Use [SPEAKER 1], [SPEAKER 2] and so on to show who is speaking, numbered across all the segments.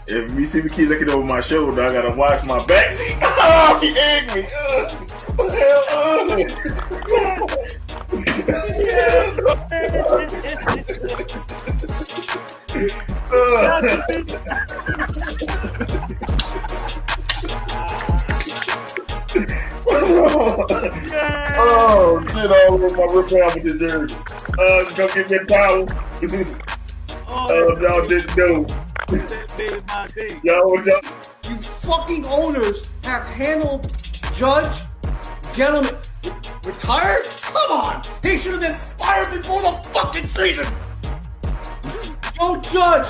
[SPEAKER 1] If you see me keep looking over my shoulder, I gotta watch my back. Oh, she egged me. Oh, shit all over my Republican jersey. Go get me a towel. Y'all didn't know. Y'all.
[SPEAKER 2] You fucking owners have handled Judge, gentlemen, retired? Come on! He should have been fired before the fucking season! Joe Judge,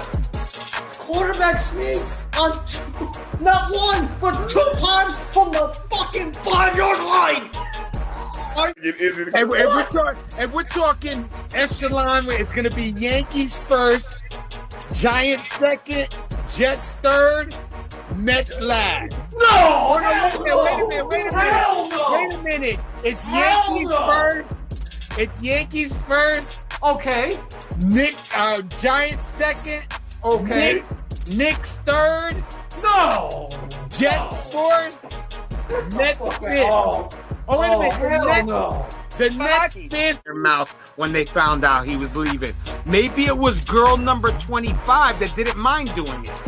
[SPEAKER 2] quarterback sneak on two, not one, but 2 times from the fucking 5-yard line!
[SPEAKER 3] And we're talking echelon, it's going to be Yankees first, Giants second, Jets third, Mets last.
[SPEAKER 2] No!
[SPEAKER 3] Wait a minute. It's Yankees first. It's Yankees first.
[SPEAKER 2] Okay.
[SPEAKER 3] Giants second.
[SPEAKER 2] Okay.
[SPEAKER 3] Knicks third.
[SPEAKER 2] No!
[SPEAKER 3] Jets fourth. Mets fifth. Oh, wait a minute. The Nets bit their mouth when they found out he was leaving. Maybe it was girl number 25 that didn't mind doing it.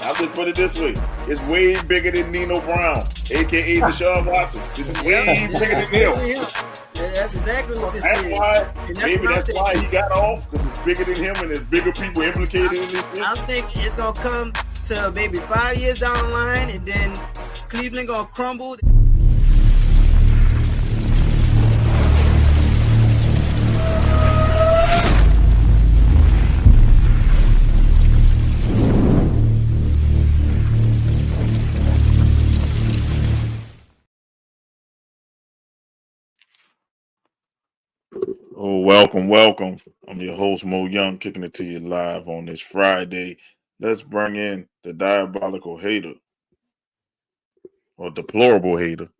[SPEAKER 1] I'll just put it this way. It's way bigger than Nino Brown, a.k.a. Deshaun Watson. This is way bigger than him.
[SPEAKER 4] Yeah, that's exactly what this is.
[SPEAKER 1] Maybe that's why he got off, because it's bigger than him and there's bigger people implicated in this.
[SPEAKER 4] I think it's going to come to maybe 5 years down the line, and then Cleveland going to crumble.
[SPEAKER 1] Oh, welcome. I'm your host, Mo Young, kicking it to you live on this Friday. Let's bring in the diabolical hater, or deplorable hater.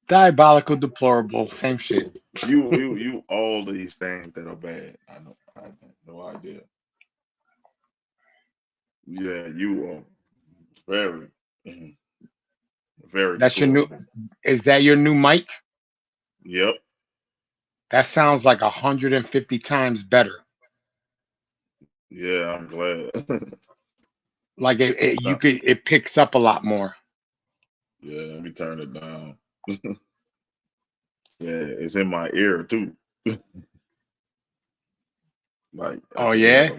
[SPEAKER 3] Diabolical, deplorable, same shit.
[SPEAKER 1] You all these things that are bad. I have no idea. Yeah, you are very.
[SPEAKER 3] That's your new. Is that your new mic?
[SPEAKER 1] Yep.
[SPEAKER 3] That sounds like 150 times better.
[SPEAKER 1] Yeah, I'm glad.
[SPEAKER 3] Like it picks up a lot more.
[SPEAKER 1] Yeah, let me turn it down. Yeah, it's in my ear too. Like,
[SPEAKER 3] oh yeah,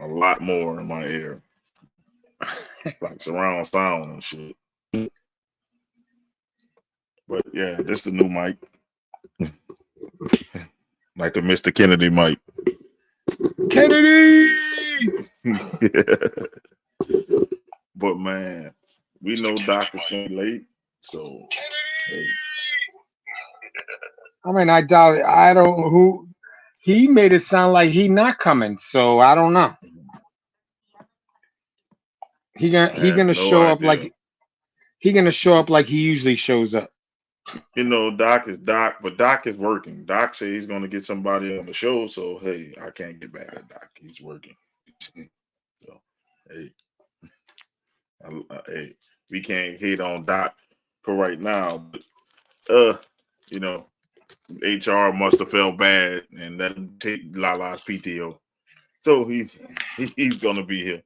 [SPEAKER 1] a lot more in my ear. Like surround sound and shit. But yeah, this is the new mic. Like the Mr. Kennedy mic.
[SPEAKER 3] Kennedy!
[SPEAKER 1] Yeah. But man, we know Doc is gonna be late, so hey.
[SPEAKER 3] I mean, I doubt it. I don't who he made it sound like he not coming, so I don't know. He gonna show up like he usually shows up.
[SPEAKER 1] You know, Doc is Doc, but Doc is working. Doc said he's going to get somebody on the show, so hey, I can't get back at Doc. He's working. So, hey, hey, we can't hate on Doc for right now, but you know, HR must have felt bad and let him take Lala's PTO, so he's going to be here.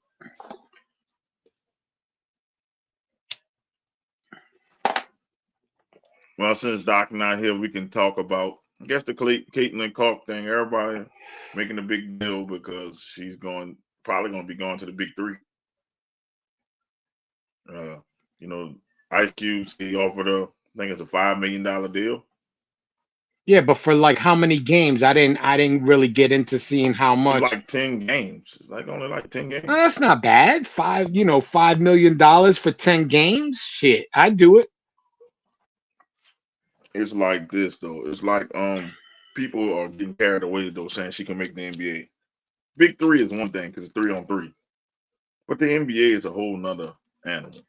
[SPEAKER 1] Well, since Doc not here, we can talk about, I guess, the Caitlyn Clark thing. Everybody making a big deal because she's probably going to be going to the big three. You know, Ice Cube, he offered I think it's a $5 million deal.
[SPEAKER 3] Yeah, but for like how many games? I didn't really get into seeing how much.
[SPEAKER 1] It's like 10 games. It's like only like 10 games.
[SPEAKER 3] No, that's not bad. $5 million for 10 games. Shit, I'd do it.
[SPEAKER 1] It's like this though. It's like people are getting carried away though, saying she can make the NBA. Big three is one thing because it's 3-on-3, but the NBA is a whole nother animal.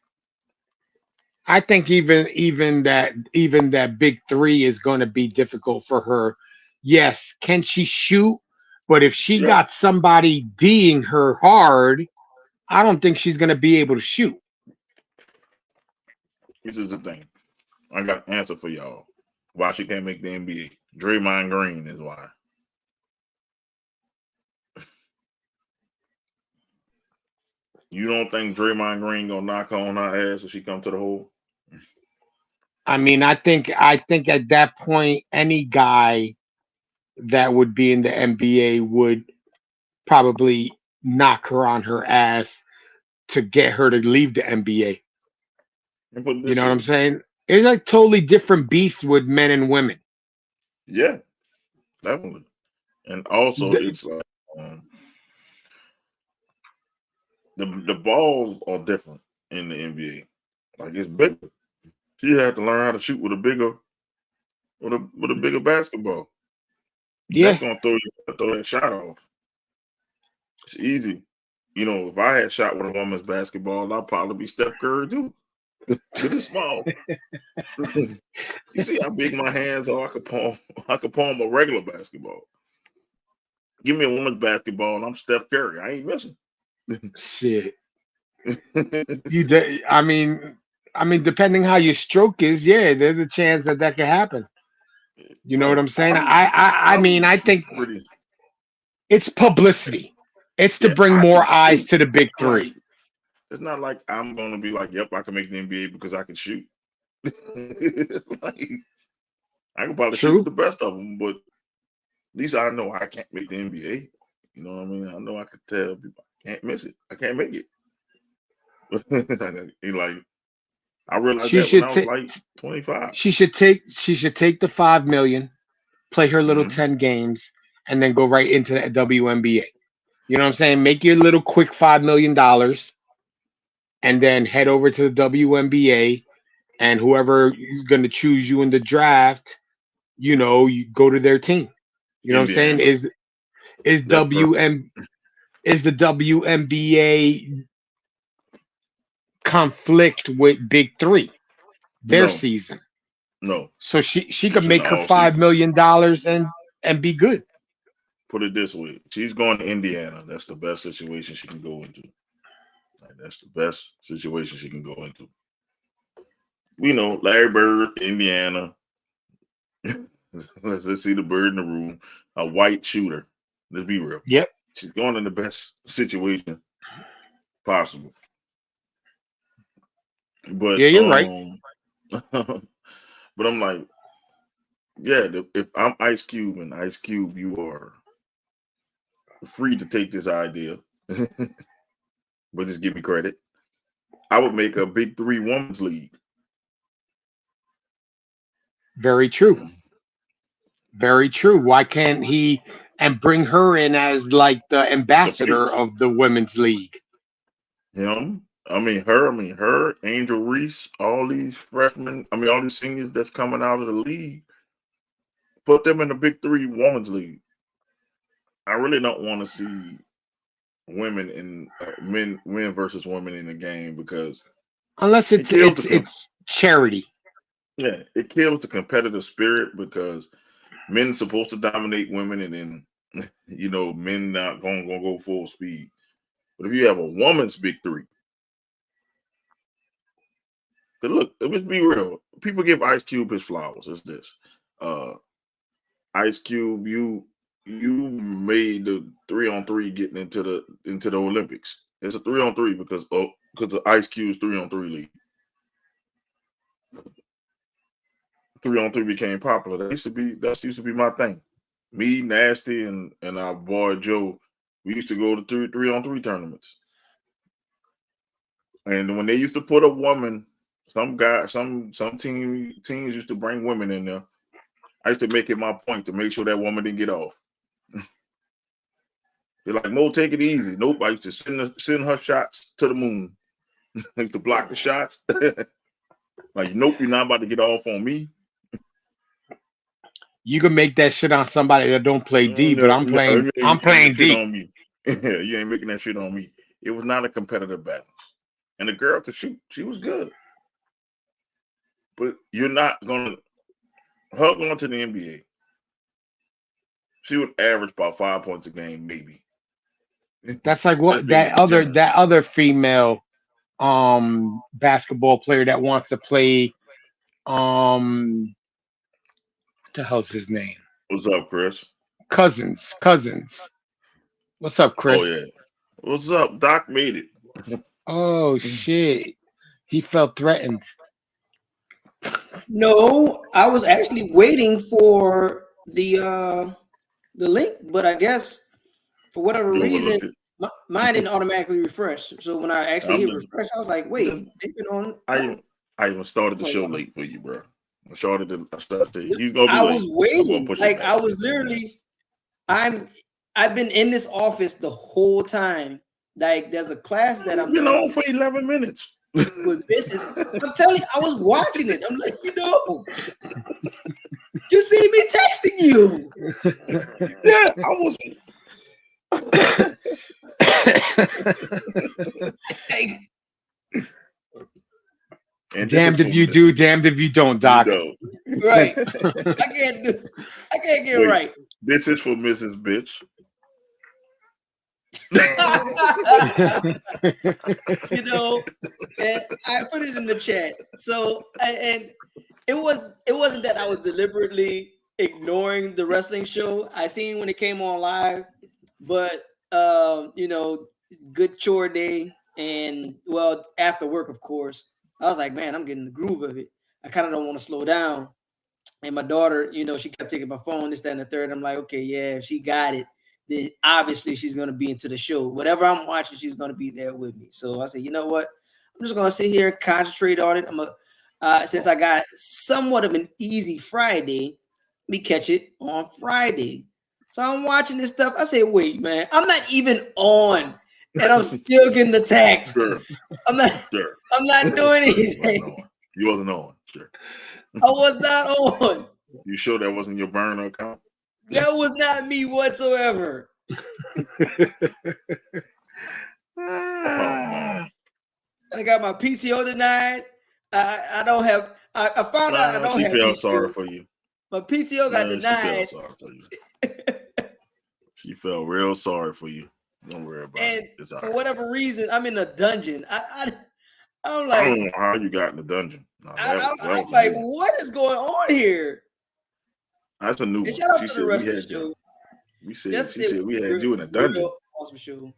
[SPEAKER 3] I think even that big three is going to be difficult for her. Yes, can she shoot? But if she got somebody D'ing her hard, I don't think she's gonna be able to shoot.
[SPEAKER 1] This is the thing. I got an answer for y'all. Why she can't make the NBA? Draymond Green is why. You don't think Draymond Green gonna knock on her ass if she come to the hole?
[SPEAKER 3] I mean, I think at that point, any guy that would be in the NBA would probably knock her on her ass to get her to leave the NBA.
[SPEAKER 1] And put it
[SPEAKER 3] You
[SPEAKER 1] this
[SPEAKER 3] know what I'm
[SPEAKER 1] way.
[SPEAKER 3] saying? It's like totally different beasts with men and women.
[SPEAKER 1] Yeah, definitely. And also,
[SPEAKER 3] The-
[SPEAKER 1] it's like um, the balls are different in the NBA. Like it's bigger. She had to learn how to shoot with a bigger basketball. That's
[SPEAKER 3] yeah,
[SPEAKER 1] gonna throw that shot off. It's easy. You know, if I had shot with a woman's basketball, I'd probably be Steph Curry too. Cause it's small. You see how big my hands are? I could palm a regular basketball. Give me a woman's basketball and I'm Steph Curry. I ain't missing.
[SPEAKER 3] shit. I mean, depending how your stroke is, yeah, there's a chance that could happen. You know what I'm
[SPEAKER 1] Well,
[SPEAKER 3] saying? I mean, I
[SPEAKER 1] she's
[SPEAKER 3] think
[SPEAKER 1] pretty.
[SPEAKER 3] it's publicity. It's to
[SPEAKER 1] Yeah,
[SPEAKER 3] bring
[SPEAKER 1] I can
[SPEAKER 3] more eyes
[SPEAKER 1] shoot.
[SPEAKER 3] to the big
[SPEAKER 1] Like
[SPEAKER 3] three.
[SPEAKER 1] it's not like I'm gonna be like, yep, I can make the NBA because I can shoot. Like, I can probably shoot with
[SPEAKER 3] True.
[SPEAKER 1] the best of them, but at least I know I can't make the NBA. You know what I mean? I know I could tell people I can't miss it. I can't make it. Like I realized
[SPEAKER 3] She
[SPEAKER 1] that when
[SPEAKER 3] should
[SPEAKER 1] I was
[SPEAKER 3] take.
[SPEAKER 1] like 25.
[SPEAKER 3] She should take the 5 million, play her little
[SPEAKER 1] Mhm.
[SPEAKER 3] 10 games, and then go right into the WNBA. You know what I'm saying? Make your little quick $5 million, and then head over to the WNBA. And whoever is going to choose you in the draft, you go to their team. You know what I'm saying?
[SPEAKER 1] Indiana.
[SPEAKER 3] Is
[SPEAKER 1] That's perfect.
[SPEAKER 3] WM is the WNBA conflict with Big Three their
[SPEAKER 1] No,
[SPEAKER 3] season?
[SPEAKER 1] no.
[SPEAKER 3] So she
[SPEAKER 1] It's
[SPEAKER 3] could
[SPEAKER 1] in the
[SPEAKER 3] make her
[SPEAKER 1] all
[SPEAKER 3] five
[SPEAKER 1] season.
[SPEAKER 3] million dollars and be good.
[SPEAKER 1] Put it this way. She's going to Indiana. That's the best situation she can go into. Like, that's the best situation she can go into. We know Larry Bird, Indiana. Let's see the bird in the room. A white shooter. Let's be real.
[SPEAKER 3] Yep.
[SPEAKER 1] She's going in the best situation possible. But
[SPEAKER 3] Yeah, you're right.
[SPEAKER 1] but I'm like, yeah, if I'm Ice Cube and Ice Cube, you are free to take this idea, but just give me credit. I would make a big three women's league.
[SPEAKER 3] Very true. Very true. Why can't he and bring her in as like the
[SPEAKER 1] The
[SPEAKER 3] ambassador
[SPEAKER 1] face.
[SPEAKER 3] of the women's league?
[SPEAKER 1] Him. I mean her, Angel Reese, all these freshmen, all these seniors that's coming out of the league, put them in the big three women's league. I really don't want to see women in men versus women in the game because
[SPEAKER 3] Unless
[SPEAKER 1] it kills
[SPEAKER 3] it's charity.
[SPEAKER 1] it kills the competitive spirit because men supposed to dominate women and then men not gonna go full speed. But if you have a woman's big three, look, let's be real. People give Ice Cube his flowers. It's this. Ice Cube, you made the 3-on-3 getting into the Olympics. It's a 3-on-3 because of Ice Cube's 3-on-3 league. 3-on-3 became popular. That used to be my thing. Me, Nasty, and our boy Joe, we used to go to 3-on-3 tournaments. And when they used to put a woman, some teams used to bring women in there. I used to make it my point to make sure that woman didn't get off. They're like, Mo, take it easy. Nope, I used to send her shots to the moon. Like to block the shots. Like, nope, you're not about to get off on me.
[SPEAKER 3] You can make that shit on somebody that don't play D, but I'm
[SPEAKER 1] You
[SPEAKER 3] playing
[SPEAKER 1] ain't making that shit
[SPEAKER 3] D.
[SPEAKER 1] on me. Yeah, you ain't making that shit on me. It was not a competitive balance. And the girl could shoot. She was good. But you're not going to the NBA. She would average about 5 points a game, maybe.
[SPEAKER 3] That's like what that other female basketball player that wants to play what the hell's his name?
[SPEAKER 1] What's up, Chris?
[SPEAKER 3] Cousins. What's up, Chris?
[SPEAKER 1] Oh yeah. What's up? Doc made it.
[SPEAKER 3] Oh shit. He felt threatened.
[SPEAKER 4] No, I was actually waiting for the link, but I guess for whatever reason, mine didn't automatically refresh. So when I actually hit refresh, I was like, "Wait, they've been on."
[SPEAKER 1] I even started the show late for you, bro. I started he's gonna be
[SPEAKER 4] I
[SPEAKER 1] late.
[SPEAKER 4] was waiting, like I was literally. I've been in this office the whole time. Like there's a class that I'm
[SPEAKER 1] been on for 11 minutes.
[SPEAKER 4] With Mrs. I'm telling you, I was watching it. I'm like, you see me texting you.
[SPEAKER 1] Yeah, I was.
[SPEAKER 3] Damned if you do, damned if you don't, Doc.
[SPEAKER 4] Right. I can't get it right.
[SPEAKER 1] This is for Mrs. Bitch.
[SPEAKER 4] And I put it in the chat. So, and it wasn't that I was deliberately ignoring the wrestling show. I seen when it came on live, but good chore day and after work, of course. I was like, man, I'm getting the groove of it. I kind of don't want to slow down. And my daughter, she kept taking my phone, this, that, and the third. I'm like, okay, yeah, if she got it, then obviously she's going to be into the show. Whatever I'm watching, she's going to be there with me. So I said, you know what? I'm just going to sit here and concentrate on it. Since I got somewhat of an easy Friday, let me catch it on Friday. So I'm watching this stuff. I say, wait, man, I'm not even on, and I'm still getting attacked.
[SPEAKER 1] Sure.
[SPEAKER 4] I'm not doing anything.
[SPEAKER 1] You wasn't on. Sure.
[SPEAKER 4] I was not on.
[SPEAKER 1] You sure that wasn't your burner account?
[SPEAKER 4] That was not me whatsoever. I got my PTO denied. I don't have. I found out I don't have.
[SPEAKER 1] She felt sorry for you.
[SPEAKER 4] My PTO got denied.
[SPEAKER 1] She felt sorry for you. She felt real sorry for you. Don't worry about it.
[SPEAKER 4] And for whatever reason, I'm in a dungeon. I'm like,
[SPEAKER 1] I don't know how you got in the dungeon. No,
[SPEAKER 4] I'm like, what is going on here?
[SPEAKER 1] That's a new one.
[SPEAKER 4] Shout out to the rest of the show.
[SPEAKER 1] She said we had you in a dungeon.
[SPEAKER 4] Awesome show.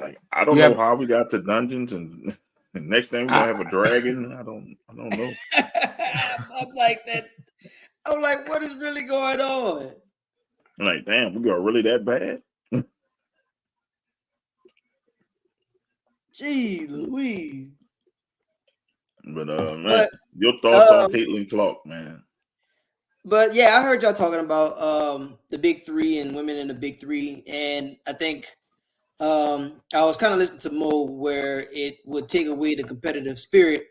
[SPEAKER 1] Like, I don't know how we got to dungeons, and next thing we're gonna have a dragon. I don't know.
[SPEAKER 4] I'm like that. I'm like, what is really going on?
[SPEAKER 1] I'm like, damn, we got really that bad?
[SPEAKER 4] Gee Louise.
[SPEAKER 1] But man, your thoughts on Caitlyn Clark, man.
[SPEAKER 4] But yeah, I heard y'all talking about the big three and women in the big three, and I think I was kind of listening to Mo where it would take away the competitive spirit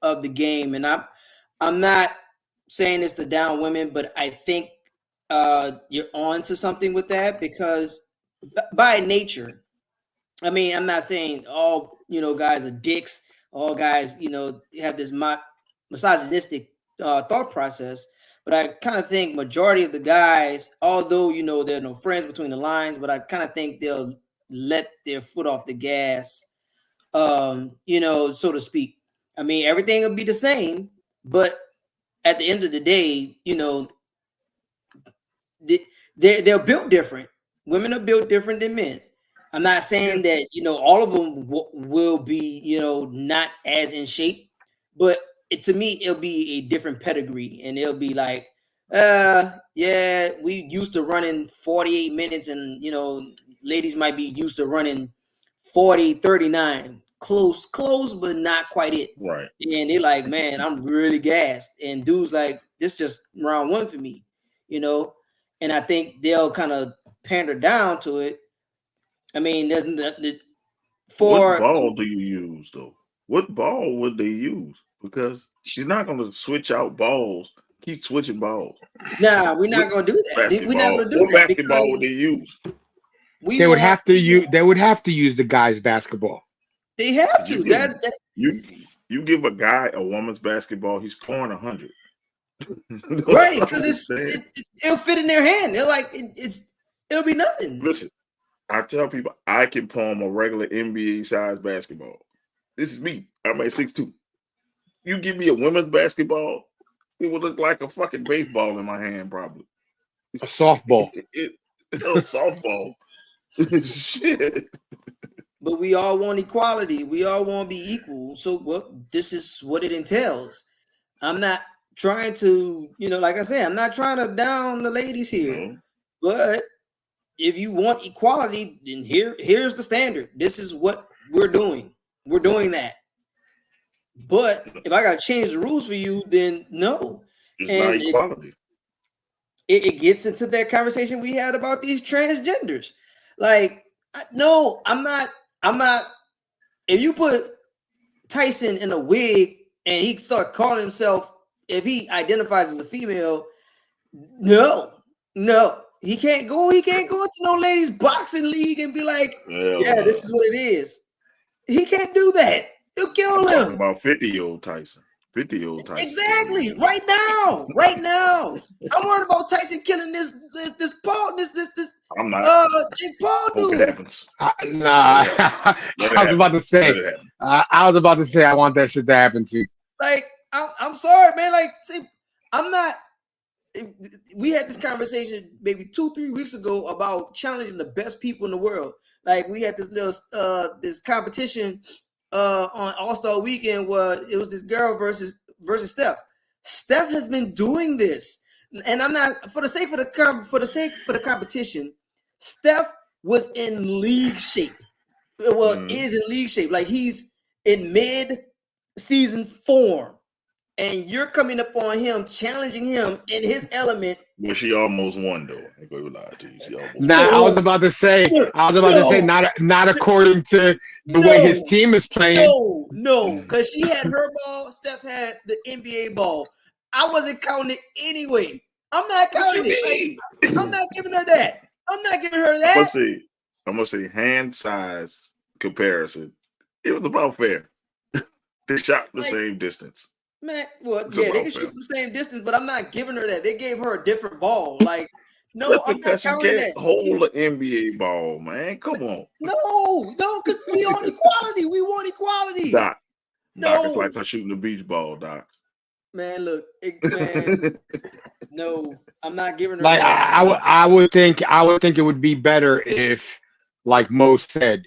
[SPEAKER 4] of the game, and I'm not saying it's to down women, but I think you're on to something with that because by nature, I mean, I'm not saying all guys are dicks, all guys have this misogynistic thought process, but I kind of think majority of the guys, although there are no friends between the lines, but I kind of think they'll let their foot off the gas, so to speak. I mean, everything will be the same, but at the end of the day, they're built different. Women are built different than men. I'm not saying that all of them will be not as in shape, but to me it'll be a different pedigree, and it'll be like, yeah, we used to running 48 minutes, and ladies might be used to running 40-39. Close, but not quite it.
[SPEAKER 1] Right.
[SPEAKER 4] And they're like, man, I'm really gassed. And dudes like, this just round one for me, and I think they'll kind of pander down to it. I mean,
[SPEAKER 1] what ball do you use though? What ball would they use? Because she's not going to switch out balls. Keep switching balls.
[SPEAKER 4] Nah, we're not going to do that. We're not going to do
[SPEAKER 1] what
[SPEAKER 4] that.
[SPEAKER 1] Basketball would they use?
[SPEAKER 3] They would have to use the guys' basketball.
[SPEAKER 4] They have to.
[SPEAKER 1] You give a guy a woman's basketball, he's scoring 100.
[SPEAKER 4] Right, because it'll fit in their hand. They're like it'll be nothing.
[SPEAKER 1] Listen, I tell people I can palm a regular NBA size basketball. This is me. I'm at 6'2". You give me a women's basketball, it would look like a fucking baseball in my hand, probably.
[SPEAKER 3] A softball.
[SPEAKER 1] A softball. Shit.
[SPEAKER 4] But we all want equality. We all want to be equal. So this is what it entails. I'm not trying to, like I said, I'm not trying to down the ladies here.
[SPEAKER 1] No.
[SPEAKER 4] But if you want equality, then here's the standard. This is what we're doing. We're doing that. But if I got to change the rules for you, then no.
[SPEAKER 1] It's not equality.
[SPEAKER 4] It gets into that conversation we had about these transgenders. Like, no, I'm not. If you put Tyson in a wig and he start calling himself, if he identifies as a female, no, he can't go into no ladies boxing league and be like, this is what it is. He can't do that. He'll kill him.
[SPEAKER 1] About 50-year-old Tyson. 50-year-old Tyson.
[SPEAKER 4] Exactly. Right now. I'm worried about Tyson killing this Paul. This.
[SPEAKER 1] I'm not.
[SPEAKER 4] Jake Paul dude.
[SPEAKER 1] It happens.
[SPEAKER 3] Nah. I was about to say. I was about to say I want that shit to happen too.
[SPEAKER 4] Like, I'm sorry, man. Like, see, I'm not. We had this conversation maybe 2-3 weeks ago about challenging the best people in the world. Like, we had this little this competition on All-Star Weekend where it was this girl versus Steph. Steph has been doing this, and I'm not for the sake of the competition. Steph was in league shape. Well, is in league shape. Like, he's in mid-season form, and you're coming up on him, challenging him in his element.
[SPEAKER 1] Well, she almost won though. I ain't gonna lie to you. She almost
[SPEAKER 3] won. I was about to say, not according to the way his team is playing.
[SPEAKER 4] No, because she had her ball, Steph had the NBA ball. I wasn't counting it anyway. I'm not counting it. Like, I'm not giving her that.
[SPEAKER 1] I'm gonna say hand size comparison. It was about fair. They shot the same distance.
[SPEAKER 4] Man, well, they can shoot from the same distance, but I'm not giving her that. They gave her a different ball. Like, no, I'm not counting that.
[SPEAKER 1] Hold the NBA ball, man. Come on.
[SPEAKER 4] No, because we want equality. We want equality.
[SPEAKER 1] Doc, it's like her shooting the beach ball, Doc.
[SPEAKER 4] Man, look, no, I'm not giving her.
[SPEAKER 3] Like,
[SPEAKER 4] that.
[SPEAKER 3] I would think it would be better if, like Mo said,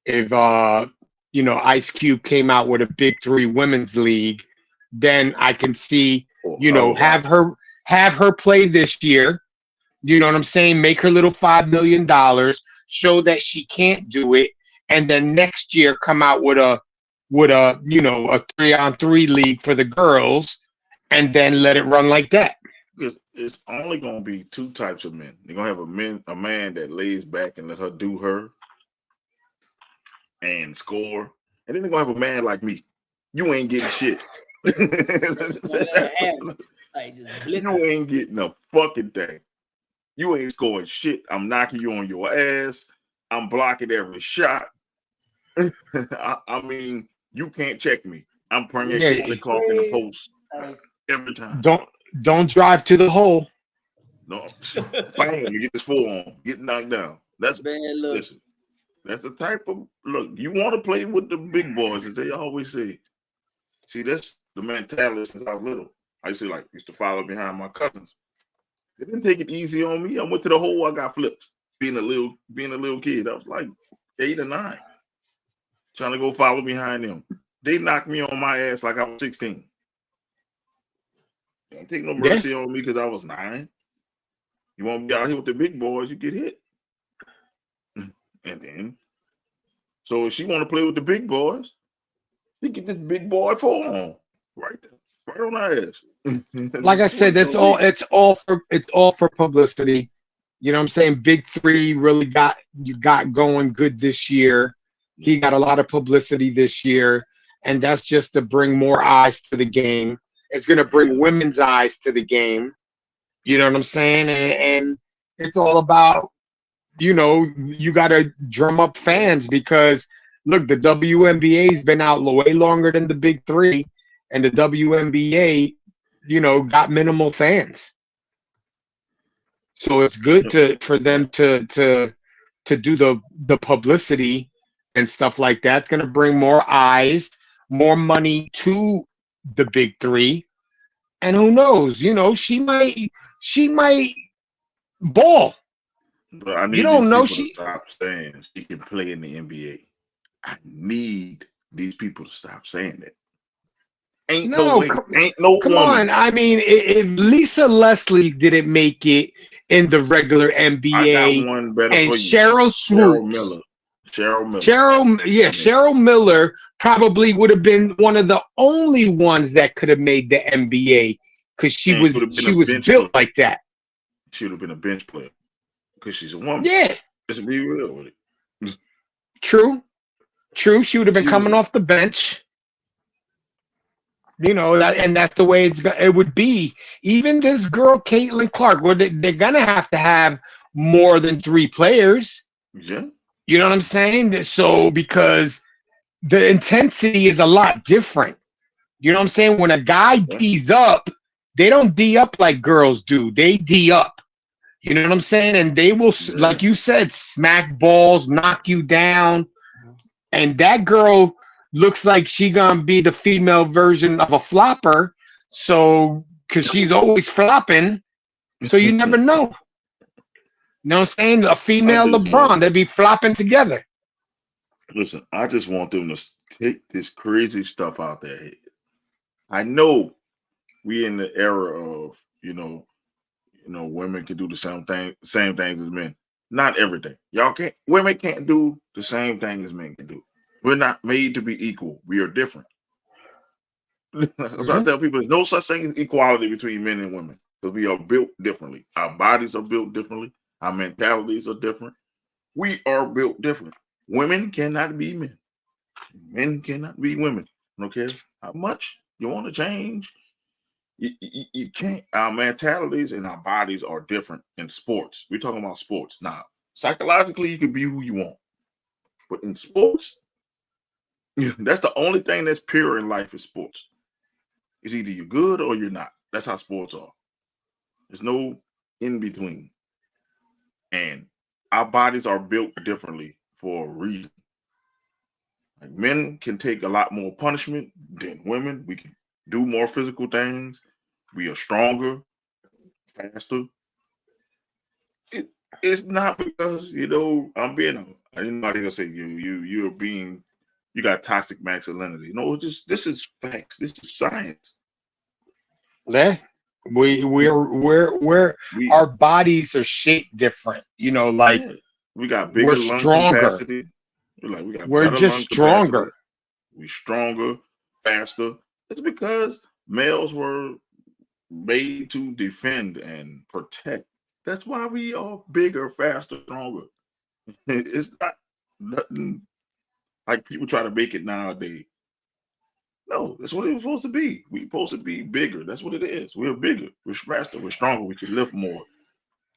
[SPEAKER 3] if Ice Cube came out with a Big 3 women's league. Then I can see, have her play this year. You know what I'm saying? Make her little $5 million, show that she can't do it, and then next year come out with a 3-on-3 league for the girls, and then let it run like that.
[SPEAKER 1] Because it's only gonna be 2 types of men. You're gonna have a man that lays back and let her do her and score, and then they're gonna have a man like me. You ain't getting shit. You ain't getting a fucking thing. You ain't scoring shit. I'm knocking you on your ass. I'm blocking every shot. I mean, you can't check me. I'm bringing Caitlyn Clark in the post every time.
[SPEAKER 3] Don't drive to the hole.
[SPEAKER 1] No, bang! You get this forearm, get knocked down. That's
[SPEAKER 4] man. Look,
[SPEAKER 1] listen. That's the type of look you want to play with the big boys, as they always say. See, that's the mentality since I was little. I used to follow behind my cousins. They didn't take it easy on me. I went to the hole, I got flipped. Being a little kid, I was like 8 or 9, trying to go follow behind them. They knocked me on my ass like I was 16. Don't take no mercy on me because I was 9. You want to be out here with the big boys, you get hit. And then, so if she want to play with the big boys, she get this big boy forearm right on her ass.
[SPEAKER 3] Like I said, it's all for publicity. You know what I'm saying? Big 3 really got going good this year. He got a lot of publicity this year, and that's just to bring more eyes to the game. It's going to bring women's eyes to the game. You know what I'm saying? And it's all about, you got to drum up fans because, look, the WNBA has been out way longer than the Big 3, and the WNBA got minimal fans. So it's good for them to do the publicity and stuff like that. It's going to bring more eyes, more money to the big three, and who knows? She might ball.
[SPEAKER 1] But I
[SPEAKER 3] You
[SPEAKER 1] need these
[SPEAKER 3] don't know
[SPEAKER 1] people to
[SPEAKER 3] she.
[SPEAKER 1] stop saying she can play in the NBA. I need these people to stop saying that. Ain't no
[SPEAKER 3] No,
[SPEAKER 1] way. Ain't no
[SPEAKER 3] come
[SPEAKER 1] woman.
[SPEAKER 3] on. I mean, if Lisa Leslie didn't make it in the regular
[SPEAKER 1] I got
[SPEAKER 3] NBA,
[SPEAKER 1] one better
[SPEAKER 3] and
[SPEAKER 1] for you.
[SPEAKER 3] Cheryl
[SPEAKER 1] Cheryl
[SPEAKER 3] Swoops,
[SPEAKER 1] Miller. Cheryl Miller.
[SPEAKER 3] Cheryl Miller probably would have been one of the only ones that could have made the NBA because she
[SPEAKER 1] And
[SPEAKER 3] was
[SPEAKER 1] would have been
[SPEAKER 3] she
[SPEAKER 1] a
[SPEAKER 3] was
[SPEAKER 1] bench
[SPEAKER 3] built
[SPEAKER 1] player.
[SPEAKER 3] like that.
[SPEAKER 1] She would have been a bench player because she's a woman.
[SPEAKER 3] Yeah,
[SPEAKER 1] Let's be real with it.
[SPEAKER 3] true. She would have been
[SPEAKER 1] She was
[SPEAKER 3] coming off the bench. And that's the way it would be. Even this girl, Caitlyn Clark, where they're gonna have to have more than 3 players.
[SPEAKER 1] yeah.
[SPEAKER 3] You know what I'm saying? So because the intensity is a lot different. You know what I'm saying? When a guy
[SPEAKER 1] Yeah.
[SPEAKER 3] D's up, they don't D up like girls do. They D up. You know what I'm saying? And they will, like you said, smack balls, knock you down. And that girl looks like she gonna be the female version of a flopper. So, because she's always flopping, so you never know. You know what I'm saying? A
[SPEAKER 1] I
[SPEAKER 3] female
[SPEAKER 1] just want
[SPEAKER 3] LeBron, they'd be flopping together.
[SPEAKER 1] listen. I just want them to take this crazy stuff out there. I know we in the era of women can do the same things as men. Not everything. Women can't do the same thing as men can do. We're not made to be equal. We are different. I tell people there's no such thing as equality between men and women because we are built differently. Our bodies are built differently. Our mentalities are different. We are built different. Women cannot be men. Men cannot be women. Okay, how much you want to change? You can't. Our mentalities and our bodies are different in sports. We're talking about sports now. Psychologically, you can be who you want, but in sports, that's the only thing that's pure in life is sports. It's either you're good or you're not. That's how sports are. There's no in between. And our bodies are built differently for a reason. Like men can take a lot more punishment than women. We can do more physical things. We are stronger, faster. It's not because I'm being. I'm not gonna say you got toxic masculinity. No, this is facts. This is science.
[SPEAKER 3] Yeah. We're our bodies are shaped different. Like
[SPEAKER 1] we got
[SPEAKER 3] we're
[SPEAKER 1] bigger lung
[SPEAKER 3] stronger.
[SPEAKER 1] capacity. We got
[SPEAKER 3] We're
[SPEAKER 1] better
[SPEAKER 3] just
[SPEAKER 1] lung
[SPEAKER 3] stronger.
[SPEAKER 1] capacity. We're stronger, faster. It's because males were made to defend and protect. That's why we are bigger, faster, stronger. It's not nothing like people try to make it nowadays. No, that's what it was supposed to be. We're supposed to be bigger. That's what it is. We're bigger. We're faster. We're stronger. We can lift more.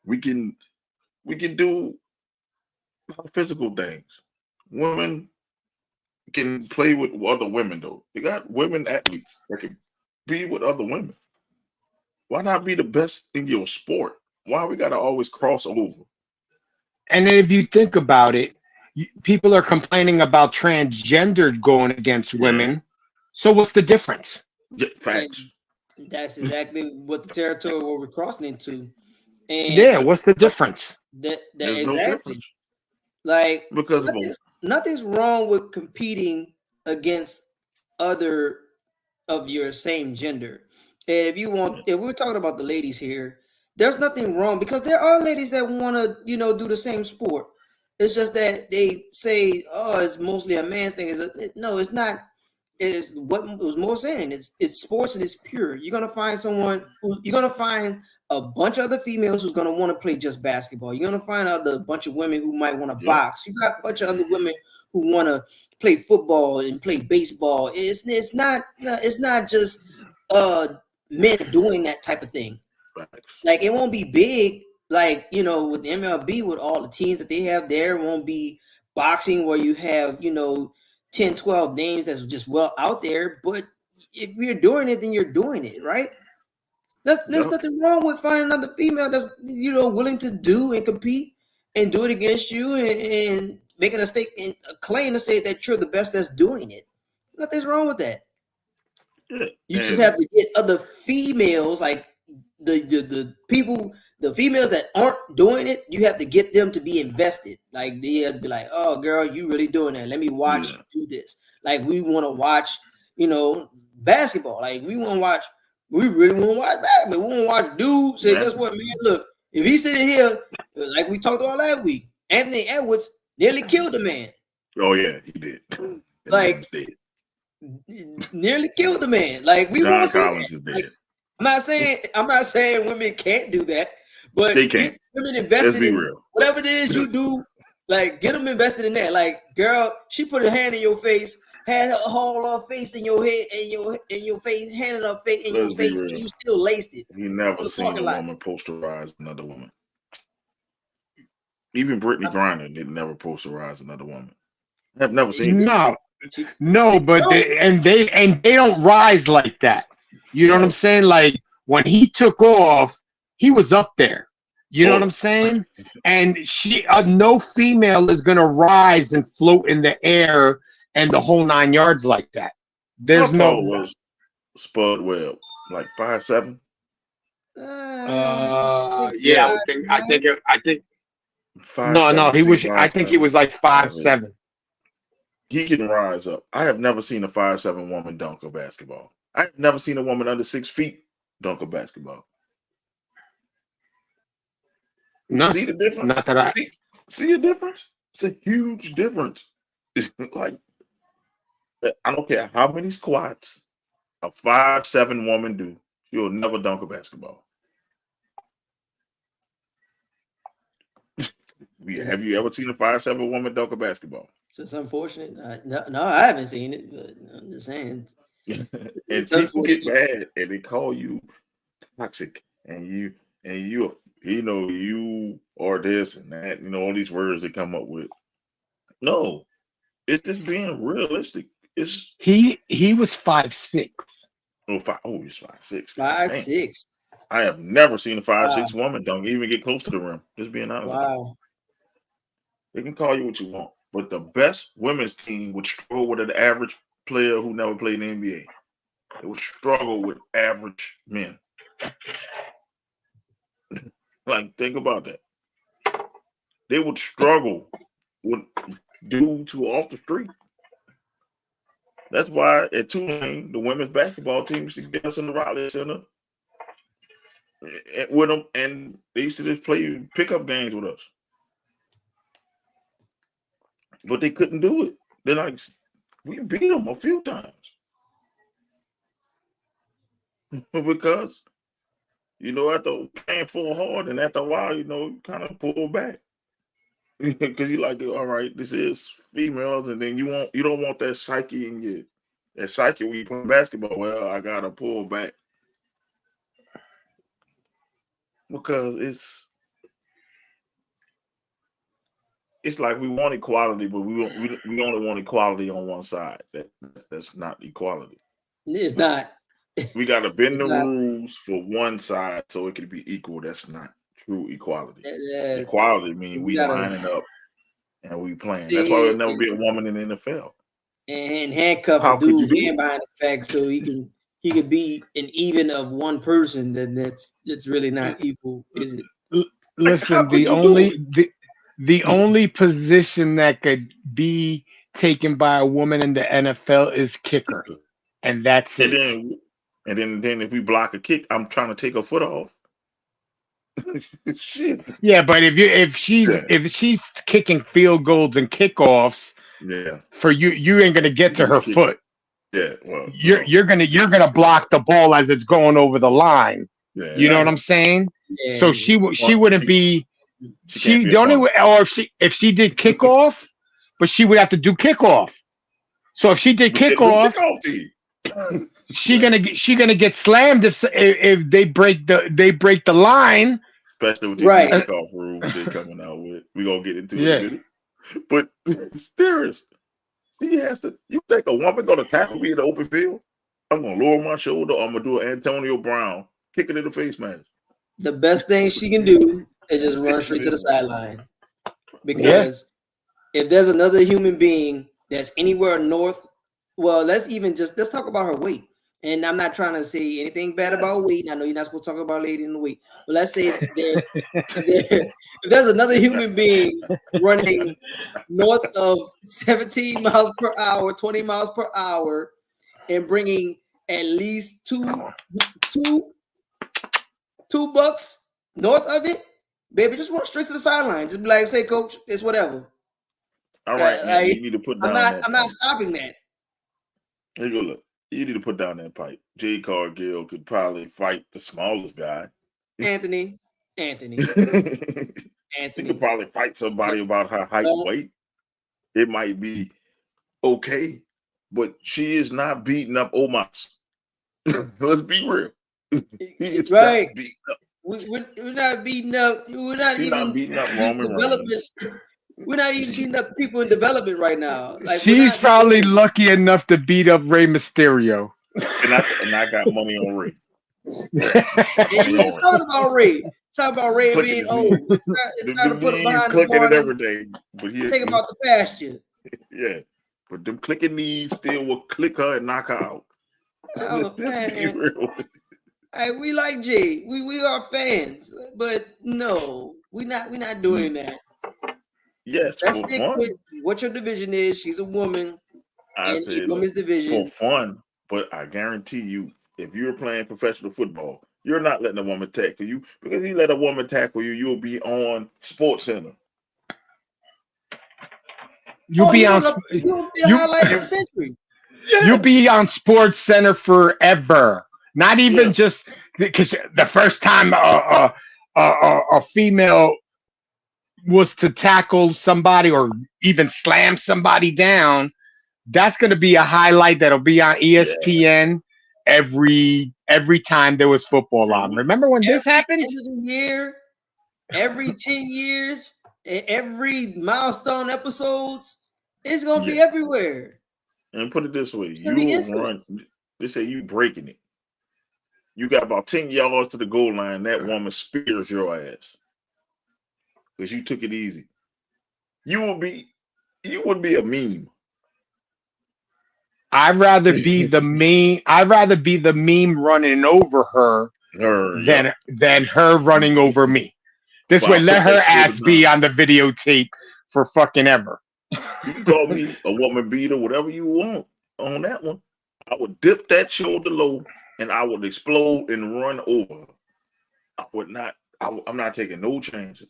[SPEAKER 1] We can do a lot of physical things. Women can play with other women though. They got women athletes that can be with other women. Why not be the best in your sport? Why we gotta always cross over?
[SPEAKER 3] And then if you think about it, people are complaining about transgendered going against
[SPEAKER 1] Yeah,
[SPEAKER 3] women. So what's the difference?
[SPEAKER 1] facts.
[SPEAKER 4] And that's exactly what the territory we're crossing into. And
[SPEAKER 3] Yeah, what's the difference?
[SPEAKER 4] that
[SPEAKER 1] There's no
[SPEAKER 4] exactly
[SPEAKER 1] difference
[SPEAKER 4] like
[SPEAKER 1] because of them.
[SPEAKER 4] nothing's wrong with competing against other of your same gender. And if we're talking about the ladies here, there's nothing wrong because there are ladies that want to, do the same sport. It's just that they say, "Oh, it's mostly a man's thing." No, it's not. It's what was more saying. It's sports and it's pure. You're gonna find a bunch of other females who's gonna want to play just basketball. You're gonna find a bunch of women who might want to box. You got a bunch of other women who want to play football and play baseball. It's not just men doing that type of thing.
[SPEAKER 1] Facts.
[SPEAKER 4] Like it won't be big, like with the MLB with all the teams that they have there. It won't be boxing where you have 10, 12 names that's just well out there. But if you're doing it, then you're doing it, right? There's nothing wrong with finding another female that's willing to do and compete and do it against you and making a stake and a claim to say that you're the best that's doing it. Nothing's wrong with that.
[SPEAKER 1] Yeah.
[SPEAKER 4] You just have to get other females, like the people, the females that aren't doing it. You have to get them to be invested. Like they have to be like, "Oh, girl, you really doing that? Let me watch you do this." Like we want to watch, basketball. Like we want to watch. We really want to watch basketball. We want to watch dudes say, "Guess what, man? Look, if he's sitting here, like we talked about last week, Anthony Edwards nearly killed the man."
[SPEAKER 1] Oh yeah, he did.
[SPEAKER 4] Like nearly killed the man. Like we want to see that. Like, I'm not saying women can't do that, but
[SPEAKER 1] they can't.
[SPEAKER 4] Women invested in whatever it is you do. Like get them invested in that. Like girl, she put her hand in your face, had her whole face in your head, in your face, hand in her face, in your face, and you still laced it.
[SPEAKER 1] You never seen a woman posterize another woman. Even Brittany Griner didn't never posterize another woman. I've never seen
[SPEAKER 3] it. No, but they don't rise like that. You know what I'm saying? Like when he took off, he was up there. You know what I'm saying? And no female is gonna rise and float in the air and the whole 9 yards like that. There's no.
[SPEAKER 1] Was Spud Webb like 5'7"?
[SPEAKER 3] Yeah, I think. 5'7". No, he was. I think he was like 5'7".
[SPEAKER 1] He can rise up. I have never seen a 5'7" woman dunk a basketball. I have never seen a woman under 6 feet dunk a basketball.
[SPEAKER 3] No,
[SPEAKER 1] see the difference?
[SPEAKER 3] Not that I
[SPEAKER 1] see a difference. It's a huge difference. It's like I don't care how many squats a 5'7" woman do, she'll never dunk a basketball. Have you ever seen a 5'7" woman dunk a basketball?
[SPEAKER 4] It's unfortunate. No, I haven't seen it, but I'm just saying.
[SPEAKER 1] And people get mad and they call you toxic, and you are this and that. All these words they come up with. No, it's just being realistic. It's
[SPEAKER 3] he was 5'6".
[SPEAKER 1] Oh, he's 5'6".
[SPEAKER 4] 5'6".
[SPEAKER 1] I have never seen a 5'6" woman dunk even get close to the rim. Just being honest.
[SPEAKER 4] Wow.
[SPEAKER 1] They can call you what you want, but the best women's team would struggle with an average player who never played in the NBA. They would struggle with average men. Like, think about that. They would struggle with dudes who are off the street. That's why at Tulane, the women's basketball team used to get us in the Raleigh Center with them, and they used to just play pickup games with us. But they couldn't do it. They're like, we beat them a few times. Because, after playing full hard, and after a while, you kind of pull back. Because you're like, all right, this is females, and then you don't want that psyche in you. That psyche when you play basketball, well, I gotta pull back. Because it's like we want equality, but we only want equality on one side. That's not equality.
[SPEAKER 4] It's not.
[SPEAKER 1] We got to bend the rules for one side so it can be equal. That's not true equality. Equality means we lining up and we playing. That's why there'll never be a woman in the NFL.
[SPEAKER 4] And handcuff a dude hand behind his back so he can be an even of one person. Then it's really not equal, is it?
[SPEAKER 3] Listen, the only position that could be taken by a woman in the NFL is kicker, and that's it.
[SPEAKER 1] And then if we block a kick, I'm trying to take her foot off. Shit.
[SPEAKER 3] Yeah, but if she's kicking field goals and kickoffs, for you ain't gonna get to her foot.
[SPEAKER 1] Yeah, well,
[SPEAKER 3] you're gonna block the ball as it's going over the line. Yeah, you know what I'm saying? Yeah. So she wouldn't be. She the only way, or if she did kickoff, but she would have to do kickoff. So if she did kickoff, she gonna get slammed if they break the line.
[SPEAKER 1] Especially with the kickoff rules they're coming out with. We're gonna get into it in a minute. But serious, she has to. You think a woman gonna tackle me in the open field? I'm gonna lower my shoulder. I'm gonna do an Antonio Brown Kick it in the face, man.
[SPEAKER 4] The best thing she can do is just run straight to the sideline. Because if there's another human being that's anywhere north, well, let's talk about her weight. And I'm not trying to say anything bad about weight. I know you're not supposed to talk about lady in the weight, but let's say if there's another human being running north of 17 miles per hour, 20 miles per hour, and bringing at least two bucks north of it, baby, just run straight to the sideline. Just be like, say, coach, it's whatever.
[SPEAKER 1] All right, man, you need to put down
[SPEAKER 4] I'm not stopping that.
[SPEAKER 1] Here you go, look. You need to put down that pipe. Jay Cargill could probably fight the smallest guy.
[SPEAKER 4] Anthony.
[SPEAKER 1] He could probably fight somebody about her height and weight. It might be okay, but she is not beating up Omos. Let's be real.
[SPEAKER 4] It's right. We're not beating up. We're not even
[SPEAKER 1] beating up Roman Reigns.
[SPEAKER 4] We're not even beating up people in development right now. Like,
[SPEAKER 3] she's probably lucky enough to beat up Rey Mysterio.
[SPEAKER 1] And I got money on Rey.
[SPEAKER 4] It's talking about Rey. Talking about Rey being old. It's time to put him behind the bar.
[SPEAKER 1] Everything, but
[SPEAKER 4] take him out the pasture.
[SPEAKER 1] Yeah, but them clicking knees still will click her and knock her out.
[SPEAKER 4] Oh, man. Hey, we like Jay. We are fans, but no, we're not doing that.
[SPEAKER 1] Yes,
[SPEAKER 4] let's stick with what your division is. She's a woman in women's division.
[SPEAKER 1] For fun, but I guarantee you, if you're playing professional football, you're not letting a woman tackle you, because if you let a woman tackle you, you'll be on Sports Center.
[SPEAKER 3] You'll be on
[SPEAKER 4] highlight of the century.
[SPEAKER 3] Yes. You'll be on Sports Center forever. Not even just because the first time a female was to tackle somebody or even slam somebody down, that's going to be a highlight that'll be on ESPN every time there was football on. Remember when this happened?
[SPEAKER 4] End of the year, every 10 years, every milestone episodes, it's going to be everywhere.
[SPEAKER 1] And put it this way, they say you breaking it. You got about 10 yards to the goal line, that woman spears your ass. Because you took it easy. You would be a meme.
[SPEAKER 3] I'd rather be the meme running over her than her running over me. This way, let her ass be on the videotape for fucking ever.
[SPEAKER 1] You can call me a woman beater, whatever you want on that one. I would dip that shoulder low and I would explode and run over. I'm not taking no chances.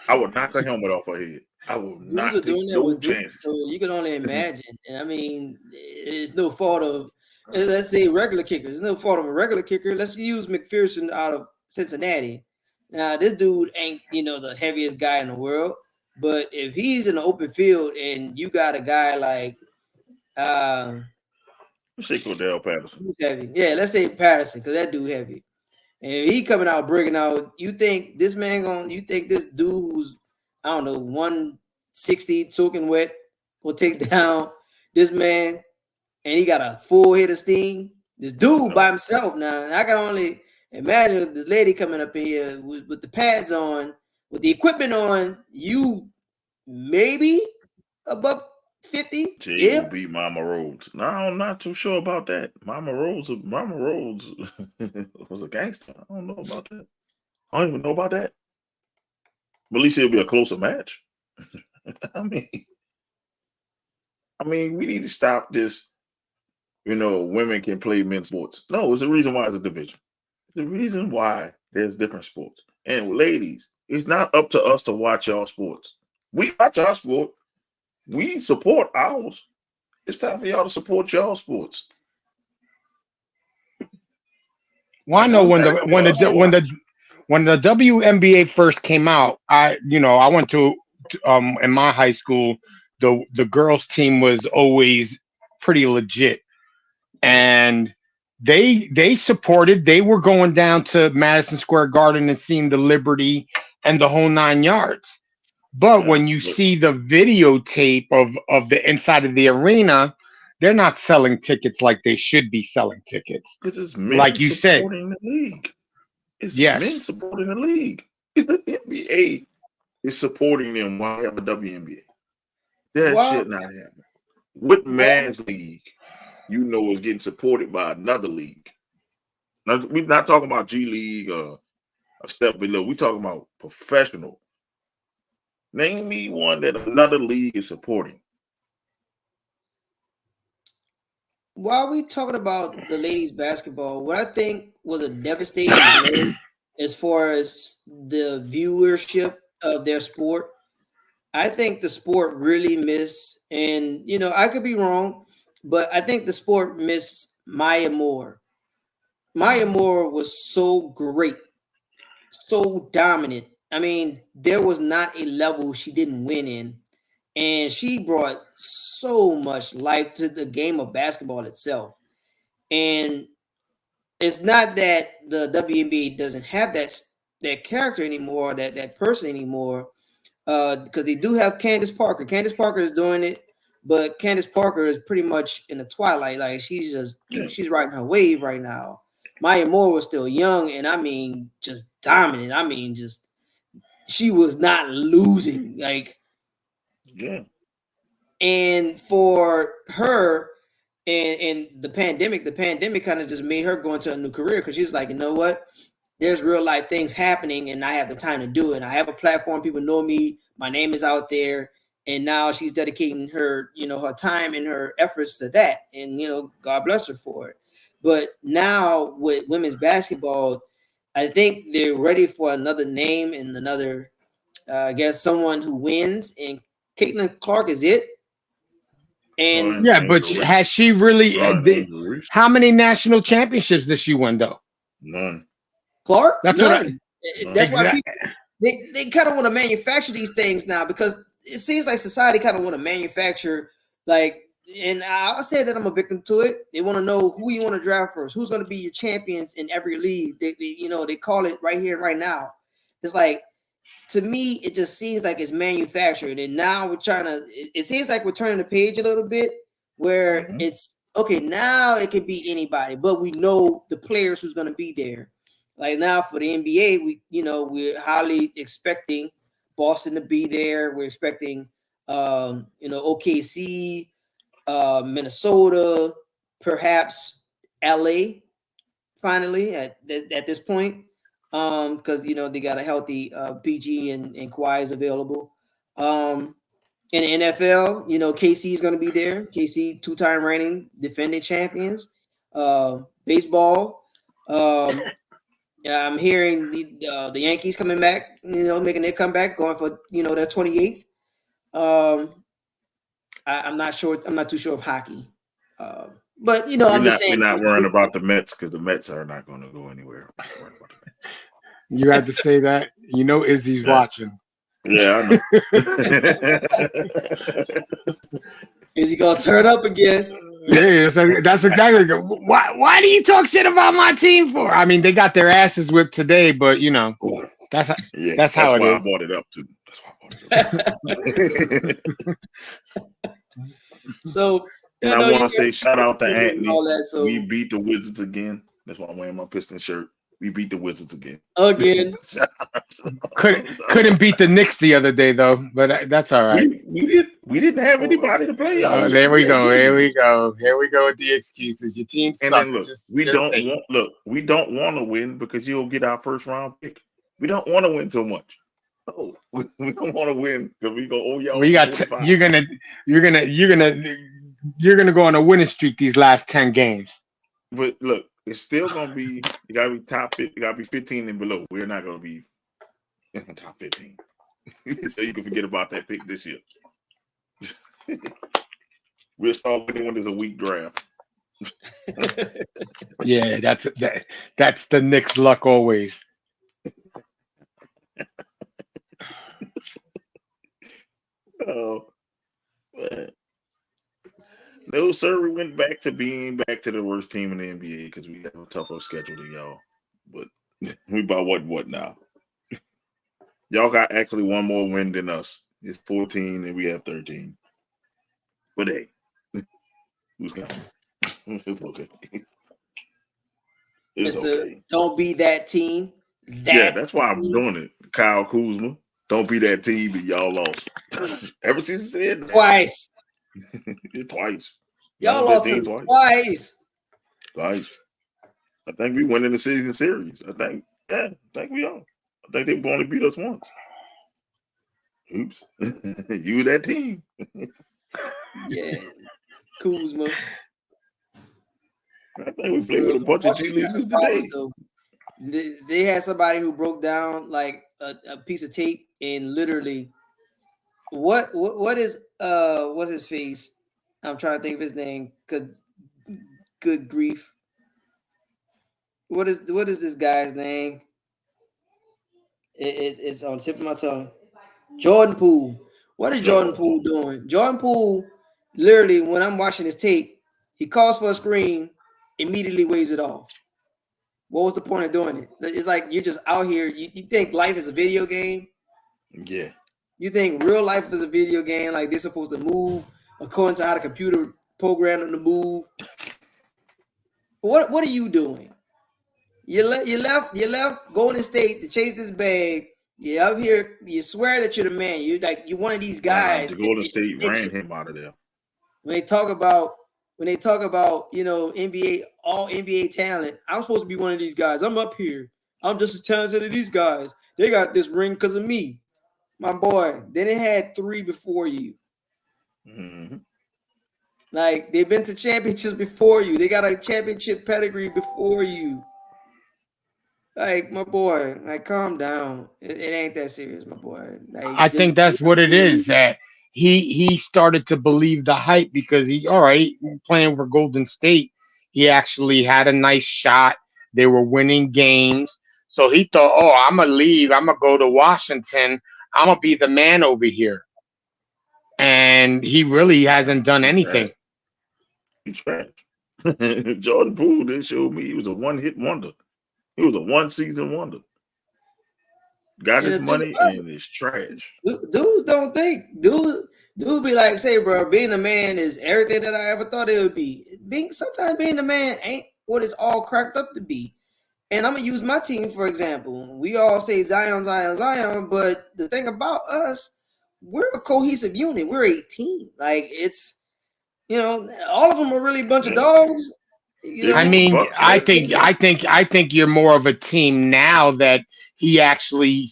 [SPEAKER 1] I would knock her helmet off her head. I will not take no chances.
[SPEAKER 4] So you can only imagine. And I mean, it's no fault of, let's say, regular kickers. It's no fault of a regular kicker. Let's use McPherson out of Cincinnati. Now, this dude ain't, the heaviest guy in the world. But if he's in the open field and you got a guy like,
[SPEAKER 1] let's say Cordell Patterson.
[SPEAKER 4] Heavy. Yeah, let's say Patterson, because that dude heavy. And if he coming out breaking out, you think this dude who's, I don't know, 160 soaking wet will take down this man, and he got a full head of steam? This dude by himself now. And I can only imagine this lady coming up in here with the pads on, with the equipment on, you maybe $150.
[SPEAKER 1] Jay will beat Mama Rhodes. No, I'm not too sure about that. Mama Rhodes was a gangster. I don't know about that. I don't even know about that. But at least it'll be a closer match. I mean, we need to stop this. Women can play men's sports. No, it's the reason why it's a division. The reason why there's different sports. And ladies, it's not up to us to watch y'all sports. We watch our sport. We support ours. It's time for y'all to support y'all sports.
[SPEAKER 3] Well, I know when the WNBA first came out, I went to in my high school, the girls team was always pretty legit, and they supported. They were going down to Madison Square Garden and seeing the Liberty and the whole 9 yards. But when you see the videotape of the inside of the arena, they're not selling tickets like they should be selling tickets.
[SPEAKER 1] This is men
[SPEAKER 3] like you said.
[SPEAKER 1] The league. It's men supporting the league. The NBA is supporting them while they have a WNBA. That shit not happening. What man's league, is getting supported by another league? Now, we're not talking about G League or a step below. We're talking about professional. Name me one that another league is supporting.
[SPEAKER 4] While we talking about the ladies basketball, what I think was a devastating blow as far as the viewership of their sport, I think the sport really missed, and I could be wrong, but I think the sport missed Maya Moore. Maya Moore was so great, so dominant. I mean, there was not a level she didn't win in, and she brought so much life to the game of basketball itself. And it's not that the WNBA doesn't have that character anymore, that person anymore, because they do have Candace Parker. Candace Parker is doing it, but Candace Parker is pretty much in the twilight. Like she's just she's riding her wave right now. Maya Moore was still young, and I mean, just dominant. I mean, just she was not losing. Like, and for her. And the pandemic kind of just made her go into a new career because she's like, you know what? There's real life things happening and I have the time to do it. I have a platform. People know me. My name is out there. And now she's dedicating her, her time and her efforts to that. And, God bless her for it. But now with women's basketball, I think they're ready for another name and another, I guess, someone who wins. And Caitlyn Clark is it. And
[SPEAKER 3] but has she really? How many national championships does she win though?
[SPEAKER 1] None.
[SPEAKER 4] Clark, none. That's why people, they kind of want to manufacture these things now because it seems like society kind of want to manufacture and I'll say that I'm a victim to it. They want to know who you want to draft first, who's going to be your champions in every league. They call it right here and right now. It's like. To me, it just seems like it's manufactured, and now we're trying to. It seems like we're turning the page a little bit, where it's okay. Now it could be anybody, but we know the players who's going to be there. Like now for the NBA, we're highly expecting Boston to be there. We're expecting, OKC, Minnesota, perhaps LA. Finally, at this point. Because they got a healthy PG and Kawhi is available. In the NFL, KC is going to be there. KC, 2-time reigning defending champions. Baseball. I'm hearing the Yankees coming back. Making their comeback, going for their 28th. I'm not sure. I'm not too sure of hockey. But I'm just saying.
[SPEAKER 1] We're not worrying about the Mets because the Mets are not going to go anywhere.
[SPEAKER 3] You had to say that. Izzy's watching.
[SPEAKER 1] Yeah, I
[SPEAKER 4] know. Izzy gonna turn up again.
[SPEAKER 3] Yeah, that's exactly. Why do you talk shit about my team for? I mean, they got their asses whipped today, but that's how it is.
[SPEAKER 1] I brought it up too. That's why I brought it up.
[SPEAKER 4] So.
[SPEAKER 1] And I want to say shout out to Anthony. We beat the Wizards again. That's why I'm wearing my Piston shirt. We beat the Wizards again.
[SPEAKER 3] Couldn't beat the Knicks the other day though, but that's all right.
[SPEAKER 1] We didn't have anybody to play.
[SPEAKER 3] Oh, there we go. Here we go with the excuses. Your team sucks.
[SPEAKER 1] And then we don't want to win because you'll get our first round pick. We don't want to win so much. Oh, we don't want to win because we go. Oh, y'all.
[SPEAKER 3] You're gonna go on a winning streak these last 10 games.
[SPEAKER 1] But look. It's still gonna be. You gotta be top 50. You gotta be 15 and below. We're not gonna be in the top 15, so you can forget about that pick this year. We'll start winning when there's a weak draft.
[SPEAKER 3] Yeah, that's the Knicks' luck always.
[SPEAKER 1] Oh, man. No, sir. We went back to being the worst team in the NBA because we have a tougher schedule than y'all. But we about what now? Y'all got actually one more win than us. It's 14 and we have 13. But hey, who's counting? It's okay. It's okay.
[SPEAKER 4] Don't be that team.
[SPEAKER 1] Yeah, that's why I'm doing it. Kyle Kuzma, don't be that team, but y'all lost. Ever since he said that,
[SPEAKER 4] twice.
[SPEAKER 1] twice.
[SPEAKER 4] Y'all lost to twice.
[SPEAKER 1] Twice. I think we went in the season series. I think we are. I think they only beat us once. Oops. You that team.
[SPEAKER 4] Yeah. Kuzma.
[SPEAKER 1] I think we played with a bunch of G leaguers today.
[SPEAKER 4] They had somebody who broke down like a piece of tape and literally what is what's his face? I'm trying to think of his name. Good grief. What is this guy's name? It's on the tip of my tongue. Jordan Poole. What is Jordan Poole doing? Jordan Poole, literally, when I'm watching his tape, he calls for a screen, immediately waves it off. What was the point of doing it? It's like you're just out here. You think life is a video game?
[SPEAKER 1] Yeah.
[SPEAKER 4] You think real life is a video game? Like they're supposed to move according to how the computer programmed them to move? What are you doing? You left Golden State to chase this bag. You're up here. You swear that you're the man. You're one of these guys.
[SPEAKER 1] The Golden State ran him out of there.
[SPEAKER 4] When they talk about NBA, all NBA talent, I'm supposed to be one of these guys. I'm up here. I'm just as talented as these guys. They got this ring because of me, my boy. They didn't had 3 before you.
[SPEAKER 1] Mm-hmm.
[SPEAKER 4] Like they've been to championships before you. They got a championship pedigree before you. Like, my boy, like, calm down. It ain't that serious, my boy. Like,
[SPEAKER 3] I think that's what it is, that he started to believe the hype because playing for Golden State, he actually had a nice shot. They were winning games. So he thought, I'm going to leave. I'm going to go to Washington. I'm going to be the man over here. And he really hasn't done anything.
[SPEAKER 1] He's trash. Jordan Poole, they showed me he was a one-hit wonder. He was a one-season wonder. Got his money and it's trash.
[SPEAKER 4] Dudes don't think. Dudes be like, say, bro, being a man is everything that I ever thought it would be. Sometimes being a man ain't what it's all cracked up to be. And I'm going to use my team, for example. We all say Zion, Zion, Zion, but the thing about us, we're a cohesive unit. We're a team. Like, it's, all of them are really a bunch of dogs.
[SPEAKER 3] I mean, I think you're more of a team now that he actually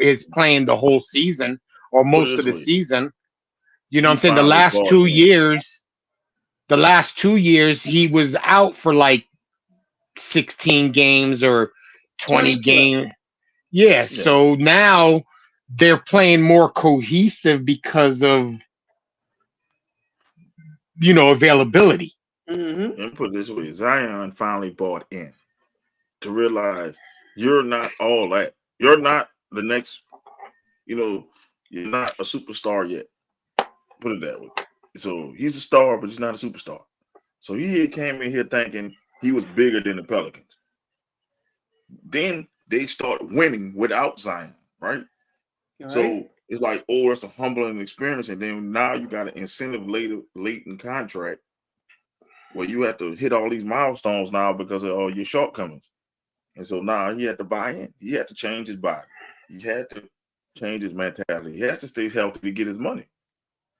[SPEAKER 3] is playing the whole season or most of the season. You know what I'm saying? The last 2 years he was out for like 16 games or 20 games. Yeah, so now they're playing more cohesive because of availability.
[SPEAKER 4] Mm-hmm.
[SPEAKER 1] And put it this way, Zion finally bought in to realize you're not all that. You're not the next, you're not a superstar yet. Put it that way. So he's a star, but he's not a superstar. So he came in here thinking he was bigger than the Pelicans. Then they start winning without Zion, right? So it's like, it's a humbling experience. And then now you got an incentive late in contract where you have to hit all these milestones now because of all your shortcomings. And so now he had to buy in. He had to change his body. He had to change his mentality. He has to stay healthy to get his money.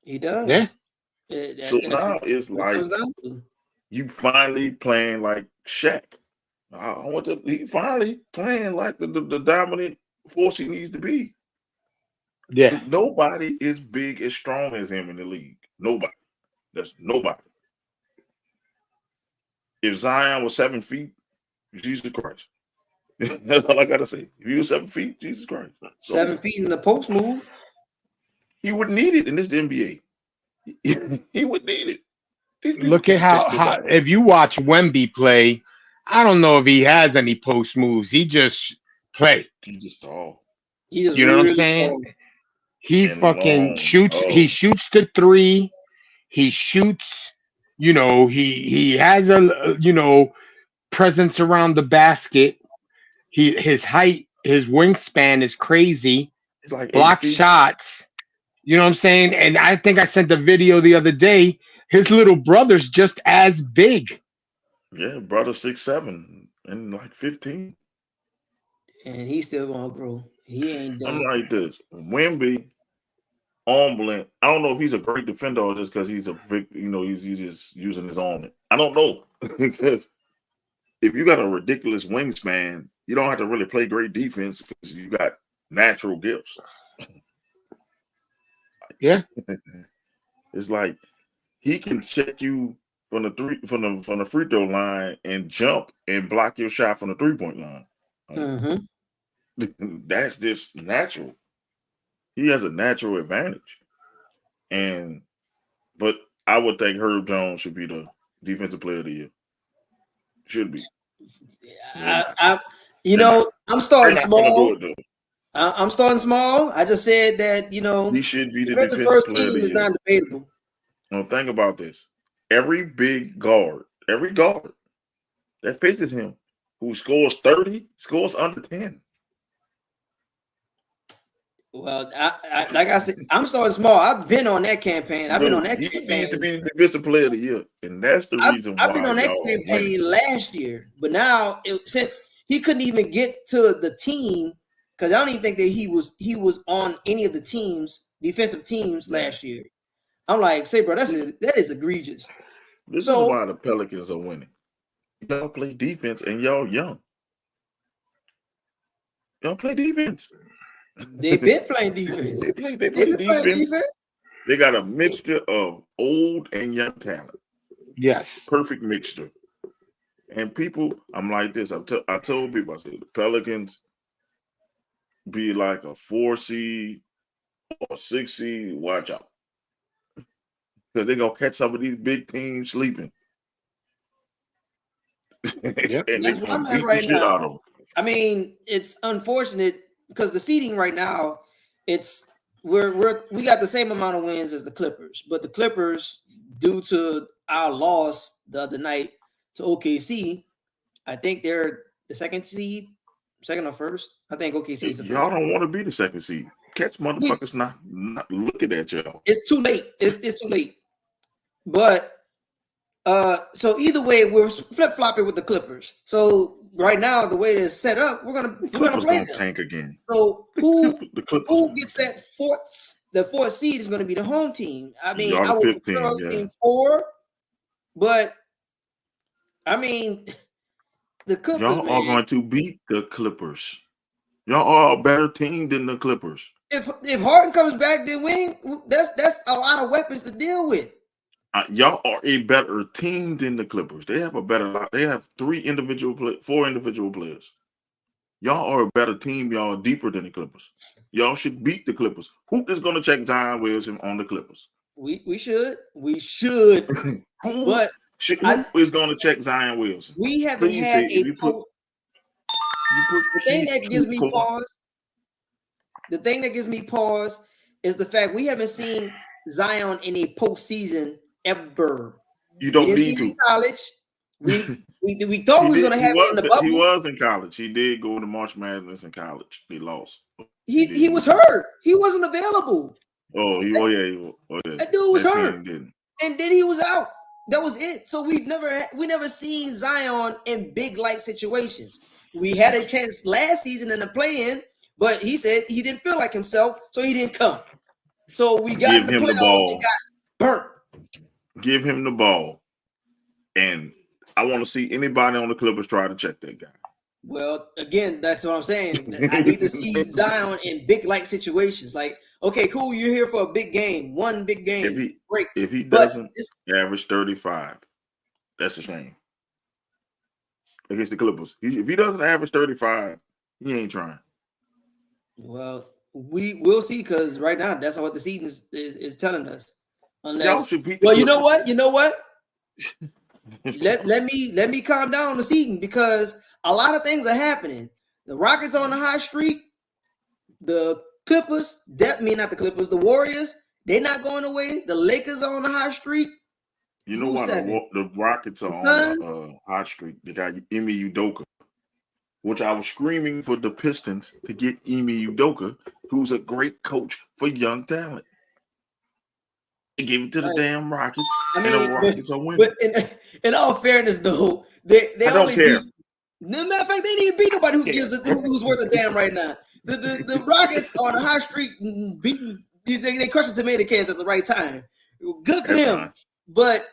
[SPEAKER 4] He does.
[SPEAKER 3] Yeah.
[SPEAKER 1] So now it's like you finally playing like Shaq. He finally playing like the dominant force he needs to be.
[SPEAKER 3] Yeah.
[SPEAKER 1] Nobody is big as strong as him in the league. Nobody. There's nobody. If Zion was 7 feet, Jesus Christ. That's all I gotta say. If he was 7 feet, Jesus Christ.
[SPEAKER 4] 7 feet in the post move.
[SPEAKER 1] He would need it in this NBA. He would need it.
[SPEAKER 3] Look at how if you watch Wemby play, I don't know if he has any post moves. He just play.
[SPEAKER 1] He's just tall.
[SPEAKER 3] You know what I'm saying? He fucking shoots. He shoots the 3. He shoots. He has a presence around the basket. His height, his wingspan is crazy.
[SPEAKER 1] It's like
[SPEAKER 3] block shots. You know what I'm saying? And I think I sent the video the other day. His little brother's just as big.
[SPEAKER 1] Yeah, brother 6'7" and like 15.
[SPEAKER 4] and he's still gonna grow. He ain't done.
[SPEAKER 1] I'm like this. Wemby, Omblin. I don't know if he's a great defender or just because he's he's just using his arm. I don't know because if you got a ridiculous wingspan, you don't have to really play great defense because you got natural gifts.
[SPEAKER 3] Yeah,
[SPEAKER 1] it's like he can check you from the free throw line and jump and block your shot from the 3-point line.
[SPEAKER 4] Mm-hmm.
[SPEAKER 1] That's just natural. He has a natural advantage, but I would think Herb Jones should be the defensive player of the year. Should be.
[SPEAKER 4] I'm starting small. I'm starting small. I just said that
[SPEAKER 1] he should be the
[SPEAKER 4] defensive first team is not debatable.
[SPEAKER 1] Now think about this: every guard that faces him, who scores 30, scores under 10.
[SPEAKER 4] Well, like I said, I'm starting small. I've been on that campaign.
[SPEAKER 1] He needs to be the defensive player of the year, and that's the reason why
[SPEAKER 4] I've been on that campaign last year. But now, since he couldn't even get to the team, because I don't even think that he was on any of the defensive teams last year. I'm like, say, bro, that is egregious.
[SPEAKER 1] This is why the Pelicans are winning. Y'all play defense, and y'all young. Y'all play defense.
[SPEAKER 4] They've been playing defense.
[SPEAKER 1] They play defense. They got a mixture of old and young talent.
[SPEAKER 3] Yes.
[SPEAKER 1] Perfect mixture. And people, I'm like this. I told people, I said, the Pelicans be like a 4 seed or 6 seed. Watch out. Because they're going to catch some of these big teams sleeping.
[SPEAKER 3] Yep.
[SPEAKER 1] And they're going to beat the shit out of them.
[SPEAKER 4] I mean, it's unfortunate because the seeding right now, we got the same amount of wins as the Clippers, but the Clippers, due to our loss the other night to OKC, I think they're the second or first. I think OKC is the first.
[SPEAKER 1] Y'all don't want to be the second seed. Catch motherfuckers not looking at y'all.
[SPEAKER 4] It's too late. It's too late. But so either way, we're flip-flopping with the Clippers. So right now, the way it's set up, we're gonna play them.
[SPEAKER 1] Tank again.
[SPEAKER 4] So who gets that fourth seed is gonna be the home team. I mean, I would prefer us being 4, but I mean the Clippers.
[SPEAKER 1] Y'all are going to beat the Clippers. Y'all are a better team than the Clippers.
[SPEAKER 4] If Harden comes back, then that's a lot of weapons to deal with.
[SPEAKER 1] Y'all are a better team than the Clippers. They have They have 4 individual players. Y'all are a better team. Y'all are deeper than the Clippers. Y'all should beat the Clippers. Who is going to check Zion Williamson on the Clippers?
[SPEAKER 4] We should.
[SPEAKER 1] Who is going to check Zion Williamson?
[SPEAKER 4] We haven't had the thing that gives me pause. The thing that gives me pause is the fact we haven't seen Zion in a postseason ever.
[SPEAKER 1] You don't need to.
[SPEAKER 4] In college, we thought we were going to have it in the bubble.
[SPEAKER 1] He was in college. He did go to March Madness in college. He lost.
[SPEAKER 4] He was hurt. He wasn't available.
[SPEAKER 1] That
[SPEAKER 4] dude was hurt, and then he was out. That was it. So we never seen Zion in big light situations. We had a chance last season in the play-in, but he said he didn't feel like himself, so he didn't come. So we got in the playoffs and got burnt.
[SPEAKER 1] Give him the ball, and I want to see anybody on the Clippers try to check that guy.
[SPEAKER 4] Well, again, that's what I'm saying. I need to see Zion in big light situations. Like, okay, cool, you're here for a big game, one big game. Great.
[SPEAKER 1] If he doesn't average 35, that's a shame. Against the Clippers, if he doesn't average 35, he ain't trying.
[SPEAKER 4] Well, we will see because right now that's what the season is telling us. Unless, you know what? let me calm down on the season because a lot of things are happening. The Rockets are on the high streak. The Clippers, not the Clippers, the Warriors, they're not going away. The Lakers are on the high streak.
[SPEAKER 1] You know why the Rockets are on the hot streak? They got Ime Udoka, which I was screaming for the Pistons to get Ime Udoka, who's a great coach for young talent. They gave it to the damn Rockets, and the Rockets are winning.
[SPEAKER 4] But in all fairness, though, they
[SPEAKER 1] I don't care.
[SPEAKER 4] No matter of fact, they didn't even beat nobody who's worth a damn right now. The Rockets on a high streak beating they crushing tomato cans at the right time. Good for them, but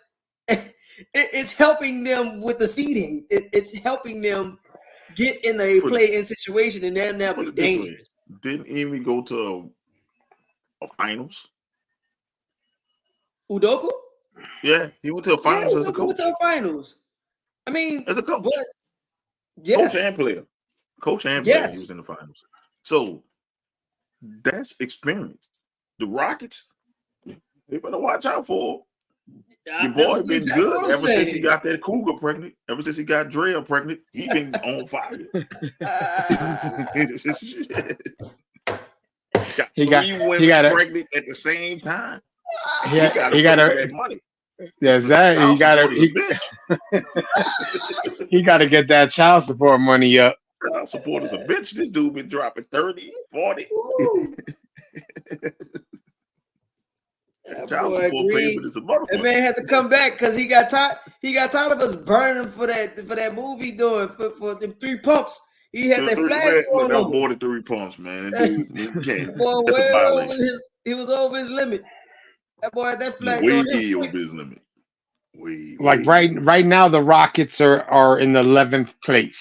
[SPEAKER 4] it's helping them with the seeding. It's helping them get in a play-in situation, and then they'll be dangerous.
[SPEAKER 1] Didn't even go to a finals.
[SPEAKER 4] Udoka?
[SPEAKER 1] Yeah, he went to a finals as a coach.
[SPEAKER 4] Went to a finals. I mean,
[SPEAKER 1] as a coach,
[SPEAKER 4] but yes.
[SPEAKER 1] Coach and player, he was in the finals. So that's experience. The Rockets, they better watch out for. Your boy been good ever since he got that Cougar pregnant. Ever since he got Drea pregnant, he been on fire. He got pregnant at the same time.
[SPEAKER 3] He got that money. Yeah, he got to get that child support money up.
[SPEAKER 1] Child support is a bitch. This dude been dropping 30, 40.
[SPEAKER 4] Child support payment is a motherfucker. That man had to come back because he got tired. He got tired of us burning for that movie doing for them 3 pumps. He had that flag on him.
[SPEAKER 1] More than 3 pumps, man.
[SPEAKER 4] Boy, he was over his limit. That boy had that flag
[SPEAKER 1] on him. Over his limit.
[SPEAKER 3] Right now, the Rockets are in the 11th place.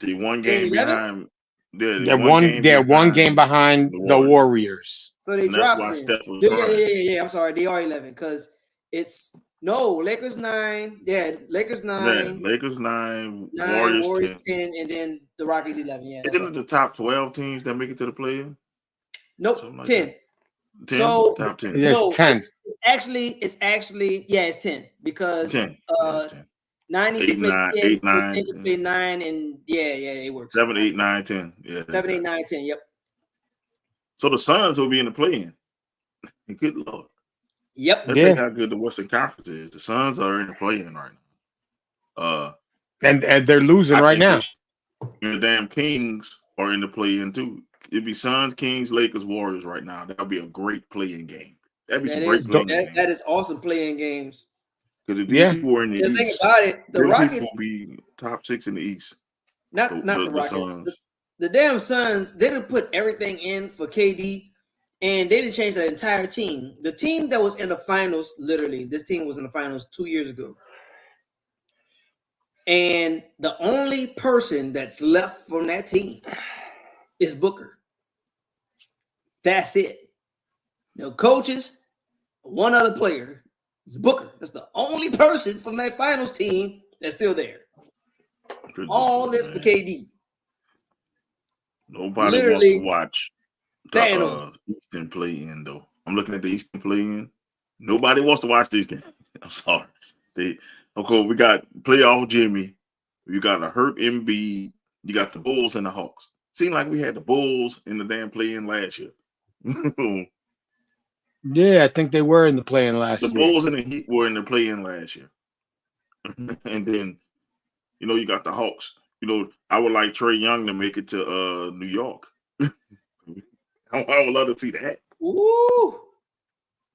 [SPEAKER 1] The one game behind.
[SPEAKER 3] They're one game behind the Warriors.
[SPEAKER 4] So they dropped it. Yeah. I'm sorry, they are 11 because it's Lakers 9. Yeah, Lakers 9.
[SPEAKER 1] Yeah, Lakers 9. Warriors
[SPEAKER 4] 10, and then the Rockets 11. Yeah.
[SPEAKER 1] Isn't it the top 12 teams that make it to the play-in?
[SPEAKER 4] Nope, like 10.
[SPEAKER 1] 10.
[SPEAKER 4] So
[SPEAKER 1] top 10.
[SPEAKER 3] No, 10.
[SPEAKER 4] It's actually it's 10 because 10. 9 needs to play 10, 8, 9. To play 9, and it works.
[SPEAKER 1] 7, 8, 9, 10. Yeah.
[SPEAKER 4] 7, 8, 9, 10. Yep.
[SPEAKER 1] So the Suns will be in the play-in. Good Lord.
[SPEAKER 4] Yep.
[SPEAKER 1] Let's take how good the Western Conference is. The Suns are in the play-in right now.
[SPEAKER 3] And they're losing right now.
[SPEAKER 1] And the damn Kings are in the play-in too. It'd be Suns, Kings, Lakers, Warriors right now. That'll be a great play-in game. That'd be some great play-in games.
[SPEAKER 4] That is awesome play-in games.
[SPEAKER 1] Because if these people were in the East,
[SPEAKER 4] think about it, the Rockets
[SPEAKER 1] will be top 6 in the East.
[SPEAKER 4] Not the Rockets. The damn Suns, they didn't put everything in for KD, and they didn't change the entire team. The team that was in the finals, literally, this team was in the finals 2 years ago. And the only person that's left from that team is Booker. That's it. No coaches, one other player. It's Booker. That's the only person from that finals team that's still there. All this for KD.
[SPEAKER 1] Nobody wants to watch the Eastern play-in, though. I'm looking at the Eastern play-in. Nobody wants to watch these games. I'm sorry. We got playoff Jimmy. You got a hurt Embiid. You got the Bulls and the Hawks. Seemed like we had the Bulls in the damn play-in last year.
[SPEAKER 3] Yeah, I think they were in the play-in last year.
[SPEAKER 1] The Bulls and the Heat were in the play-in last year. And then, you got the Hawks. I would like Trae Young to make it to New York. I would love to see that.
[SPEAKER 4] Ooh.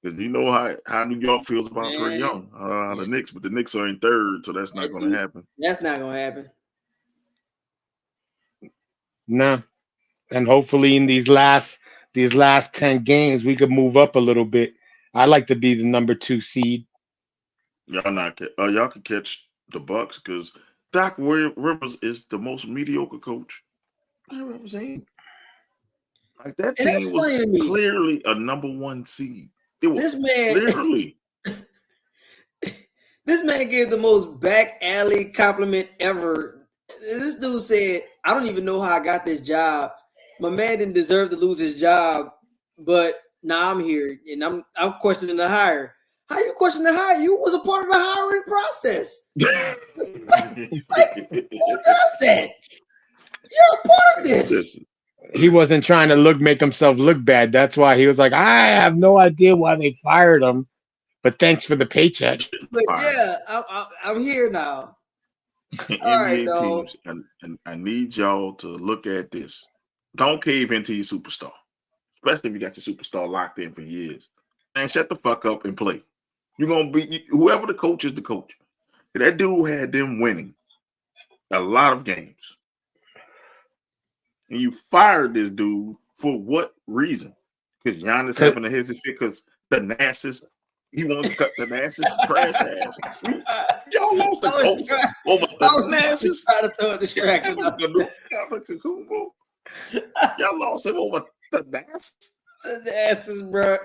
[SPEAKER 1] Because you know how New York feels about Trae Young. The Knicks, but the Knicks are in third, so that's not going to happen.
[SPEAKER 4] That's not going to happen.
[SPEAKER 3] No. And hopefully in these last 10 games, we could move up a little bit. I'd like to be the number 2 seed.
[SPEAKER 1] Y'all could catch the Bucks because Doc Rivers is the most mediocre coach I've ever seen. Like that team was clearly a number 1 seed. It was clearly.
[SPEAKER 4] This man gave the most back alley compliment ever. This dude said, "I don't even know how I got this job. My man didn't deserve to lose his job, but now I'm here and I'm questioning the hire." How you question the hire? You was a part of the hiring process. Who does that? You're a part of this.
[SPEAKER 3] He wasn't trying to make himself look bad. That's why he was like, I have no idea why they fired him, but thanks for the paycheck.
[SPEAKER 4] But yeah, I'm here now.
[SPEAKER 1] NBA teams, and I need y'all to look at this. Don't cave into your superstar, especially if you got your superstar locked in for years. And shut the fuck up and play. You're gonna be whoever the coach is. The coach. That dude had them winning a lot of games. And you fired this dude for what reason? Because Giannis having to hesitate because the Nassus, he wants to cut the Nassus trash ass. Y'all lost the coach over the Nassus.
[SPEAKER 4] Try to throw a distraction.
[SPEAKER 1] Y'all lost him over the Nassus.
[SPEAKER 4] The Nassus, bro.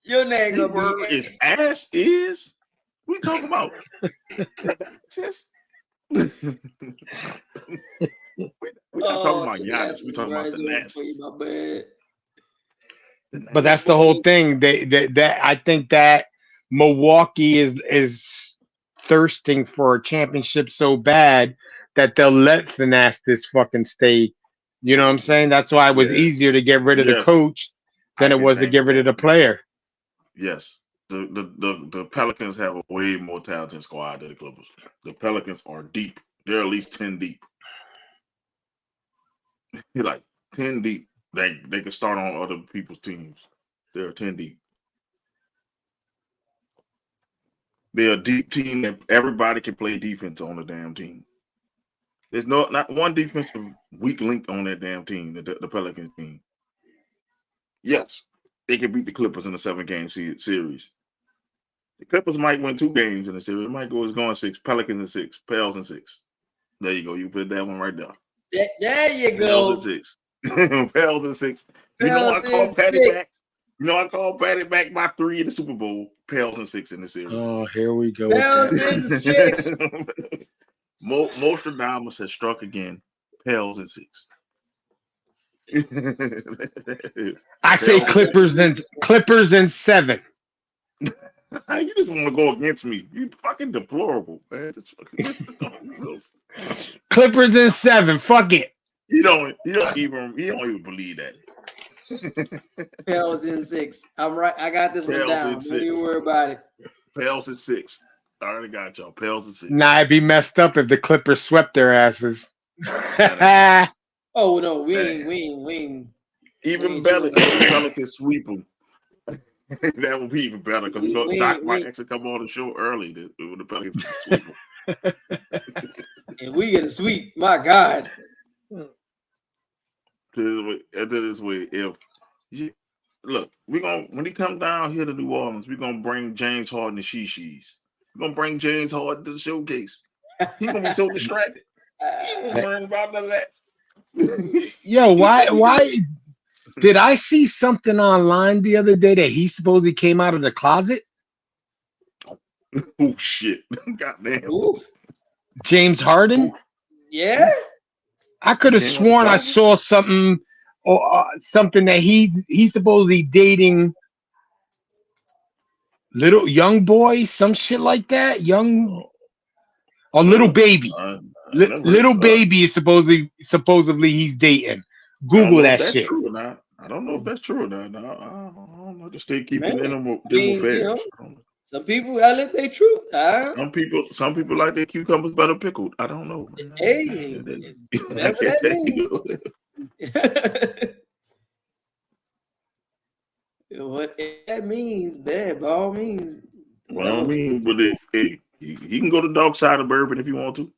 [SPEAKER 4] Your name gonna
[SPEAKER 1] word
[SPEAKER 4] be
[SPEAKER 1] is ass is. We talking about Nassus. We're not talking about Giannis. We're talking about the Nassus.
[SPEAKER 3] But that's the whole thing. That I think that Milwaukee is thirsting for a championship so bad that they'll let Thanasis fucking stay. You know what I'm saying? That's why it was easier to get rid of the coach than it was to get rid of the player.
[SPEAKER 1] Yes. The Pelicans have a way more talented squad than the Clippers. The Pelicans are deep. They're at least 10 deep. You're like 10 deep. They can start on other people's teams. They're 10 deep. They're a deep team that everybody can play defense on the damn team. There's not one defensive weak link on that damn team, the Pelicans team. Yes, they can beat the Clippers in a 7-game series. The Clippers might win 2 games in the series. It might go 6. Pelicans in 6. Pels in 6. There you go. You put that one right there.
[SPEAKER 4] There you go.
[SPEAKER 1] Pels in 6. Pels in 6. You know I called Patty back. You know I called Patty back by 3 in the Super Bowl. Pels in 6 in the series.
[SPEAKER 3] Oh, here we go.
[SPEAKER 4] Pels in 6.
[SPEAKER 1] Nostradamus has struck again. Pels in 6.
[SPEAKER 3] I say Clippers in 7.
[SPEAKER 1] You just want to go against me. You fucking deplorable, man.
[SPEAKER 3] Clippers in 7. Fuck it.
[SPEAKER 1] You don't even believe that.
[SPEAKER 4] Pels in 6. I'm right. I got this one down. Don't you worry about it.
[SPEAKER 1] Pels in 6. I already got y'all. Pels in 6.
[SPEAKER 3] Nah, it'd be messed up if the Clippers swept their asses.
[SPEAKER 4] Oh no, we ain't.
[SPEAKER 1] Even better if the Pelicans sweep them. That would be even better because Doc might actually come on the show early when the Pelicans sweep them.
[SPEAKER 4] And we get a sweep. My God.
[SPEAKER 1] This way, look, when he comes down here to New Orleans, we're gonna bring James Harden to Shishis. We're gonna bring James Harden to the showcase. He's gonna be so distracted. He won't learn about none of that.
[SPEAKER 3] Yo, why did I see something online the other day that he supposedly came out of the closet?
[SPEAKER 1] Oh shit. Goddamn.
[SPEAKER 4] Oof.
[SPEAKER 3] James Harden?
[SPEAKER 4] Oof. Yeah.
[SPEAKER 3] I could have sworn I saw something something that he's supposedly dating young boy, some shit like that. Little baby. Little baby is supposedly he's dating. Google that shit.
[SPEAKER 1] True or not. I don't know if that's true or not. I don't know. Just stay keeping them affairs.
[SPEAKER 4] You know, some people gotta live their truth.
[SPEAKER 1] Some people like their cucumbers better pickled. I don't know.
[SPEAKER 4] Hey, whatever that means. What that means, bad ball means.
[SPEAKER 1] Well, I mean, but he can go to the dark side of bourbon if you want to.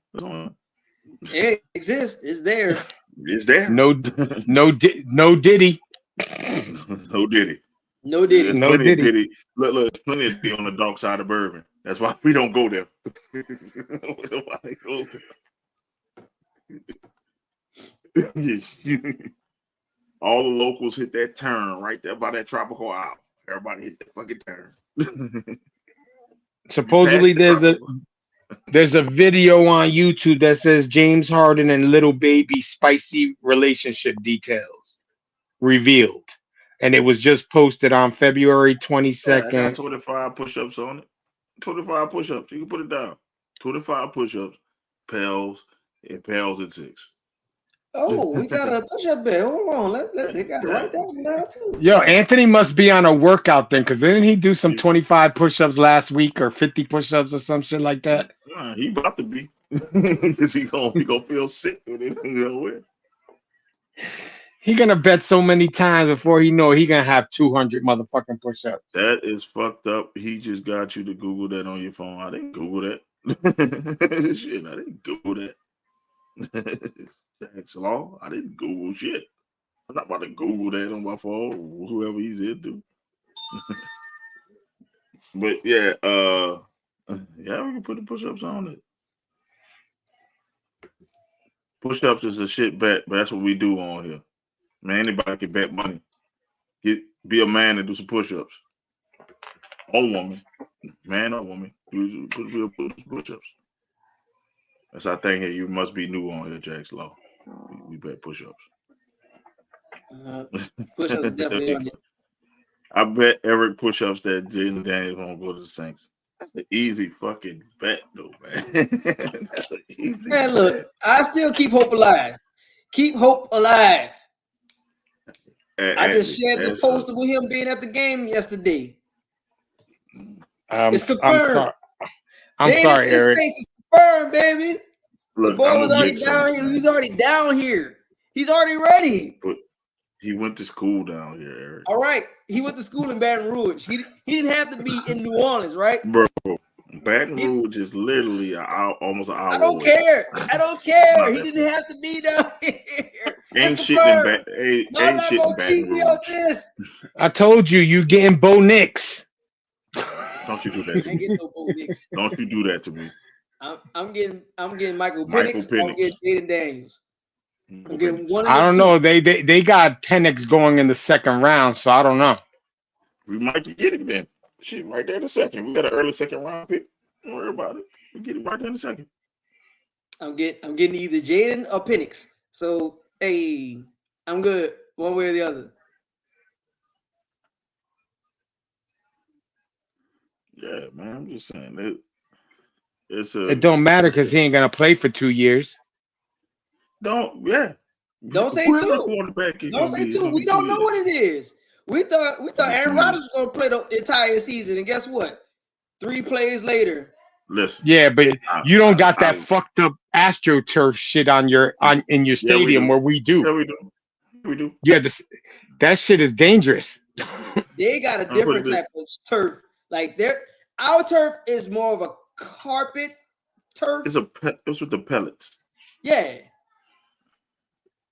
[SPEAKER 4] It exists. It's there.
[SPEAKER 1] It's there.
[SPEAKER 3] No Diddy.
[SPEAKER 1] No Diddy.
[SPEAKER 4] No Diddy.
[SPEAKER 1] There's plenty of Diddy. Look, there's plenty of Diddy on the dark side of bourbon. That's why we don't go there. Nobody goes there. All the locals hit that turn right there by that tropical isle. Everybody hit that fucking turn.
[SPEAKER 3] Supposedly there's a video on YouTube that says James Harden and Little Baby spicy relationship details revealed. And it was just posted on February 22nd.
[SPEAKER 1] I got 25 push-ups on it. 25 push-ups. You can put it down. 25 push-ups, Pels, and Pels at 6.
[SPEAKER 4] Oh, we got a push-up bed. Hold on. They got to write that one down too.
[SPEAKER 3] Yo, Anthony must be on a workout thing because didn't he do some 25 push-ups last week or 50 push-ups or some shit like that?
[SPEAKER 1] He about to be. Because he gonna feel sick with it.
[SPEAKER 3] He gonna bet so many times before he know he gonna have 200 motherfucking push-ups.
[SPEAKER 1] That is fucked up. He just got you to Google that on your phone. I didn't Google that. Shit, I didn't Google that. Jack's Law. I didn't Google shit. I'm not about to Google that on my phone. Whoever he's into. But yeah, we can put the push-ups on it. Push-ups is a shit bet, but that's what we do on here. Man, anybody can bet money. Be a man and do some push-ups. Or woman. Man or woman. Do push-ups. That's our thing here. You must be new on here, Jack's Law. We bet push-ups.
[SPEAKER 4] Push-ups definitely on it.
[SPEAKER 1] I bet Eric push-ups that Jaden Daniels won't go to the Saints. That's an easy fucking bet, though, man.
[SPEAKER 4] Man, look, I still keep hope alive. Keep hope alive. I just shared the poster with him being at the game yesterday. It's confirmed.
[SPEAKER 3] I'm sorry, Eric.
[SPEAKER 4] It's confirmed, baby.
[SPEAKER 1] Look,
[SPEAKER 4] the boy was already down here. He's already down here. He's already ready.
[SPEAKER 1] But he went to school down here, Eric.
[SPEAKER 4] All right. He went to school in Baton Rouge. He didn't have to be in New Orleans, right?
[SPEAKER 1] Bro, Baton Rouge is literally almost an hour
[SPEAKER 4] I don't care. I don't care. He didn't have to be down here.
[SPEAKER 1] Ain't shit in Baton Rouge.
[SPEAKER 3] I told you, you getting Bo Nix.
[SPEAKER 1] Don't you do that to me.
[SPEAKER 4] No Bo Nix.
[SPEAKER 1] Don't you do that to me.
[SPEAKER 4] I'm getting Michael Penix. I'm getting Jaden Daniels. I'm getting one.
[SPEAKER 3] I don't know. They got Penix going in the second round, so I don't know.
[SPEAKER 1] We might get him then. Shit, right there in a second. We got an early second round pick. Don't worry about it. We get him right there in a second.
[SPEAKER 4] I'm getting either Jaden or Penix. So hey, I'm good one way or the other.
[SPEAKER 1] Yeah, man. I'm just saying
[SPEAKER 3] it don't matter because he ain't gonna play for 2 years.
[SPEAKER 1] Don't
[SPEAKER 4] say two. Don't say two. We don't know what it is. We thought Aaron Rodgers was gonna play the entire season, and guess what? 3 plays later.
[SPEAKER 1] Listen.
[SPEAKER 3] Yeah, but you don't got that fucked up AstroTurf shit in your stadium where we do.
[SPEAKER 1] Yeah, we do.
[SPEAKER 3] Yeah, that shit is dangerous.
[SPEAKER 4] They got a different type of turf. Like our turf is more of a carpet turf.
[SPEAKER 1] It's with the pellets.
[SPEAKER 4] Yeah.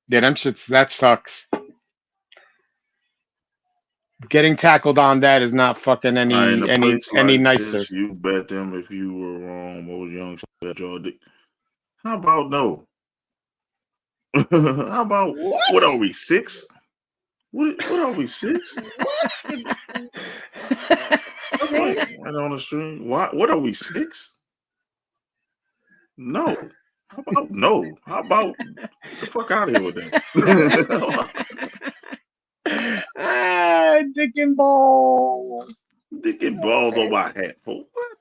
[SPEAKER 3] Yeah, that sucks. Getting tackled on that is not fucking any nicer.
[SPEAKER 1] You bet them if you were wrong. Most young bet y'all. How about no? How about what are we 6? What are we 6?
[SPEAKER 4] Okay.
[SPEAKER 1] Right on the stream. What are we 6? No. How about no? How about get the fuck out of here with that?
[SPEAKER 3] Dick and balls.
[SPEAKER 1] Dick and balls on my hat. For what?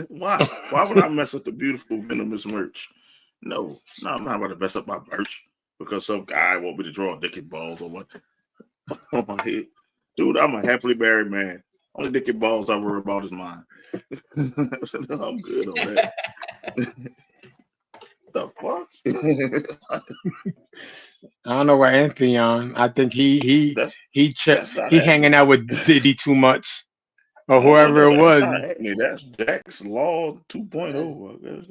[SPEAKER 1] Why? Why would I mess up the beautiful venomous merch? No, I'm not about to mess up my merch because some guy want me to draw dick and balls on my head. Dude, I'm a happily married man. Only dick and balls I worry about is mine. I'm good on that. The fuck?
[SPEAKER 3] I don't know where Anthony on. I think he hanging out with Diddy too much, or whoever it was.
[SPEAKER 1] That's Jack's Law 2.0. I guess.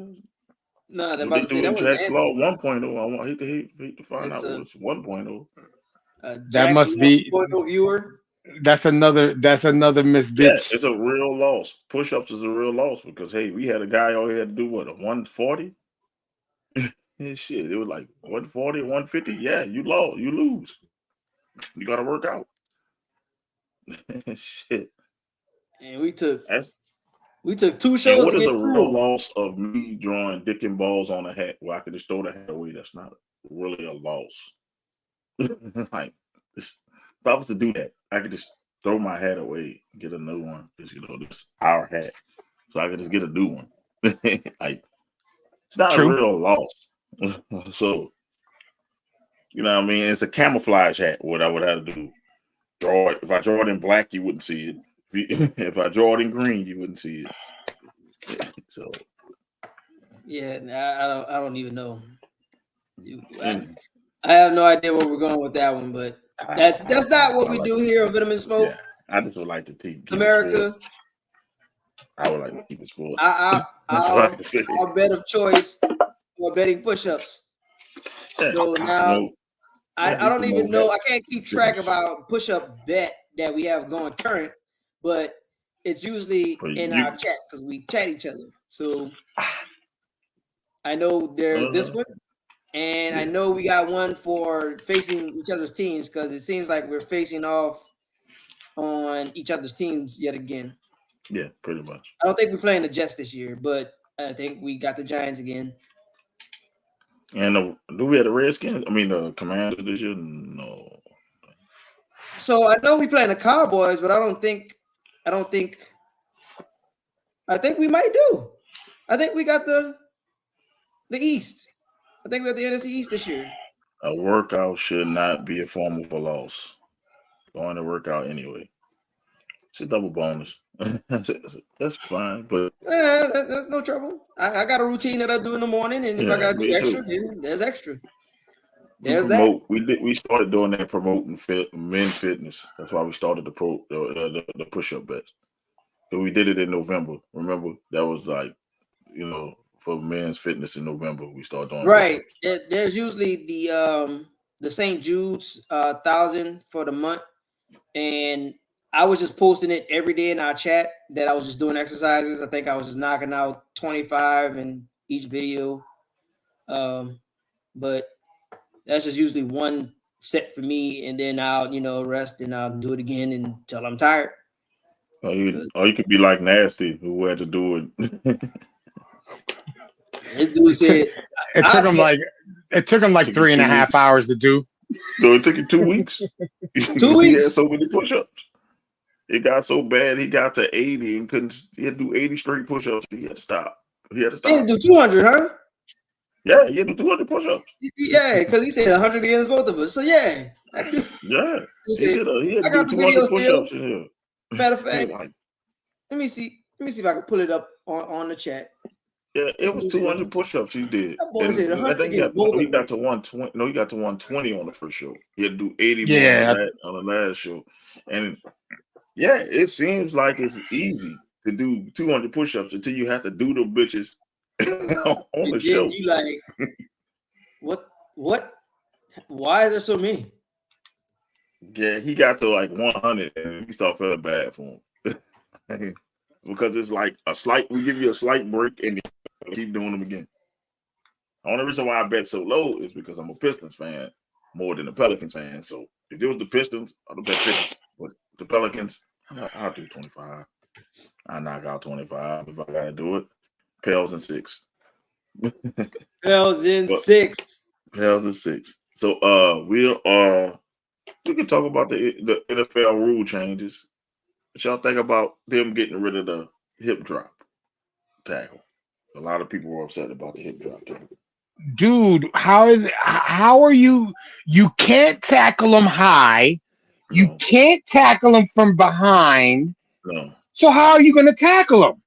[SPEAKER 4] No, that was
[SPEAKER 1] Jack's Law 1.0. I hate to find out what's 1.0.
[SPEAKER 3] That must be
[SPEAKER 4] 2.0 viewer.
[SPEAKER 3] That's another Miss Bitch.
[SPEAKER 1] Yeah, it's a real loss. Push-ups is a real loss because hey, we had a guy all he had to do what, a 140. And shit, it was like 140, 150. Yeah, you lose. You got to work out. Shit.
[SPEAKER 4] And we took 2 shows.
[SPEAKER 1] What is a real loss of me drawing dick and balls on a hat where I could just throw the hat away? That's not really a loss. Like, if I was to do that, I could just throw my hat away, get a new one. Because, this is our hat. So I could just get a new one. Like, it's not a real loss. So, you know what I mean? It's a camouflage hat. What I would have to do, draw it. If I draw it in black, you wouldn't see it. If I draw it in green, you wouldn't see it. So,
[SPEAKER 4] yeah, I don't even know. I have no idea where we're going with that one, but that's not what we do here on Venom and Smoke.
[SPEAKER 1] Yeah, I just would like to keep
[SPEAKER 4] America.
[SPEAKER 1] I would like to keep it sports.
[SPEAKER 4] Our bet of choice for betting push-ups.
[SPEAKER 1] Yeah,
[SPEAKER 4] So now I don't even know.
[SPEAKER 1] that.
[SPEAKER 4] I can't keep track of our push-up bet that we have going current, but it's usually in our chat because we chat each other. So I know there's this one, and I know we got one for facing each other's teams because it seems like we're facing off on each other's teams yet again.
[SPEAKER 1] Yeah, pretty much.
[SPEAKER 4] I don't think we're playing the Jets this year, but I think we got the Giants again.
[SPEAKER 1] And do we have the Redskins? I mean, the Commanders this year? No.
[SPEAKER 4] So I know we playing the Cowboys, but I think we might do. I think we got the East. I think we have the NFC East this year.
[SPEAKER 1] A workout should not be a form of a loss. Going to work out anyway. It's a double bonus. That's fine, but
[SPEAKER 4] that's no trouble. I got a routine that I do in the morning, and if I got to do extra, then there's extra. There's that.
[SPEAKER 1] We started doing that promoting men fitness. That's why we started the push-up bets. So we did it in November. Remember, that was like, for men's fitness in November. We started doing
[SPEAKER 4] right. There's usually the St. Jude's 1,000 for the month, and I was just posting it every day in our chat that I was just doing exercises. I think I was just knocking out 25 in each video. But that's just usually one set for me, and then I'll rest and I'll do it again until I'm tired.
[SPEAKER 1] Or you could be like Nasty, who had to do it.
[SPEAKER 4] This dude said
[SPEAKER 3] it took him like 3.5 hours to do.
[SPEAKER 1] So it took him 2 weeks.
[SPEAKER 4] 2 weeks.
[SPEAKER 1] He had so many push-ups. It got so bad he got to 80 and he had to do 80 straight push-ups. He had to stop. He had to
[SPEAKER 4] do 200, huh?
[SPEAKER 1] Yeah, he had to do 200 push-ups.
[SPEAKER 4] Yeah, because he said 100 against both of us. So yeah.
[SPEAKER 1] Yeah.
[SPEAKER 4] I got the video still. Matter of fact, let me see if I can pull it up on the chat.
[SPEAKER 1] Yeah, it was 200 push-ups he did. He got to 120. No, he got to 120 on the first show. He had to do 80 more on the last show. And yeah, it seems like it's easy to do 200 push-ups until you have to do the bitches on the show.
[SPEAKER 4] You like, what? Why are there so many?
[SPEAKER 1] Yeah, he got to like 100 and he started feeling bad for him. Because it's like we give you a slight break and keep doing them again. The only reason why I bet so low is because I'm a Pistons fan more than a Pelicans fan. So if it was the Pistons, I'd bet 50. But the Pelicans, I'll do 25. I knock out 25 if I gotta do it. Pels and 6.
[SPEAKER 4] Pels in 6.
[SPEAKER 1] Pels and 6. So we can talk about the NFL rule changes. What y'all think about them getting rid of the hip drop tackle? A lot of people were upset about the hip drop tackle.
[SPEAKER 3] Dude, how are you? You can't tackle them high. No. You can't tackle them from behind.
[SPEAKER 1] No.
[SPEAKER 3] So how are you going to tackle them?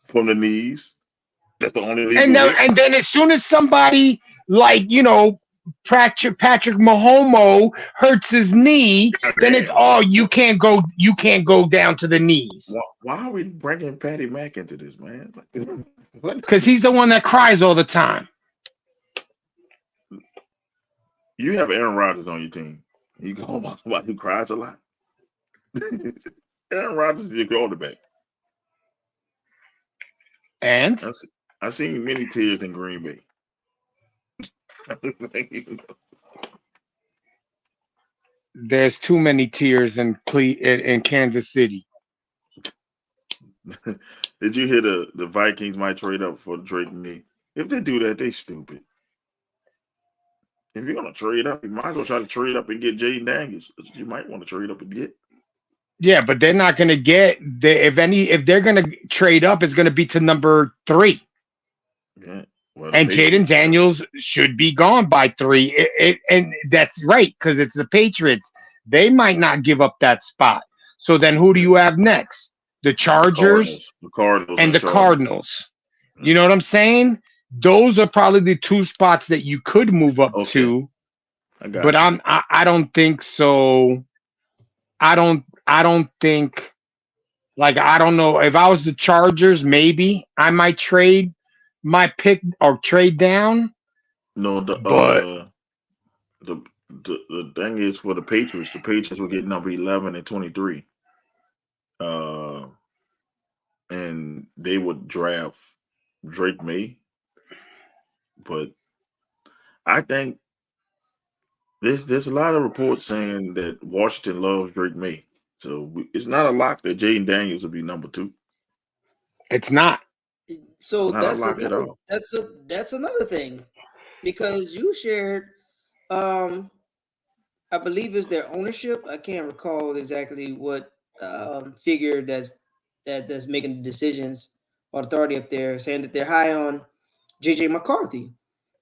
[SPEAKER 1] From the knees. That's the only.
[SPEAKER 3] And then as soon as somebody Patrick Mahomes hurts his knee, then it's you can't go down to the knees.
[SPEAKER 1] Why are we bringing Patty Mack into this, man?
[SPEAKER 3] Because he's the one that cries all the time.
[SPEAKER 1] You have Aaron Rodgers on your team. You go about who cries a lot. Aaron Rodgers is your quarterback.
[SPEAKER 3] And
[SPEAKER 1] I've seen many tears in Green Bay.
[SPEAKER 3] There's too many tears in Kansas City.
[SPEAKER 1] Did you hear the Vikings might trade up for Drake and me? If they do that, they stupid. If you're gonna trade up, you might as well try to trade up and get Jaden Daniels. You might want to trade up and get.
[SPEAKER 3] Yeah, but they're not gonna get if they're gonna trade up, it's gonna be to number 3.
[SPEAKER 1] Yeah. Well,
[SPEAKER 3] and Jaden Daniels should be gone by 3. And that's right, because it's the Patriots. They might not give up that spot. So then who do you have next? The Chargers,
[SPEAKER 1] the Cardinals
[SPEAKER 3] and the Cardinals. Mm-hmm. You know what I'm saying? Those are probably the 2 spots that you could move up to. But I don't think so. I don't think, like, I don't know. If I was the Chargers, maybe I might trade my pick or trade down.
[SPEAKER 1] No,
[SPEAKER 3] But
[SPEAKER 1] the thing is for the Patriots will get number 11 and 23. And they would draft Drake May. But I think there's a lot of reports saying that Washington loves Drake May. So it's not a lock that Jaden Daniels will be number 2.
[SPEAKER 3] it's not.
[SPEAKER 4] So
[SPEAKER 1] Not a lock at all.
[SPEAKER 4] that's another thing, because you shared, I believe it's their ownership. I can't recall exactly what figure that's making the decisions or authority up there, saying that they're high on JJ McCarthy.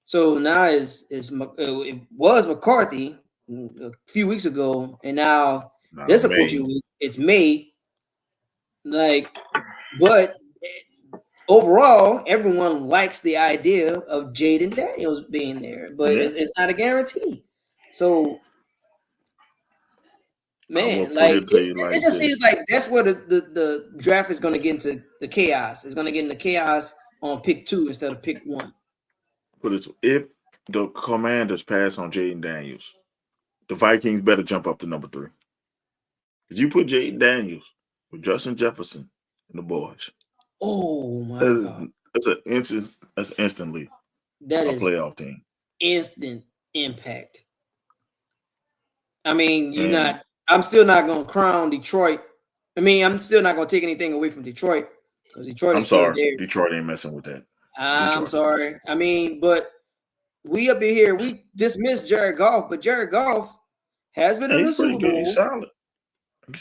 [SPEAKER 4] So now it was McCarthy a few weeks ago, and now this approaching week it's May. Like, but overall, everyone likes the idea of Jaden Daniels being there, but it's not a guarantee. So, man, like it just seems like that's where the draft is going to get into the chaos. It's going to get into chaos on pick 2 instead of pick 1.
[SPEAKER 1] But if the Commanders pass on Jaden Daniels, the Vikings better jump up to number 3. Because you put Jaden Daniels with Justin Jefferson and the boys.
[SPEAKER 4] Oh my God!
[SPEAKER 1] That's instantly
[SPEAKER 4] that is
[SPEAKER 1] playoff team.
[SPEAKER 4] Instant impact. I mean, I'm still not going to crown Detroit. I mean, I'm still not going to take anything away from Detroit because Detroit is still there.
[SPEAKER 1] Detroit ain't messing with that.
[SPEAKER 4] I'm sorry. I mean, but we up in here, we dismiss Jared Goff, but Jared Goff has been in the Super Bowl.
[SPEAKER 1] He's solid.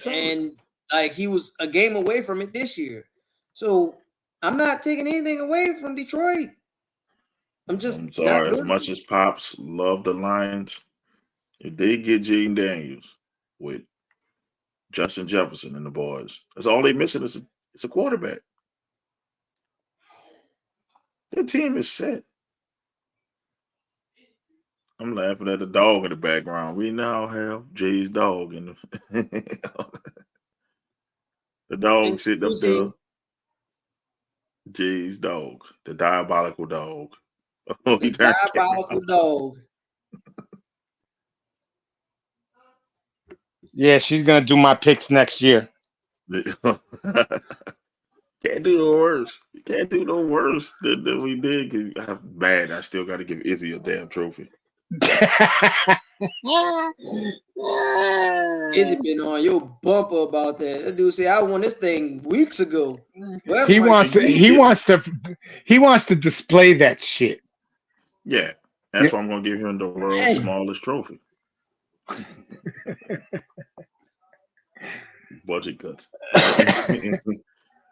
[SPEAKER 4] And like he was a game away from it this year. So I'm not taking anything away from Detroit. I'm
[SPEAKER 1] sorry. As much as Pops love the Lions, if they get Jaden Daniels with Justin Jefferson and the boys, that's all they missing is a quarterback. Their team is set. I'm laughing at the dog in the background. We now have Jay's dog in the dog sitting up there. Jay's dog, the diabolical dog.
[SPEAKER 4] Oh, the diabolical dog.
[SPEAKER 3] Yeah, she's gonna do my picks next year.
[SPEAKER 1] Can't do no worse. You can't do no worse than we did. Cause bad. I still got to give Izzy a damn trophy.
[SPEAKER 4] Izzy been on your bumper about that. That dude said I won this thing weeks ago. Well,
[SPEAKER 3] he wants to display that shit.
[SPEAKER 1] Yeah, that's why I'm gonna give him the world's smallest trophy. Budget cuts.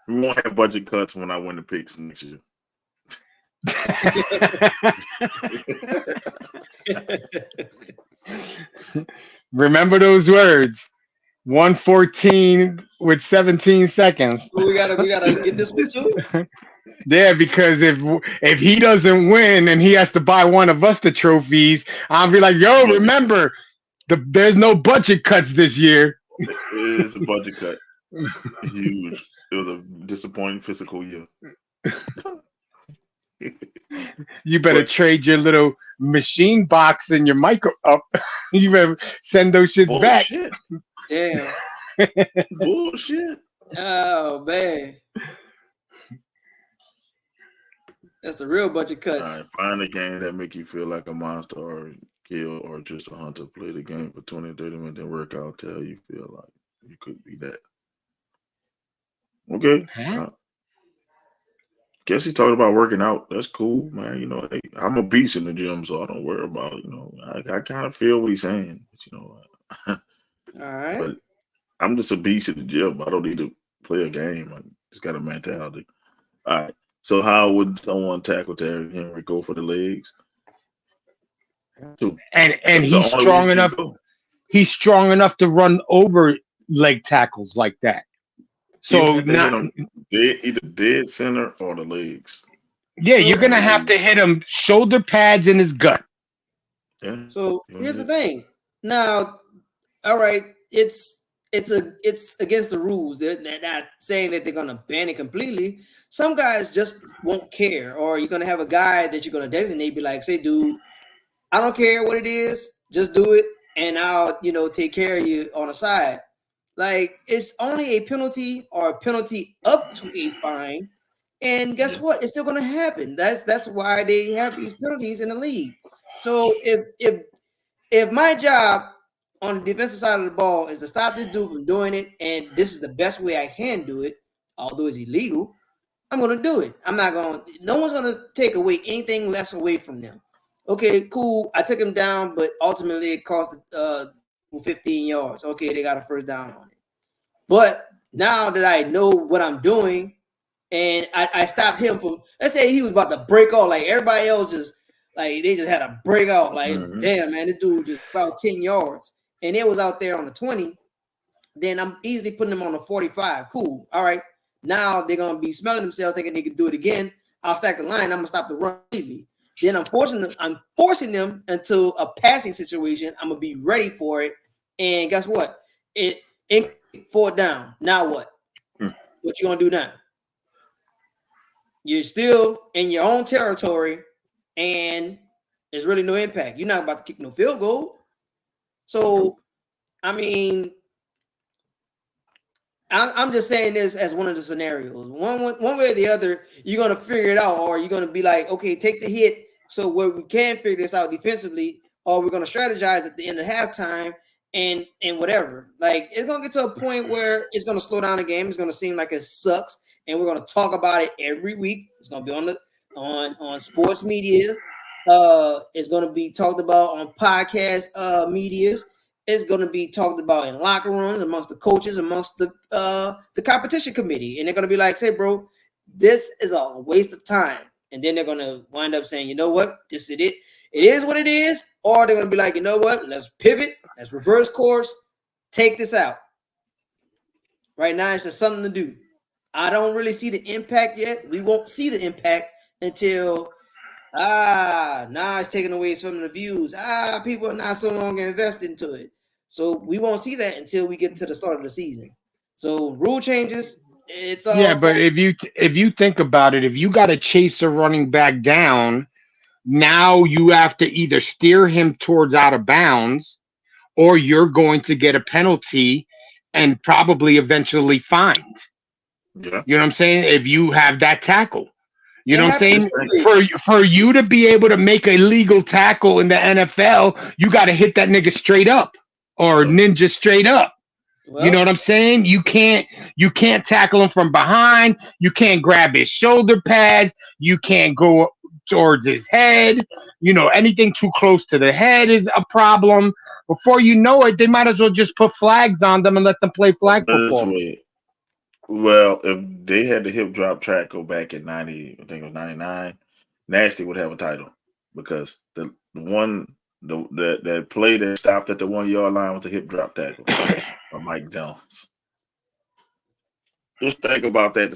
[SPEAKER 1] We won't have budget cuts when I win the picks next year.
[SPEAKER 3] Remember those words. 114 with 17 seconds.
[SPEAKER 4] We gotta get this one too.
[SPEAKER 3] Yeah, because if he doesn't win and he has to buy one of us the trophies, I'll be like, yo, remember, there's no budget cuts this year.
[SPEAKER 1] It is a budget cut. Huge. It was a disappointing fiscal year.
[SPEAKER 3] You better trade your little machine box and your micro up. You better send those shits back.
[SPEAKER 4] Damn.
[SPEAKER 1] Bullshit.
[SPEAKER 4] Oh man. That's the real budget cuts.
[SPEAKER 1] All right, find a game that make you feel like a monster or kill or just a hunter. Play the game for 20, 30 minutes and work out till you feel like you could be that. Okay. Guess he's talking about working out. That's cool, man. You know, I'm a beast in the gym, so I don't worry about it. You know, I kind of feel what he's saying. But, you know,
[SPEAKER 4] all right.
[SPEAKER 1] But I'm just a beast in the gym. I don't need to play a game. I just got a mentality. All right. So how would someone tackle Derrick Henry? Go for the legs?
[SPEAKER 3] And he's strong enough. He's strong enough to run over leg tackles like that. So
[SPEAKER 1] either dead center or the legs.
[SPEAKER 3] Yeah, you're gonna have to hit him shoulder pads in his gut.
[SPEAKER 1] Yeah.
[SPEAKER 4] So here's the thing. Now, all right, it's it's against the rules. They're not saying that they're gonna ban it completely. Some guys just won't care, or you're gonna have a guy that you're gonna designate, be like, say, dude, I don't care what it is, just do it, and I'll take care of you on the side. Like, it's only a penalty or a penalty up to a fine, and guess what? It's still gonna happen. That's why they have these penalties in the league. So if my job on the defensive side of the ball is to stop this dude from doing it, and this is the best way I can do it, although it's illegal, I'm gonna do it. I'm not gonna. No one's gonna take away anything less away from them. Okay, cool. I took him down, but ultimately it cost 15 yards. Okay, they got a first down on it. But now that I know what I'm doing, and I stopped him from. Let's say he was about to break off, like everybody else just. Like, they just had a break out. Like, damn, man, this dude just about 10 yards. And it was out there on the 20. Then I'm easily putting them on the 45. Cool. All right. Now they're going to be smelling themselves, thinking they can do it again. I'll stack the line. I'm going to stop the run. Then I'm forcing them into a passing situation. I'm going to be ready for it. And guess what? It 4th down. Now what? What you going to do now? You're still in your own territory. And there's really no impact. You're not about to kick no field goal. So, I mean, I'm just saying this as one of the scenarios. One way or the other, you're going to figure it out, or you're going to be like, okay, take the hit so where we can figure this out defensively, or we're going to strategize at the end of halftime and whatever. Like, it's going to get to a point where it's going to slow down the game. It's going to seem like it sucks, and we're going to talk about it every week. It's going to be on sports media. It's going to be talked about on podcast medias. It's going to be talked about in locker rooms, amongst the coaches, amongst the competition committee. And they're going to be like, say, bro, this is a waste of time. And then they're going to wind up saying, you know what? This is it. It is what it is. Or they're going to be like, you know what? Let's pivot. Let's reverse course. Take this out. Right now, it's just something to do. I don't really see the impact yet. We won't see the impact until now it's taking away some of the views. People are not so long invested into it. So we won't see that until we get to the start of the season. So rule changes, it's all
[SPEAKER 3] but if you think about it, if you got to chase a running back down, now you have to either steer him towards out of bounds, or you're going to get a penalty and probably eventually fined.
[SPEAKER 1] Yeah.
[SPEAKER 3] You know what I'm saying? If you have that tackle. You know what I'm saying? For you to be able to make a legal tackle in the NFL, you got to hit that nigga straight up or ninja straight up. Well, you know what I'm saying? You can't tackle him from behind. You can't grab his shoulder pads. You can't go towards his head. Anything too close to the head is a problem. Before you know it, they might as well just put flags on them and let them play flag football.
[SPEAKER 1] Well, if they had the hip drop tackle back in 90, I think it was 99, Nasty would have a title, because the play that stopped at the 1 yard line was a hip drop tackle by Mike Jones. Just think about that.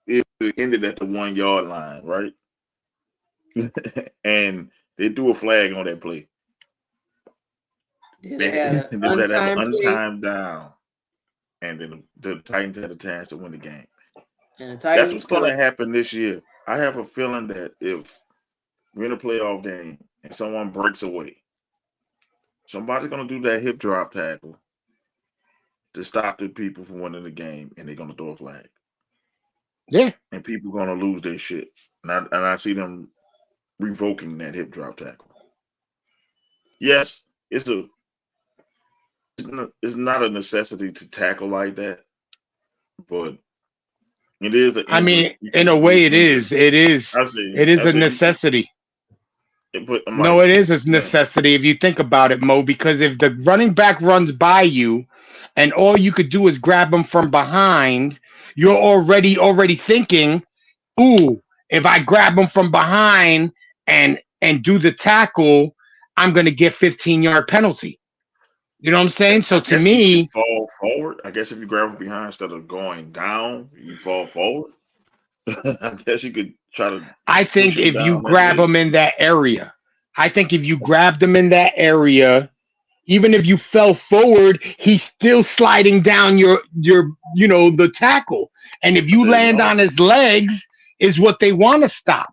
[SPEAKER 1] It ended at the 1 yard line, right? And they threw a flag on that play.
[SPEAKER 4] They had an untimed
[SPEAKER 1] down. And then the Titans had a chance to win the game.
[SPEAKER 4] And
[SPEAKER 1] that's what's going to happen this year. I have a feeling that if we're in a playoff game and someone breaks away, somebody's going to do that hip drop tackle to stop the people from winning the game, and they're going to throw a flag.
[SPEAKER 3] Yeah.
[SPEAKER 1] And people are going to lose their shit. And I see them revoking that hip drop tackle. Yes, it's not a necessity to tackle like that, but it is.
[SPEAKER 3] In a way, it is. It is a necessity. It is a necessity if you think about it, Mo. Because if the running back runs by you, and all you could do is grab him from behind, you're already thinking, "Ooh, if I grab him from behind and do the tackle, I'm going to get 15-yard penalty." You know what I'm saying? So to me,
[SPEAKER 1] you fall forward. I guess if you grab from behind instead of going down, you fall forward. I guess you could try to.
[SPEAKER 3] I think if you grab them in that area, Even if you fell forward, he's still sliding down your the tackle. And if
[SPEAKER 1] I
[SPEAKER 3] you
[SPEAKER 1] said
[SPEAKER 3] land
[SPEAKER 1] no.
[SPEAKER 3] on his legs, is what they want to stop.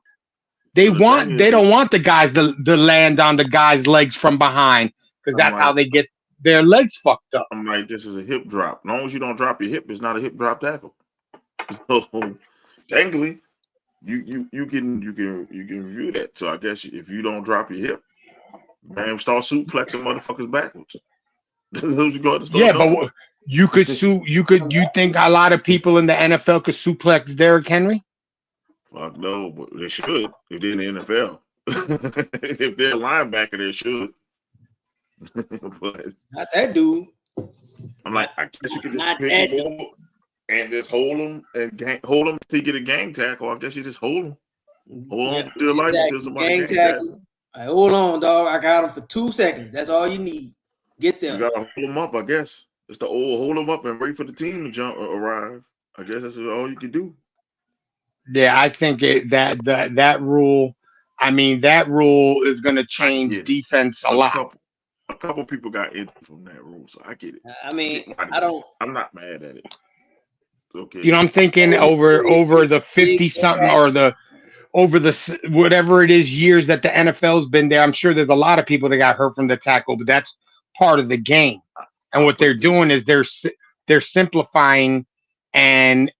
[SPEAKER 3] They
[SPEAKER 1] But the thing
[SPEAKER 3] don't
[SPEAKER 1] is,
[SPEAKER 3] want the guys to land on the guy's legs from behind because
[SPEAKER 1] I'm
[SPEAKER 3] that's how
[SPEAKER 1] like,
[SPEAKER 3] they get their legs fucked up.
[SPEAKER 1] this is a hip drop. As long as you don't drop your hip, it's not a hip drop tackle. So technically, you can review that. So I guess if you don't drop your hip, man, start suplexing motherfuckers backwards. You go to start
[SPEAKER 3] Yeah, but
[SPEAKER 1] doing.
[SPEAKER 3] you could you think a lot of people in the NFL could suplex Derrick Henry?
[SPEAKER 1] Fuck no, but they should if they're in the NFL. If they're a linebacker, they should. But
[SPEAKER 4] Not that dude.
[SPEAKER 1] I'm like, I guess you could just
[SPEAKER 4] Not
[SPEAKER 1] pick
[SPEAKER 4] that
[SPEAKER 1] him over and just hold him and hold him to get a gang tackle. I guess you just hold him. Hold on to your life until somebody gang tackle.
[SPEAKER 4] All right, hold on, dog. I got him for 2 seconds. That's all you need. Get there.
[SPEAKER 1] You gotta hold him up, I guess. It's the old hold him up and wait for the team to jump or arrive. I guess that's all you can do.
[SPEAKER 3] Yeah, I think that rule. I mean, that rule is going to change defense a lot.
[SPEAKER 1] A couple people got injured from that rule, so I get it.
[SPEAKER 4] I mean, I'm
[SPEAKER 1] not mad at it. Okay.
[SPEAKER 3] You know, I'm thinking over the 50 something or over the whatever it is years that the NFL's been there. I'm sure there's a lot of people that got hurt from the tackle, but that's part of the game. And what they're doing is they're simplifying and,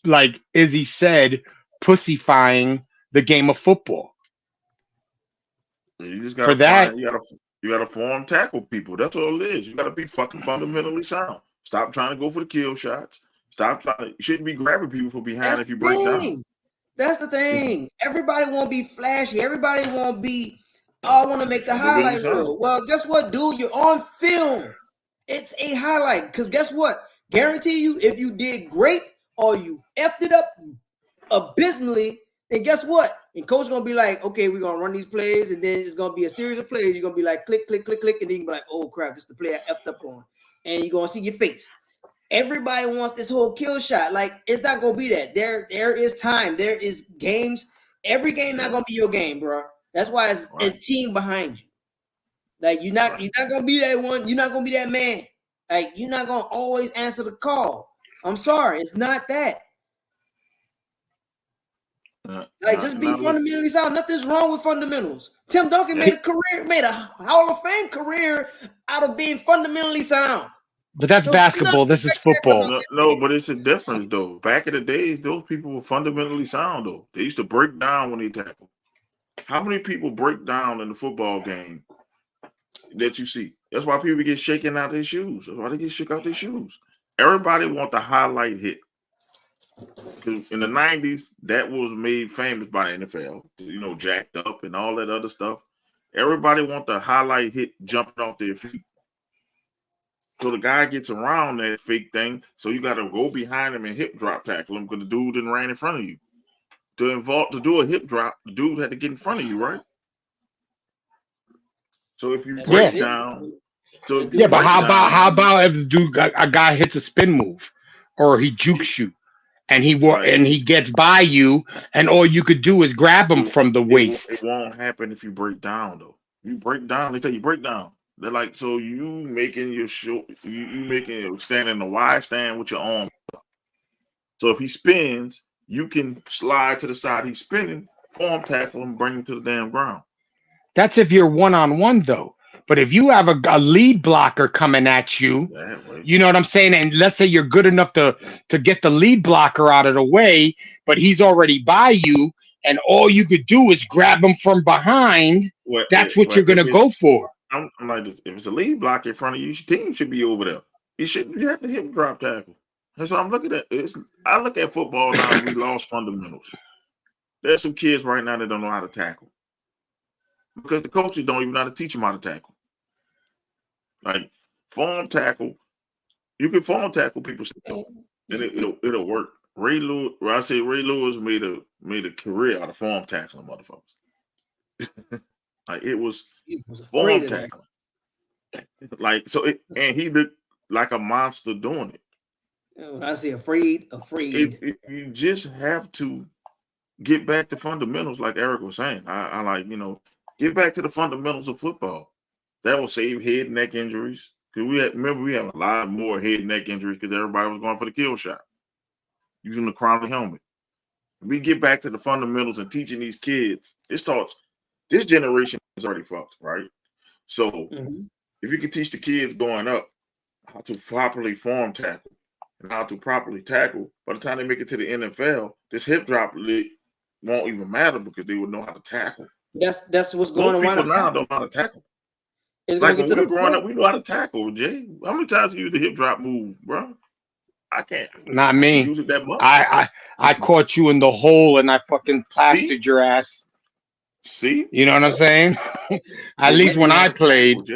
[SPEAKER 3] like Izzy said, pussyfying the game of football.
[SPEAKER 1] You just gotta you gotta form tackle people. That's all it is. You gotta be fucking fundamentally sound. Stop trying to go for the kill shots. You shouldn't be grabbing people from behind if you break down.
[SPEAKER 4] That's the thing. Everybody won't be flashy. Everybody won't be, I want to make the highlight reel. Well, guess what, dude? You're on film. It's a highlight. Because guess what? Guarantee you, if you did great or you effed it up abysmally, then guess what? And coach is going to be like, okay, we're going to run these plays, and then it's going to be a series of plays. You're going to be like, click, click, click, click, and then you can be like, oh, crap, this is the play I effed up on. And you're going to see your face. Everybody wants this whole kill shot. Like, it's not going to be that. There is time. There is games. Every game not going to be your game, bro. That's why it's a team behind you. Like, you're not going to be that one. You're not going to be that man. Like, you're not going to always answer the call. I'm sorry. It's not that. Just be fundamentally sound. Nothing's wrong with fundamentals. Tim Duncan made a Hall of Fame career out of being fundamentally sound.
[SPEAKER 3] But that's basketball. This is football.
[SPEAKER 1] No, but it's a difference, though. Back in the days, those people were fundamentally sound, though. They used to break down when they tackle. How many people break down in the football game that you see? That's why people get shaken out their shoes. That's why they get shook out their shoes. Everybody want the highlight hit. In the 90s, that was made famous by the NFL. You know, jacked up and all that other stuff. Everybody want the highlight hit jumping off their feet. So the guy gets around that fake thing. So you got to go behind him and hip drop tackle him because the dude didn't ran in front of you. To do a hip drop, the dude had to get in front of you, right? So if you break down,
[SPEAKER 3] but how about if the dude a guy hits a spin move or he jukes you and he gets by you and all you could do is grab him from the waist.
[SPEAKER 1] It won't happen if you break down though. You break down, they tell you break down. They're like, so you making your stand in the wide stand with your arm. So if he spins, you can slide to the side he's spinning, form tackle him, bring him to the damn ground.
[SPEAKER 3] That's if you're one-on-one though. But if you have a lead blocker coming at you, you know what I'm saying? And let's say you're good enough to get the lead blocker out of the way, but he's already by you, and all you could do is grab him from behind. That's what you're going to go for.
[SPEAKER 1] I'm like this. If it's a lead blocker in front of you, your team should be over there. You have to hip drop tackle. That's what I'm looking at. I look at football now. We lost fundamentals. There's some kids right now that don't know how to tackle because the coaches don't even know how to teach them how to tackle. Like form tackle, you can form tackle people, and it'll work. Ray Lewis made a career out of form tackling motherfuckers. Like it was form tackling. Like so, and he looked like a monster doing it.
[SPEAKER 4] When I say afraid.
[SPEAKER 1] You just have to get back to fundamentals, like Eric was saying. I like, get back to the fundamentals of football. That will save head and neck injuries. Because we have a lot more head and neck injuries because everybody was going for the kill shot, using the crown of the helmet. We get back to the fundamentals and teaching these kids. This generation is already fucked, right? So if you can teach the kids going up how to properly form tackle and how to properly tackle, by the time they make it to the NFL, this hip drop won't even matter because they would know how to tackle.
[SPEAKER 4] That's what's going on.
[SPEAKER 1] People now don't know how to tackle.
[SPEAKER 4] It's
[SPEAKER 1] like when we were growing up, we knew how to tackle, Jay. How many times you use the hip drop move, bro? I can't.
[SPEAKER 3] Not me.
[SPEAKER 1] Use it that much.
[SPEAKER 3] I caught you in the hole and I fucking plastered your ass.
[SPEAKER 1] See?
[SPEAKER 3] You know what I'm saying? At least when I played,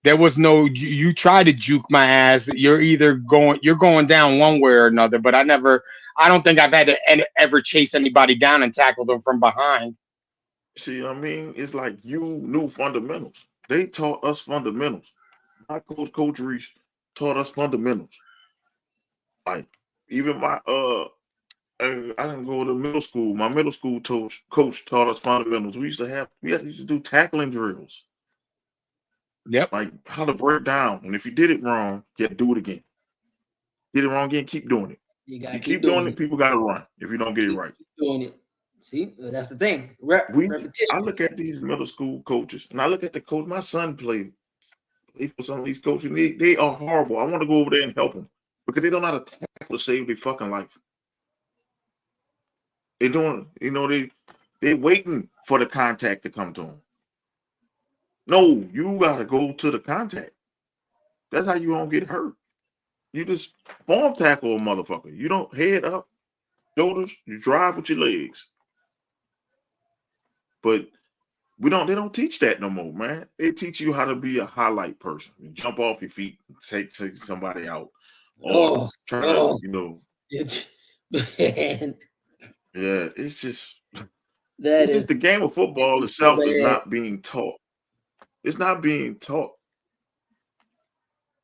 [SPEAKER 3] there was no, you try to juke my ass. You're going down one way or another, but I don't think I've had to ever chase anybody down and tackle them from behind.
[SPEAKER 1] See, I mean, it's like you knew fundamentals. They taught us fundamentals. My Coach Reese taught us fundamentals. Like even my I didn't go to middle school. My middle school coach taught us fundamentals. We used to do tackling drills.
[SPEAKER 3] Yep.
[SPEAKER 1] Like how to break down. And if you did it wrong, you had to do it again. Did it wrong again, keep doing it. You keep doing it, people gotta run if you don't get it right.
[SPEAKER 4] Keep doing it. See, that's the thing.
[SPEAKER 1] Repetition. I look at these middle school coaches and I look at the coach. My son played for some of these coaches. They are horrible. I want to go over there and help them because they don't know how to tackle to save their fucking life. They doing, they waiting for the contact to come to them. No, you gotta go to the contact. That's how you don't get hurt. You just form tackle a motherfucker. You don't head up, shoulders. You drive with your legs. But they don't teach that no more, man. They teach you how to be a highlight person. You jump off your feet, take somebody out, or try to,
[SPEAKER 4] Man.
[SPEAKER 1] Yeah, it's just the game of football itself is not being taught. It's not being taught.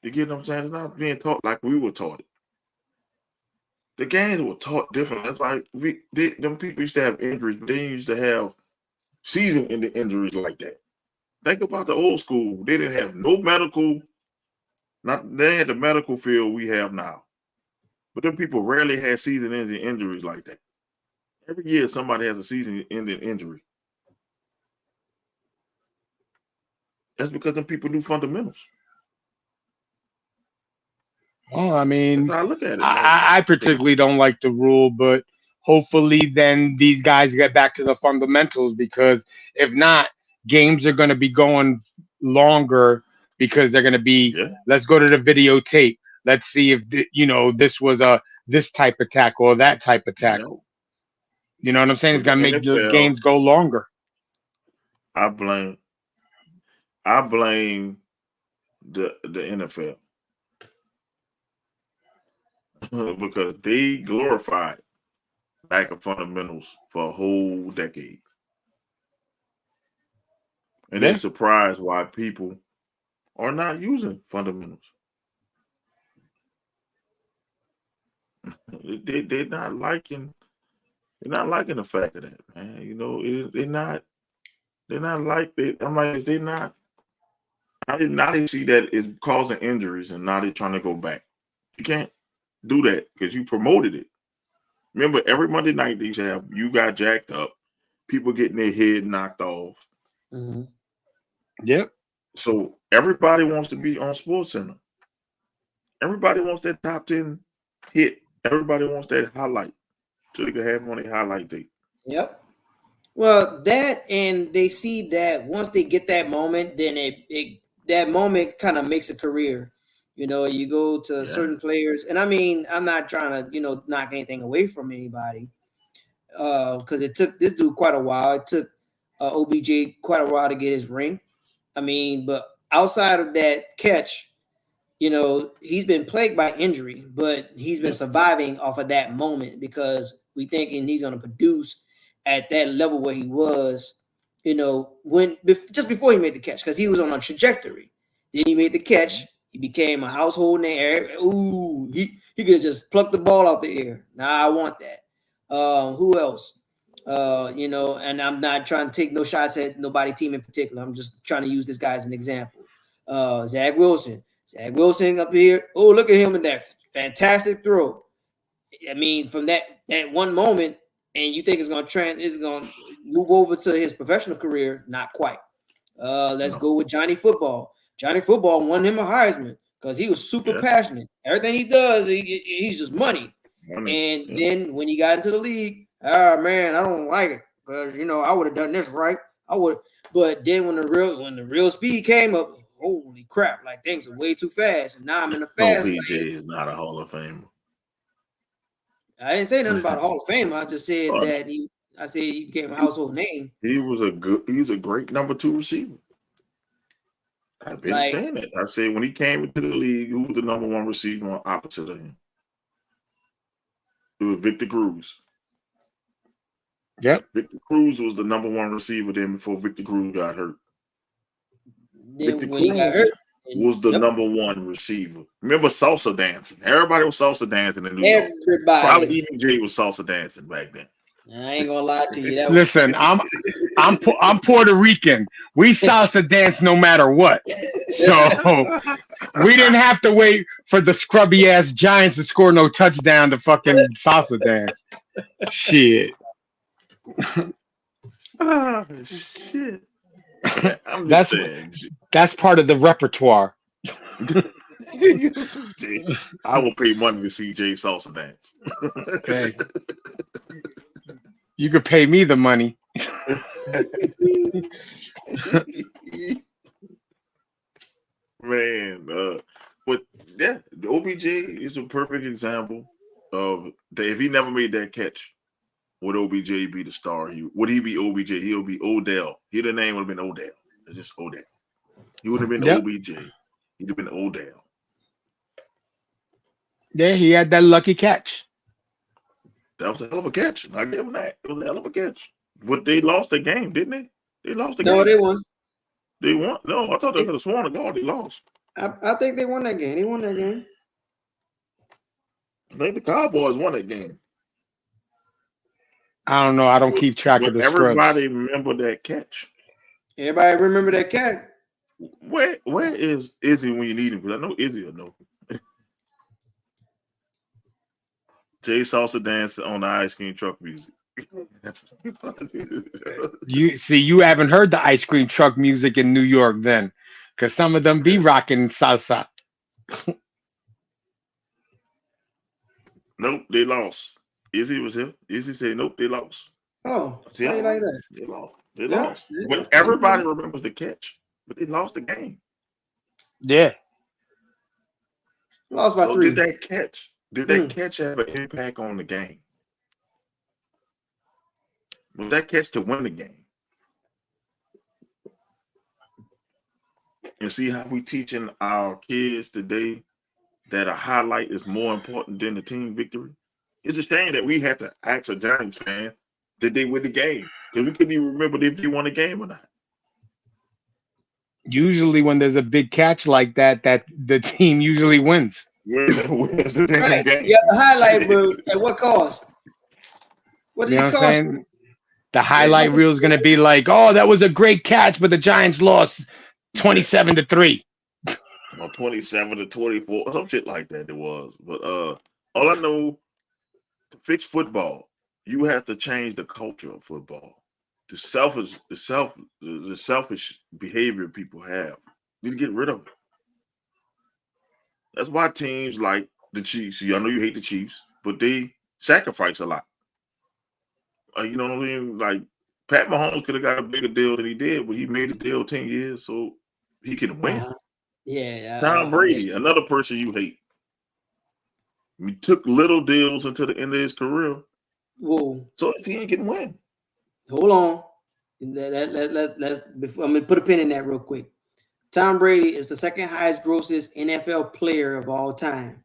[SPEAKER 1] You get what I'm saying? It's not being taught like we were taught it. The games were taught different. That's why them people used to have injuries, but they used to have season-ending injuries like that. Think about the old school. They didn't have no medical. They had the medical field we have now. But them people rarely had season-ending injuries like that. Every year somebody has a season-ending injury. That's because them people knew fundamentals.
[SPEAKER 3] Well, I mean,
[SPEAKER 1] that's how I look at it.
[SPEAKER 3] I particularly don't like the rule, but hopefully then these guys get back to the fundamentals, because if not, games are going to be going longer because they're going to be, let's go to the videotape. Let's see if, this was this type of tackle or that type of tackle. You know what I'm saying? It's going to make the games go longer.
[SPEAKER 1] I blame the NFL because they glorified lack of fundamentals for a whole decade. And they're surprised why people are not using fundamentals. They're not liking the fact of that, man. They're not like that. I'm like, they're not. Now they see that it's causing injuries, and now they're trying to go back. You can't do that because you promoted it. Remember, every Monday night they used to have you got jacked up, people getting their head knocked off.
[SPEAKER 4] Mm-hmm.
[SPEAKER 3] Yep.
[SPEAKER 1] So everybody wants to be on SportsCenter. Everybody wants that top 10 hit. Everybody wants that highlight, so they can have them on a highlight tape.
[SPEAKER 4] Yep. Well, that, and they see that once they get that moment, then that moment kind of makes a career. You go to certain players, and I mean, I'm not trying to, knock anything away from anybody, because it took this dude quite a while. It took OBJ quite a while to get his ring. I mean, but outside of that catch, he's been plagued by injury, but he's been surviving off of that moment because we thinking he's going to produce at that level where he was, just before he made the catch, because he was on a trajectory. Then he made the catch. He became a household name. Ooh, he could just pluck the ball out the air. Now I want that. Who else? You know, and I'm not trying to take no shots at nobody team in particular. I'm just trying to use this guy as an example. Zach Wilson. Zach Wilson up here. Oh, look at him in that fantastic throw. I mean, from that one moment, and you think it's gonna move over to his professional career? Not quite. Let's go with Johnny Football. Johnny Football won him a Heisman because he was super passionate. Everything he does, he's just money. And then when he got into the league, man, I don't like it because I would have done this right. I would, but then when the real speed came up, holy crap! Like things are way too fast, and now I'm in the fast lane.
[SPEAKER 1] OBJ is not a Hall of Famer.
[SPEAKER 4] I didn't say nothing about Hall of Fame. I just said that he became a household name.
[SPEAKER 1] He's a great number 2 receiver. I've been saying it. I said when he came into the league, who was the number 1 receiver opposite of him? It was Victor Cruz.
[SPEAKER 3] Yep.
[SPEAKER 1] Victor Cruz was the number 1 receiver then before Victor Cruz got hurt.
[SPEAKER 4] Then Victor Cruz
[SPEAKER 1] was the number 1 receiver. Remember salsa dancing? Everybody was salsa dancing in New York. Probably even Jay was salsa dancing back then.
[SPEAKER 4] I ain't gonna lie to you.
[SPEAKER 3] Listen, I'm Puerto Rican. We salsa dance no matter what. So we didn't have to wait for the scrubby ass Giants to score no touchdown to fucking salsa dance. Shit.
[SPEAKER 1] Shit.
[SPEAKER 3] That's part of the repertoire.
[SPEAKER 1] I will pay money to see Jay salsa dance.
[SPEAKER 3] Okay. You could pay me the money.
[SPEAKER 1] Man, but yeah, the OBJ is a perfect example of that. If he never made that catch, would OBJ be the star? Would he be OBJ? He'll be Odell. The name would have been Odell. It's just Odell. He would have been OBJ. He'd have been Odell.
[SPEAKER 3] Yeah, he had that lucky catch.
[SPEAKER 1] That was a hell of a catch. I give him that. It was a hell of a catch. But they lost the game, didn't they? They lost the game.
[SPEAKER 4] No, they won.
[SPEAKER 1] They won. No, I thought they could have sworn to God they lost.
[SPEAKER 4] I think they won that game. They won that game.
[SPEAKER 1] I think the Cowboys won that game.
[SPEAKER 3] I don't know. I don't keep track of the scripts.
[SPEAKER 1] Everybody remember that catch.
[SPEAKER 4] Everybody remember that catch.
[SPEAKER 1] Where is Izzy when you need him? Because I know Izzy will know. Jay salsa dance on the ice cream truck music.
[SPEAKER 3] You haven't heard the ice cream truck music in New York then, because some of them be rocking salsa.
[SPEAKER 1] Nope, they lost. Izzy was here. Izzy said, "Nope, they lost."
[SPEAKER 4] Oh, see how you like that?
[SPEAKER 1] They lost. They lost. But everybody remembers the catch, but they lost the game.
[SPEAKER 3] Yeah,
[SPEAKER 4] lost by 3.
[SPEAKER 1] Did that catch have an impact on the game? Was that catch to win the game? And see how we teaching our kids today that a highlight is more important than the team victory? It's a shame that we had to ask a Giants fan did they win the game, because we couldn't even remember if they won the game or not.
[SPEAKER 3] Usually when there's a big catch like that the team usually wins.
[SPEAKER 1] Where's the damn game?
[SPEAKER 4] Yeah, the highlight reel. At what cost? What did it cost?
[SPEAKER 3] The highlight reel is going to be like, oh, that was a great catch, but the Giants lost 27-3.
[SPEAKER 1] Or 27-24, some shit like that it was. But all I know, to fix football, you have to change the culture of football. The selfish behavior people have. You need to get rid of it. That's why teams like the Chiefs, I know you hate the Chiefs, but they sacrifice a lot. You know what I mean? Like Pat Mahomes could have got a bigger deal than he did, but he made a deal 10 years so he can win.
[SPEAKER 4] Yeah.
[SPEAKER 1] Tom Brady, another person you hate. He took little deals until the end of his career.
[SPEAKER 4] Whoa.
[SPEAKER 1] So he ain't getting win.
[SPEAKER 4] Hold on. Let's before I'm gonna put a pin in that real quick. Tom Brady is the second highest grossest NFL player of all time.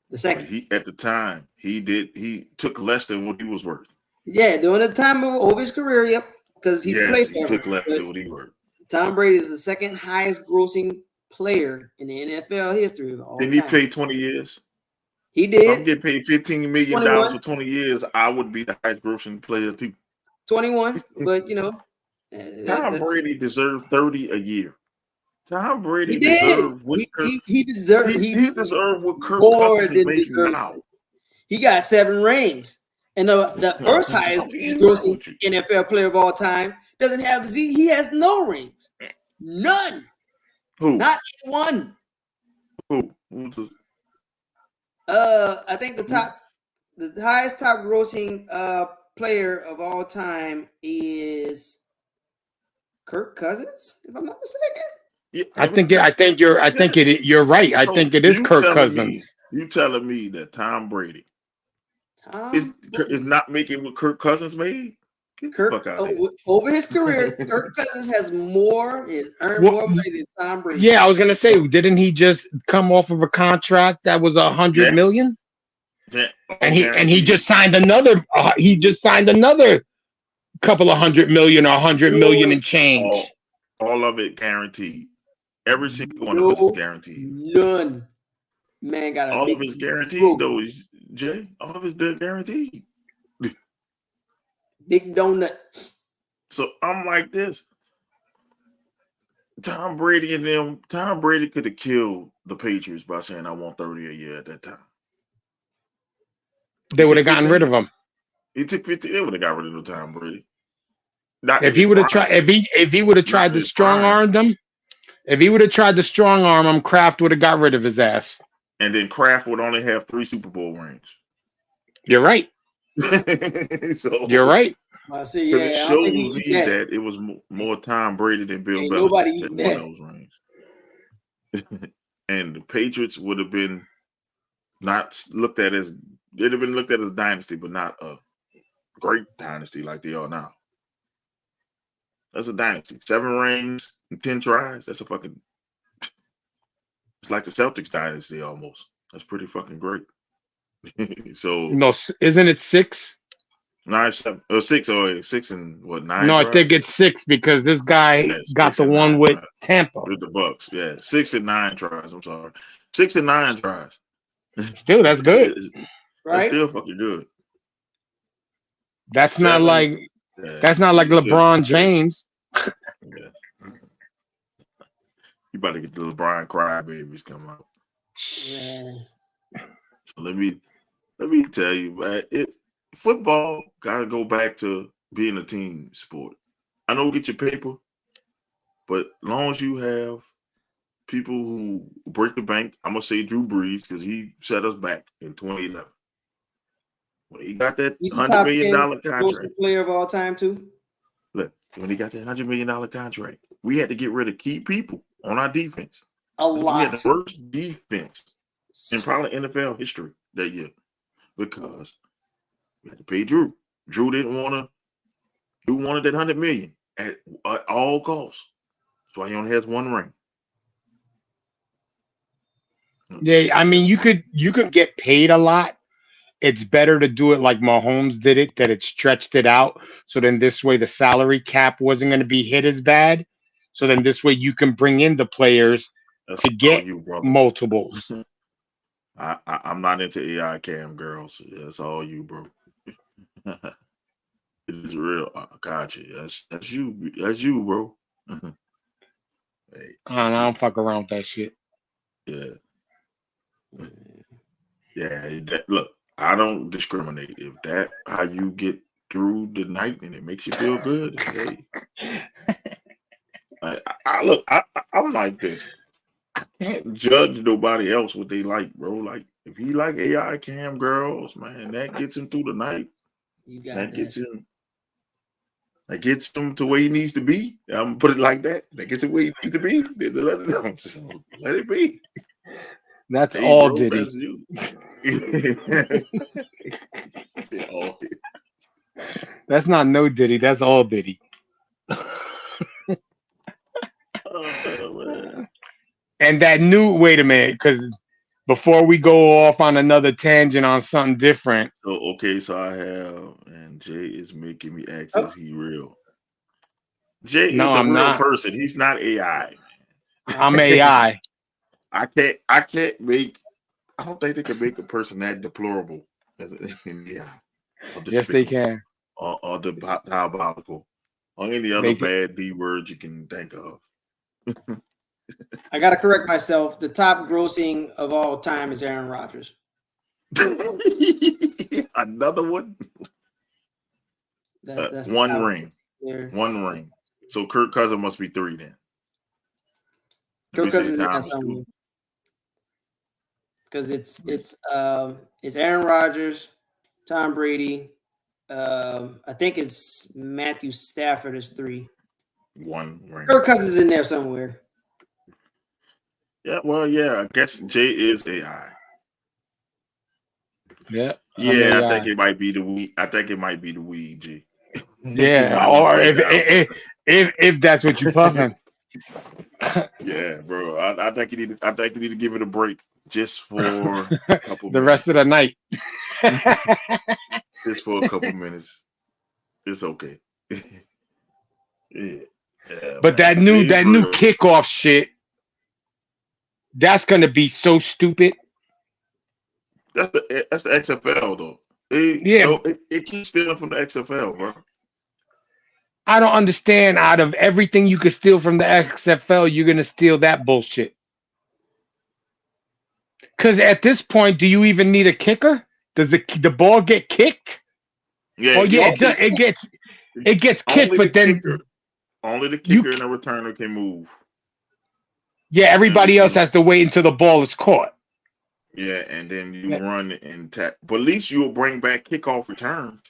[SPEAKER 4] The second.
[SPEAKER 1] At the time, he took less than what he was worth.
[SPEAKER 4] Yeah, during the time of his career, yep. Because he's played.
[SPEAKER 1] He took less than what he worth.
[SPEAKER 4] Tom Brady is the second highest grossing player in the NFL history of all time.
[SPEAKER 1] Didn't he play 20 years?
[SPEAKER 4] He did.
[SPEAKER 1] If I'm getting paid $15 million for 20 years, I would be the highest grossing player too.
[SPEAKER 4] 21, but you know,
[SPEAKER 1] Tom Brady deserved 30 a year. Tom Brady
[SPEAKER 4] he did.
[SPEAKER 1] deserved what
[SPEAKER 4] He deserved.
[SPEAKER 1] He deserved what Kirk
[SPEAKER 4] more
[SPEAKER 1] Cousins is
[SPEAKER 4] than
[SPEAKER 1] making
[SPEAKER 4] deserved.
[SPEAKER 1] now.
[SPEAKER 4] He got 7 rings, and the first highest grossing NFL player of all time doesn't have Z. He has no rings, none.
[SPEAKER 1] Who?
[SPEAKER 4] Not one.
[SPEAKER 1] Who? Who's the...
[SPEAKER 4] I think the highest top grossing player of all time is Kirk Cousins, if I'm not mistaken.
[SPEAKER 1] Yeah,
[SPEAKER 4] You're
[SPEAKER 3] right. I think it is Kirk Cousins.
[SPEAKER 1] You telling me that Tom Brady is not making what Kirk Cousins made?
[SPEAKER 4] Over his career, Kirk Cousins has earned more money than Tom Brady.
[SPEAKER 3] Yeah, I was gonna say, didn't he just come off of a contract that was $100 million?
[SPEAKER 1] Yeah.
[SPEAKER 3] And he just signed another. He just signed another couple of $100 million or $100 million and change.
[SPEAKER 1] All of it guaranteed. Every single one of it is guaranteed.
[SPEAKER 4] None. Man got
[SPEAKER 1] all of it's guaranteed though, Jay. All of it's guaranteed.
[SPEAKER 4] Big donut.
[SPEAKER 1] So I'm like this. Tom Brady could have killed the Patriots by saying I want 30 a year at that time.
[SPEAKER 3] They would have gotten rid of him.
[SPEAKER 1] He took 15. They would have got rid of Tom Brady.
[SPEAKER 3] If he would have tried, if he would have tried to strong arm them, if he would have tried to strong arm him, Kraft would have got rid of his ass.
[SPEAKER 1] And then Kraft would only have 3 Super Bowl rings.
[SPEAKER 3] You're right.
[SPEAKER 1] So
[SPEAKER 3] you're right.
[SPEAKER 4] I see. Yeah,
[SPEAKER 1] it shows me that it was more Tom Brady than Bill Belichick.
[SPEAKER 4] Nobody eating that.
[SPEAKER 1] Those rings. And the Patriots would have been not looked at as they'd have been looked at as a dynasty, but not a great dynasty like they are now. That's a dynasty. 7 rings and 10 tries. That's a fucking. It's like the Celtics dynasty almost. That's pretty fucking great. So
[SPEAKER 3] no, isn't it 6?
[SPEAKER 1] 9, 7, or 6, or 6 and what 9?
[SPEAKER 3] No,
[SPEAKER 1] tries?
[SPEAKER 3] I think it's 6 because this guy got the one with Tampa.
[SPEAKER 1] With the Bucks, yeah. 6 and 9 tries. I'm sorry. 6 and 9 tries.
[SPEAKER 3] Still, that's good.
[SPEAKER 4] Right?
[SPEAKER 1] That's still fucking good.
[SPEAKER 3] That's 7, not like that's not like LeBron James.
[SPEAKER 1] Yeah. You about to get the LeBron crybabies come out.
[SPEAKER 4] Yeah.
[SPEAKER 1] So let me tell you, man, football gotta go back to being a team sport. I know get your paper, but as long as you have people who break the bank, I'm gonna say Drew Brees because he set us back in 2011 when he got that $100 million contract.
[SPEAKER 4] Player of all time too.
[SPEAKER 1] Look, when he got that $100 million contract, we had to get rid of key people on our defense.
[SPEAKER 4] A lot.
[SPEAKER 1] We had the worst defense in probably NFL history that year because we had to pay Drew. Drew wanted that $100 million at all costs. That's why he only has 1 ring.
[SPEAKER 3] Yeah, I mean, you could get paid a lot. It's better to do it like Mahomes did it, that it stretched it out. So then this way the salary cap wasn't going to be hit as bad. So then this way you can bring in the players to get multiples.
[SPEAKER 1] I'm not into AI cam girls. That's all you, bro. It is real. I got you. That's you. That's you, bro. Hey,
[SPEAKER 3] I don't fuck around with that shit.
[SPEAKER 1] Yeah. Yeah. Look, I don't discriminate. If that how you get through the night and it makes you feel good, hey. I'm like this. I can't judge nobody else what they like, bro. Like if he like AI cam girls, man, that gets him through the night. That gets him to where he needs to be. I'm gonna put it like that. That gets him where he needs to be. Let it know. So let it be.
[SPEAKER 3] That's all, bro, Diddy.
[SPEAKER 1] That's you.
[SPEAKER 3] That's not no Diddy. That's all Diddy.
[SPEAKER 1] Man.
[SPEAKER 3] And that new, wait a minute, because before we go off on another tangent on something different.
[SPEAKER 1] So I have, and Jay is making me ask, is he real? Jay is a real person. He's not AI.
[SPEAKER 3] I'm AI.
[SPEAKER 1] I don't think they can make a person that deplorable as an AI.
[SPEAKER 3] Yes, they can.
[SPEAKER 1] or diabolical, or any other bad D words you can think of.
[SPEAKER 4] I gotta correct myself. The top grossing of all time is Aaron Rodgers.
[SPEAKER 1] Another one.
[SPEAKER 4] That's
[SPEAKER 1] one ring. One ring. So Kirk Cousins must be 3 then.
[SPEAKER 4] Kirk Cousins is something. Because it's Aaron Rodgers, Tom Brady. I think it's Matthew Stafford is 3.
[SPEAKER 1] One ring.
[SPEAKER 4] Kirk Cousins is in there somewhere.
[SPEAKER 1] Yeah, well, yeah. I guess Jay is AI.
[SPEAKER 5] Yeah.
[SPEAKER 1] Yeah, I think it might be the weed. I think it might be the weed, G.
[SPEAKER 5] Yeah, or if that's what you're puffing.
[SPEAKER 1] Yeah, bro. I think you need to give it a break just for a couple
[SPEAKER 5] the
[SPEAKER 1] minutes.
[SPEAKER 5] rest of the night.
[SPEAKER 1] Just for a couple minutes. It's okay. Yeah.
[SPEAKER 5] But that new kickoff shit, that's gonna be so stupid.
[SPEAKER 1] That's the XFL though. It keeps stealing from the XFL, bro.
[SPEAKER 5] I don't understand. Out of everything you could steal from the XFL, you're gonna steal that bullshit. Because at this point, do you even need a kicker? Does the ball get kicked?
[SPEAKER 1] Yeah.
[SPEAKER 5] Oh yeah, it gets kicked, but then
[SPEAKER 1] only the kicker and the returner can move.
[SPEAKER 5] Yeah, everybody else has to wait until the ball is caught.
[SPEAKER 1] Yeah, and then you run and tap. But at least you'll bring back kickoff returns.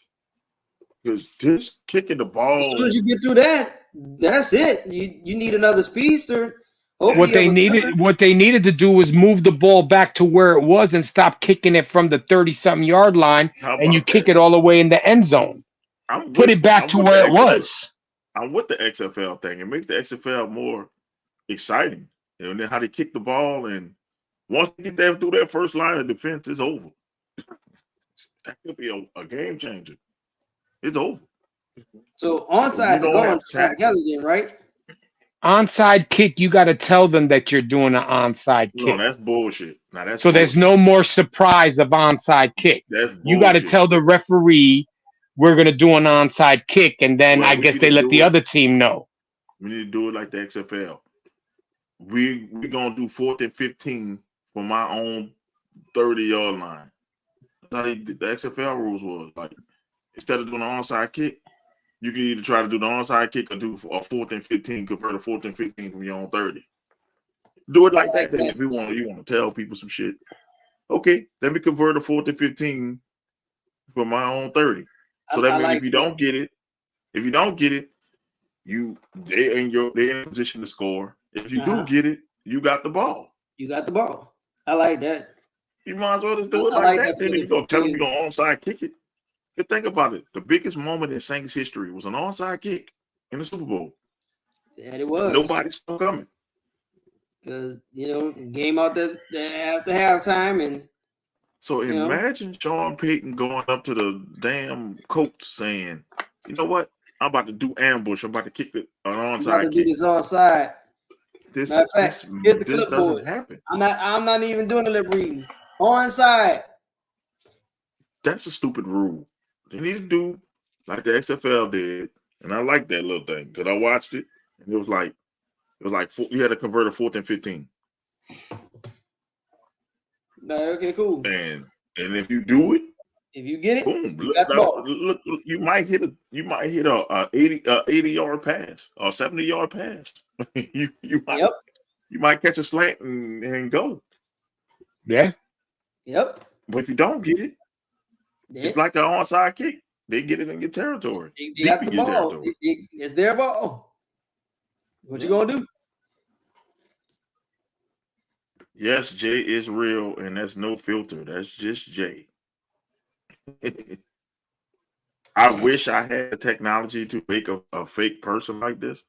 [SPEAKER 1] Because just kicking the ball.
[SPEAKER 4] As soon as you get through that, that's it. You need another speedster.
[SPEAKER 5] What they needed to do was move the ball back to where it was and stop kicking it from the 30-something yard line, and you kick it all the way in the end zone. Put it back to where it was.
[SPEAKER 1] I'm with the XFL thing. It makes the XFL more exciting. And then how they kick the ball, and once they get there through that first line of defense, it's over. That could be a game changer. It's over.
[SPEAKER 4] So onsides are going together then, right?
[SPEAKER 5] Onside kick, you got to tell them that you're doing an onside kick.
[SPEAKER 1] No, that's bullshit.
[SPEAKER 5] There's no more surprise of onside kick. You got to tell the referee we're going to do an onside kick, and then I guess they let the other team know.
[SPEAKER 1] We need to do it like the XFL. We're going to do 4th and 15 for my own 30-yard line. That's how the XFL rules was. Like, instead of doing an onside kick, you can either try to do the onside kick or do a 4th and 15, convert a 4th and 15 from your own 30. Do it like that. Then if you want to tell people some shit, okay, let me convert a 4th and 15 for my own 30. So that means if you don't get it, they're in position to score. If you do get it, you got the ball.
[SPEAKER 4] You got the ball. I like that.
[SPEAKER 1] You might as well just do it like that. Then if you're going to tell them you're going to onside kick it. But think about it. The biggest moment in Saints history was an onside kick in the Super Bowl.
[SPEAKER 4] Yeah, it was.
[SPEAKER 1] Nobody saw coming.
[SPEAKER 4] Because, game out there after halftime. And
[SPEAKER 1] so imagine Sean Payton going up to the damn coach saying, you know what? I'm about to do ambush. I'm about to kick an onside kick. I'm about to do
[SPEAKER 4] this onside.
[SPEAKER 1] This
[SPEAKER 4] here's the
[SPEAKER 1] this doesn't happen.
[SPEAKER 4] I'm not even doing the lip reading. Onside.
[SPEAKER 1] That's a stupid rule. They need to do like the XFL did, and I like that little thing because I watched it, and it was like you had to convert a 4th and 15.
[SPEAKER 4] Okay, cool.
[SPEAKER 1] And if you do it,
[SPEAKER 4] if you get it,
[SPEAKER 1] boom!
[SPEAKER 4] You got the ball.
[SPEAKER 1] Look, you might hit a 80-yard pass or 70-yard pass. you might catch a slant and go.
[SPEAKER 5] Yeah.
[SPEAKER 4] Yep.
[SPEAKER 1] But if you don't get it, it's like an onside kick. They get it in your territory.
[SPEAKER 4] They got the ball. It's their ball. What you gonna do?
[SPEAKER 1] Yes, Jay is real, and that's no filter. That's just Jay. I wish I had the technology to make a fake person like this.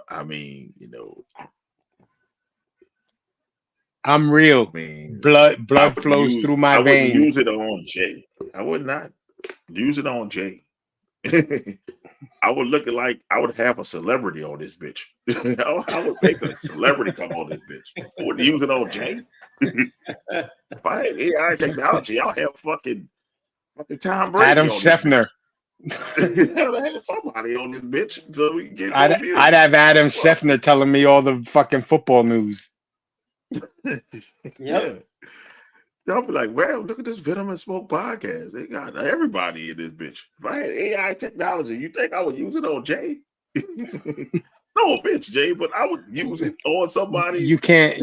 [SPEAKER 1] I mean,
[SPEAKER 5] I'm real. Blood flows through my veins.
[SPEAKER 1] I would use it on Jay. I would not use it on Jay. I would look like I would have a celebrity on this bitch. I would make a celebrity come on this bitch. I wouldn't use it on Jay. If I had AI technology, I'll have fucking Tom Brady
[SPEAKER 5] Adam
[SPEAKER 1] on
[SPEAKER 5] Scheffner.
[SPEAKER 1] Had somebody on this bitch so we can get more views.
[SPEAKER 5] I'd have Adam Scheffner telling me all the fucking football news.
[SPEAKER 1] Yeah. Y'all be like, well, look at this Venom and Smoke podcast. They got everybody in this bitch. If I had AI technology, you think I would use it on Jay? No offense, Jay, but I would use it on somebody.
[SPEAKER 5] You can't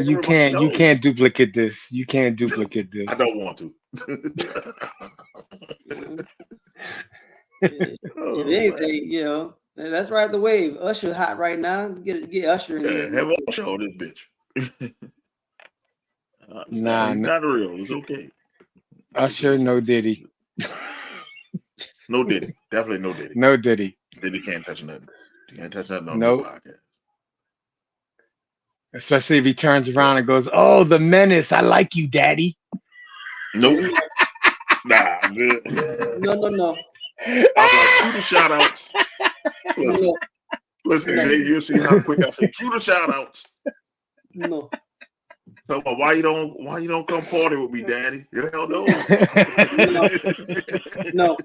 [SPEAKER 5] duplicate this. You can't duplicate this.
[SPEAKER 1] I don't want to.
[SPEAKER 4] If anything, you know, that's right. The wave. Usher hot right now. Get Usher in here.
[SPEAKER 1] Have Usher on this bitch.
[SPEAKER 5] Nah,
[SPEAKER 1] he's not real. It's okay.
[SPEAKER 5] Usher, no Diddy.
[SPEAKER 1] No Diddy. Definitely no Diddy.
[SPEAKER 5] No Diddy.
[SPEAKER 1] Diddy can't touch nothing. He can't touch nothing on
[SPEAKER 5] nope.
[SPEAKER 1] the podcast.
[SPEAKER 5] Especially if he turns around and goes, "Oh, the menace. I like you, Daddy."
[SPEAKER 1] Nope. Nah, I'm good.
[SPEAKER 4] No.
[SPEAKER 1] I'm like, cue the shout outs. Listen, Jay, you'll see how quick I say cue the shout outs.
[SPEAKER 4] No.
[SPEAKER 1] So why you don't come party with me, Daddy? Hell no.
[SPEAKER 4] No.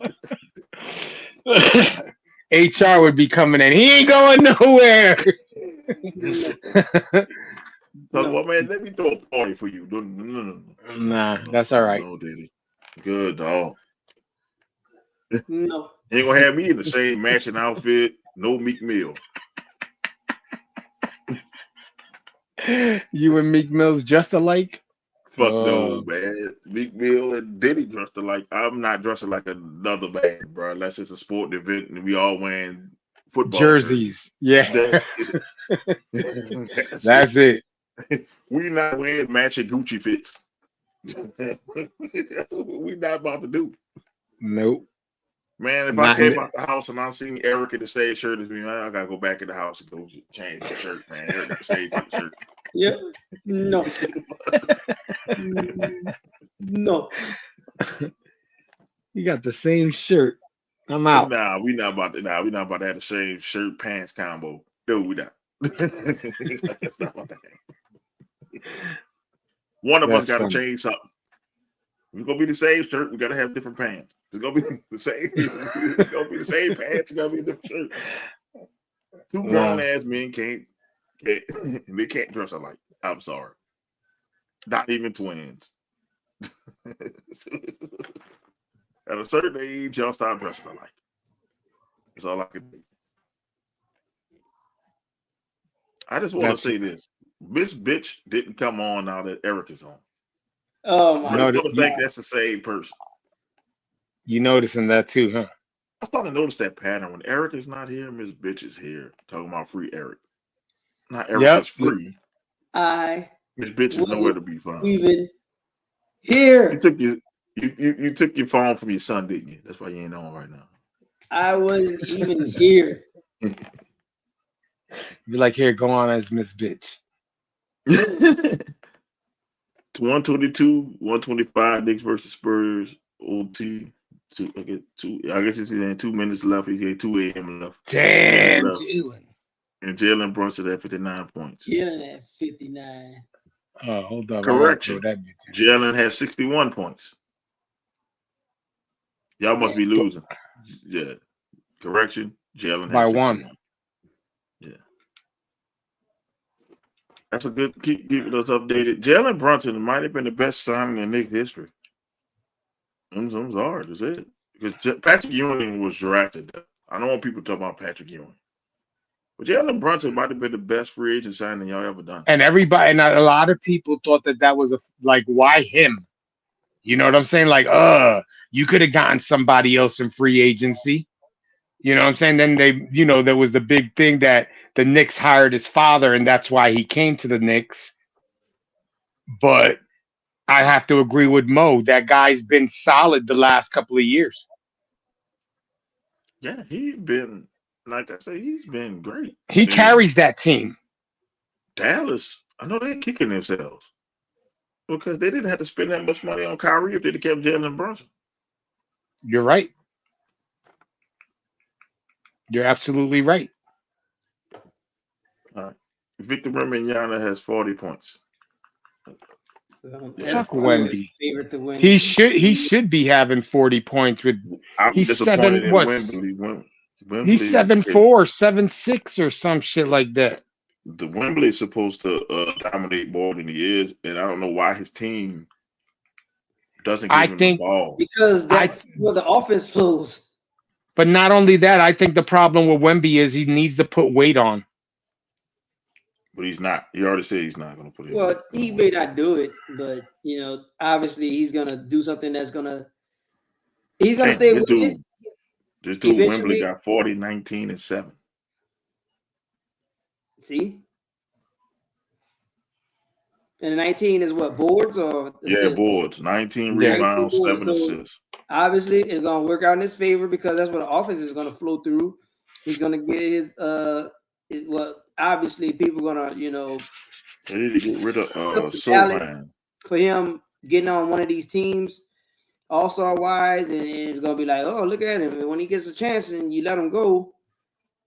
[SPEAKER 5] HR would be coming in. He ain't going nowhere.
[SPEAKER 1] So, well, man, let me throw a party for you. No.
[SPEAKER 5] Nah, that's all right.
[SPEAKER 1] No, Daddy. Good dog.
[SPEAKER 4] No.
[SPEAKER 1] You ain't gonna have me in the same matching outfit. No Meek Mill.
[SPEAKER 5] You and Meek Mill's just alike?
[SPEAKER 1] Fuck no, man. Meek Mill and Diddy dressed alike. I'm not dressing like another man, bro. Unless it's a sport event and we all wearing football
[SPEAKER 5] jerseys. Yeah. That's it.
[SPEAKER 1] We not wearing matching Gucci fits. We not about to do.
[SPEAKER 5] Nope.
[SPEAKER 1] Man, if I came out the house and I seen Eric in the same shirt as me, I gotta go back in the house and go change the shirt, man. Eric got the same shirt.
[SPEAKER 4] Yeah. No. No.
[SPEAKER 5] You got the same shirt. I'm out.
[SPEAKER 1] Nah, we not about to have the same shirt pants combo. No, we not. That's not about that. One of us gotta change something. If it's gonna be the same shirt, we gotta have different pants. It's gonna be the same. It's gonna be the same pants. It's gonna be a different shirt. Two grown ass men they can't dress alike. I'm sorry. Not even twins. At a certain age, y'all start dressing alike. That's all I can do. I just want to say this. This bitch didn't come on now that Eric is on.
[SPEAKER 4] Oh my
[SPEAKER 1] God. I don't think that's the same person.
[SPEAKER 5] You noticing that too, huh?
[SPEAKER 1] I started to notice that pattern. When Eric is not here, Miss Bitch is here. Talking about free Eric. Not Eric is free. Miss Bitch is nowhere to be found.
[SPEAKER 4] Even here.
[SPEAKER 1] You took your phone from your son, didn't you? That's why you ain't on right now.
[SPEAKER 4] I wasn't even here.
[SPEAKER 5] You're like, here, go on as Miss Bitch.
[SPEAKER 1] 122, 125, Knicks versus Spurs, OT. I guess it's in 2 minutes left. He had 2 a.m. left.
[SPEAKER 5] Damn, Jalen.
[SPEAKER 1] And Jalen Brunson at 59 points.
[SPEAKER 4] Jalen at 59.
[SPEAKER 5] Oh, hold on.
[SPEAKER 1] Correction. Jalen has 61 points. Y'all must be losing. Yeah. Correction. Jalen has 61. By 1. Yeah. That's a good keep us updated. Jalen Brunson might have been the best signing in Knicks history. I'm sorry, that's it. Because Patrick Ewing was drafted. I don't want people to talk about Patrick Ewing. But Jalen Brunson might have been the best free agent signing y'all ever done.
[SPEAKER 5] And a lot of people thought that was why him? You know what I'm saying? Like, you could have gotten somebody else in free agency. You know what I'm saying? Then there was the big thing that the Knicks hired his father, and that's why he came to the Knicks. But I have to agree with Mo. That guy's been solid the last couple of years.
[SPEAKER 1] Yeah, he's been, like I say, he's been great.
[SPEAKER 5] He carries that team.
[SPEAKER 1] Dallas, I know they're kicking themselves because they didn't have to spend that much money on Kyrie if they'd have kept Jalen Brunson.
[SPEAKER 5] You're right. You're absolutely right.
[SPEAKER 1] All right. Victor Wembanyama has 40 points.
[SPEAKER 5] Fuck Wemby.
[SPEAKER 4] Favorite to win.
[SPEAKER 5] He should be having 40 points with.
[SPEAKER 1] I'm
[SPEAKER 5] He's
[SPEAKER 1] disappointed
[SPEAKER 5] 7
[SPEAKER 1] in
[SPEAKER 5] what?
[SPEAKER 1] Wembley.
[SPEAKER 5] He's 7'4", 7'6", or some shit like that.
[SPEAKER 1] The Wembley is supposed to dominate more than he is, and I don't know why his team doesn't give him the ball.
[SPEAKER 4] Because that's where the offense flows.
[SPEAKER 5] But not only that, I think the problem with Wemby is he needs to put weight on.
[SPEAKER 1] But he's not. He already said he's not going to put it.
[SPEAKER 4] Well, he may not do it, but you know, obviously he's going to do something that's going to. He's going to stay with it.
[SPEAKER 1] This dude Wembley got 40, 19, and 7.
[SPEAKER 4] See? And 19 is what, boards or assists?
[SPEAKER 1] Yeah, boards. 19 rebounds, 7 assists.
[SPEAKER 4] Obviously, it's going to work out in his favor because that's what the offense is going to flow through. He's going to get his well, obviously people are going to, you know,
[SPEAKER 1] they need to get rid of Sohan.
[SPEAKER 4] For him getting on one of these teams, all-star wise, and it's going to be like, oh, look at him. And when he gets a chance and you let him go,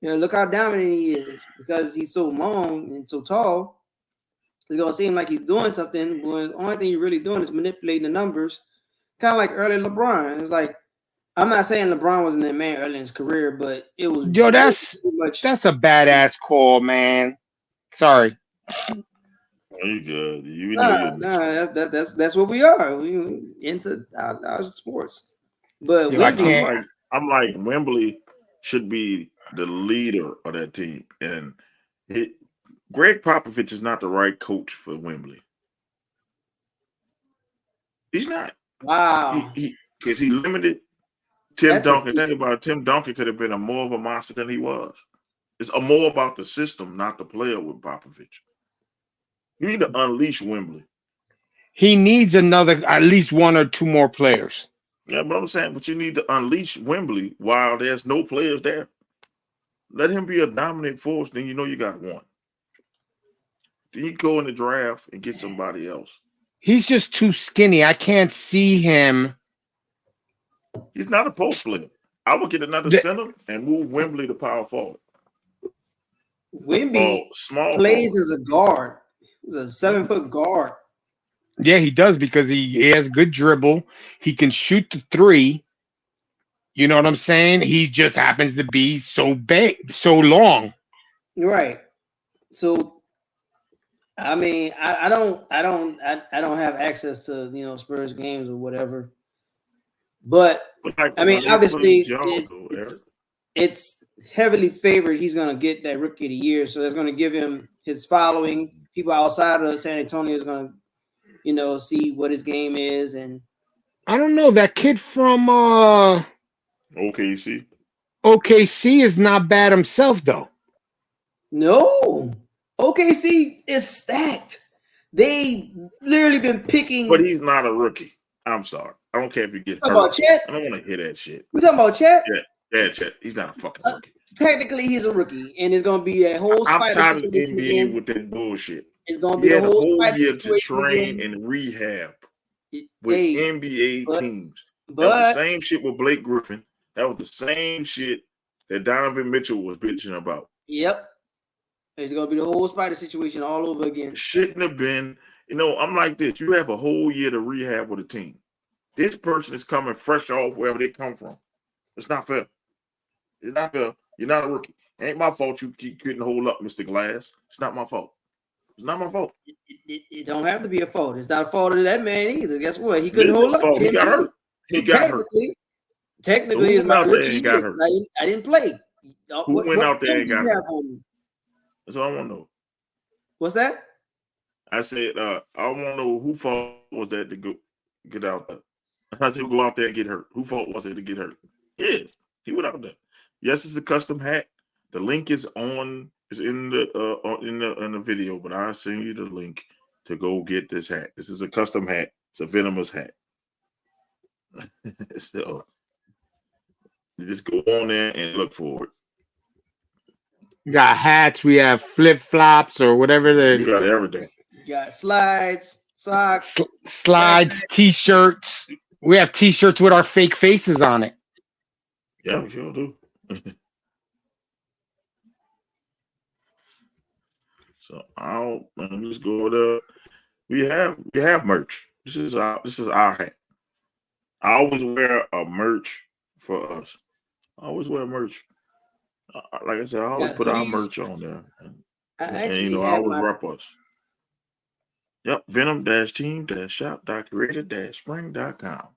[SPEAKER 4] you know, look how dominant he is because he's so long and so tall. It's going to seem like he's doing something when the only thing you're really doing is manipulating the numbers. Kind of like early LeBron. It's like, I'm not saying LeBron wasn't that man early in his career, but it was.
[SPEAKER 5] Yo, that's a badass call, man. Sorry.
[SPEAKER 1] You good?
[SPEAKER 4] That's what we are. We into our sports. But
[SPEAKER 5] yeah,
[SPEAKER 1] I'm like Wembley should be the leader of that team, and Greg Popovich is not the right coach for Wembley. He's not.
[SPEAKER 4] Wow.
[SPEAKER 1] Because he limited Tim Duncan. Think about it. Tim Duncan could have been more of a monster than he was. It's more about the system, not the player with Popovich. You need to unleash Wembley.
[SPEAKER 5] He needs at least 1 or 2 more players.
[SPEAKER 1] Yeah, but I'm saying, but you need to unleash Wembley while there's no players there. Let him be a dominant force, then you know you got one. Then you go in the draft and get somebody else.
[SPEAKER 5] He's just too skinny. I can't see him.
[SPEAKER 1] He's not a post player. I would get another center and move Wembley to power forward.
[SPEAKER 4] Wemby plays as a guard. He's a 7-foot guard.
[SPEAKER 5] Yeah, he does because he has good dribble. He can shoot the 3. You know what I'm saying? He just happens to be so big, so long.
[SPEAKER 4] Right. So, I mean, I don't have access to, you know, Spurs games or whatever. But I mean, obviously, it's heavily favored. He's going to get that Rookie of the Year, so that's going to give him his following. People outside of San Antonio is going to, you know, see what his game is. And
[SPEAKER 5] I don't know, that kid from
[SPEAKER 1] OKC.
[SPEAKER 5] OKC is not bad himself, though.
[SPEAKER 4] No, OKC is stacked. They literally been picking.
[SPEAKER 1] But he's not a rookie. I'm sorry. I don't care if you get hurt.
[SPEAKER 4] About Chet?
[SPEAKER 1] I don't want to hear that shit.
[SPEAKER 4] We talking about Chet?
[SPEAKER 1] Yeah, Chet. He's not a fucking rookie.
[SPEAKER 4] Technically, he's a rookie, and it's going to be a whole.
[SPEAKER 1] I'm tired of the NBA with that bullshit.
[SPEAKER 4] It's going to be a whole
[SPEAKER 1] year to train and rehab with NBA teams. That was the same shit with Blake Griffin. That was the same shit that Donovan Mitchell was bitching about.
[SPEAKER 4] Yep. It's going to be the whole Spider situation all over again.
[SPEAKER 1] Shouldn't have been. You know, I'm like this. You have a whole year to rehab with a team. This person is coming fresh off wherever they come from. It's not fair. It's not fair. You're not a rookie. It ain't my fault you couldn't hold up, Mr. Glass. It's not my fault. It's not my fault.
[SPEAKER 4] It don't have to be a fault. It's not a fault of that man either. Guess what? He couldn't hold up.
[SPEAKER 1] He got hurt. He got hurt.
[SPEAKER 4] Technically, it's
[SPEAKER 1] out there and got hurt.
[SPEAKER 4] I didn't play.
[SPEAKER 1] Who went out there and got hurt? That's what I want to know.
[SPEAKER 4] What's that?
[SPEAKER 1] I said, I want to know who fault was that to go get out there. I said, go out there and get hurt. Who fault was it to get hurt? Yes, he went out there. Yes, it's a custom hat. The link is in the video, but I'll send you the link to go get this hat. This is a custom hat. It's a Venomous hat. So you just go on there and look for it.
[SPEAKER 5] We got hats. We have flip flops or whatever.
[SPEAKER 1] You got everything.
[SPEAKER 4] You got slides, socks,
[SPEAKER 5] slides, t-shirts. We have t-shirts with our fake faces on it.
[SPEAKER 1] Yeah, we sure do. So let me just go there. We have merch. This is our hat. I always wear a merch for us. I always wear merch. Like I said, I always put our merch on there. And I always rep us. Yep, venom-team-shop.creator-spring.com.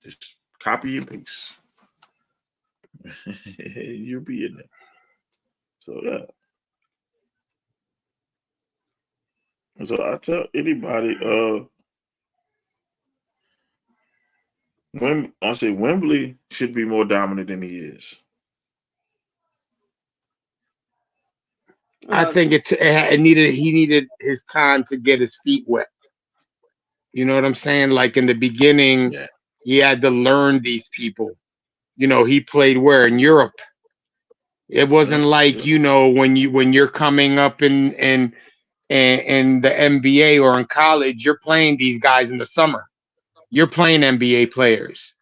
[SPEAKER 1] Just copy and paste. You'll be in there. So yeah. So I tell anybody, I say Wembley should be more dominant than he is.
[SPEAKER 5] I think he needed his time to get his feet wet. You know what I'm saying? Like in the beginning, he had to learn these people. He played where in Europe. It wasn't like when you're coming up in the NBA or in college, you're playing these guys in the summer. You're playing NBA players.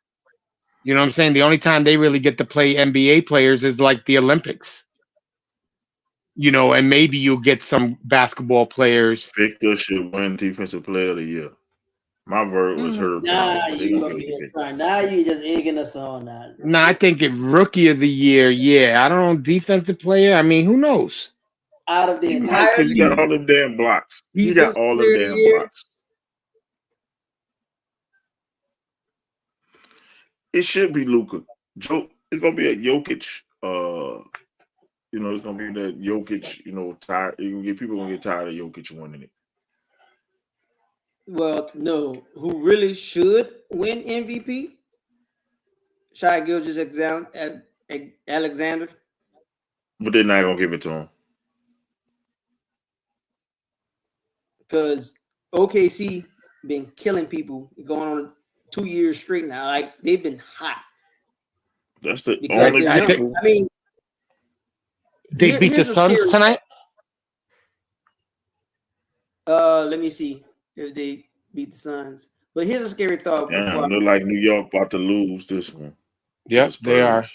[SPEAKER 5] You know what I'm saying? The only time they really get to play NBA players is like the Olympics. And maybe you'll get some basketball players.
[SPEAKER 1] Victor should win Defensive Player of the Year. My vote was her.
[SPEAKER 4] Now you just egging us on that.
[SPEAKER 5] Nah, I think Rookie of the Year. Yeah, I don't know. Defensive Player. I mean, who knows?
[SPEAKER 4] Out of the entire league,
[SPEAKER 1] he got all them damn blocks. He got all them damn blocks. It should be Luka. It's gonna be a Jokic. It's gonna be that Jokic. Tired. People gonna get tired of Jokic winning it.
[SPEAKER 4] Well, no. Who really should win MVP? Shai Gilgeous-Alexander.
[SPEAKER 1] But they're not gonna give it to him
[SPEAKER 4] because OKC been killing people going on 2 years straight now. Like they've been hot.
[SPEAKER 1] That's the only.
[SPEAKER 4] I mean,
[SPEAKER 5] they beat the Suns tonight.
[SPEAKER 4] Let me see if they beat the Suns. But here's a scary thought.
[SPEAKER 1] Damn, they're like New York about to lose this one.
[SPEAKER 5] Yep, they are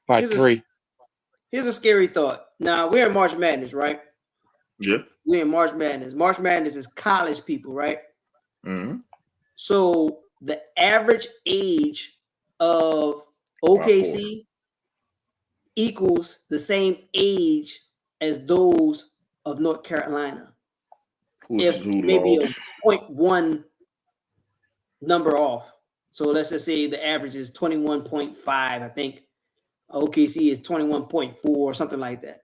[SPEAKER 5] by 3.
[SPEAKER 4] Here's a scary thought. Now we're in March Madness, right?
[SPEAKER 1] Yeah.
[SPEAKER 4] We're in March Madness. March Madness is college people, right?
[SPEAKER 1] Mm-hmm.
[SPEAKER 4] So the average age of OKC equals the same age as those of North Carolina. If maybe a 0.1 number off. So let's just say the average is 21.5. I think OKC is 21.4 or something like that.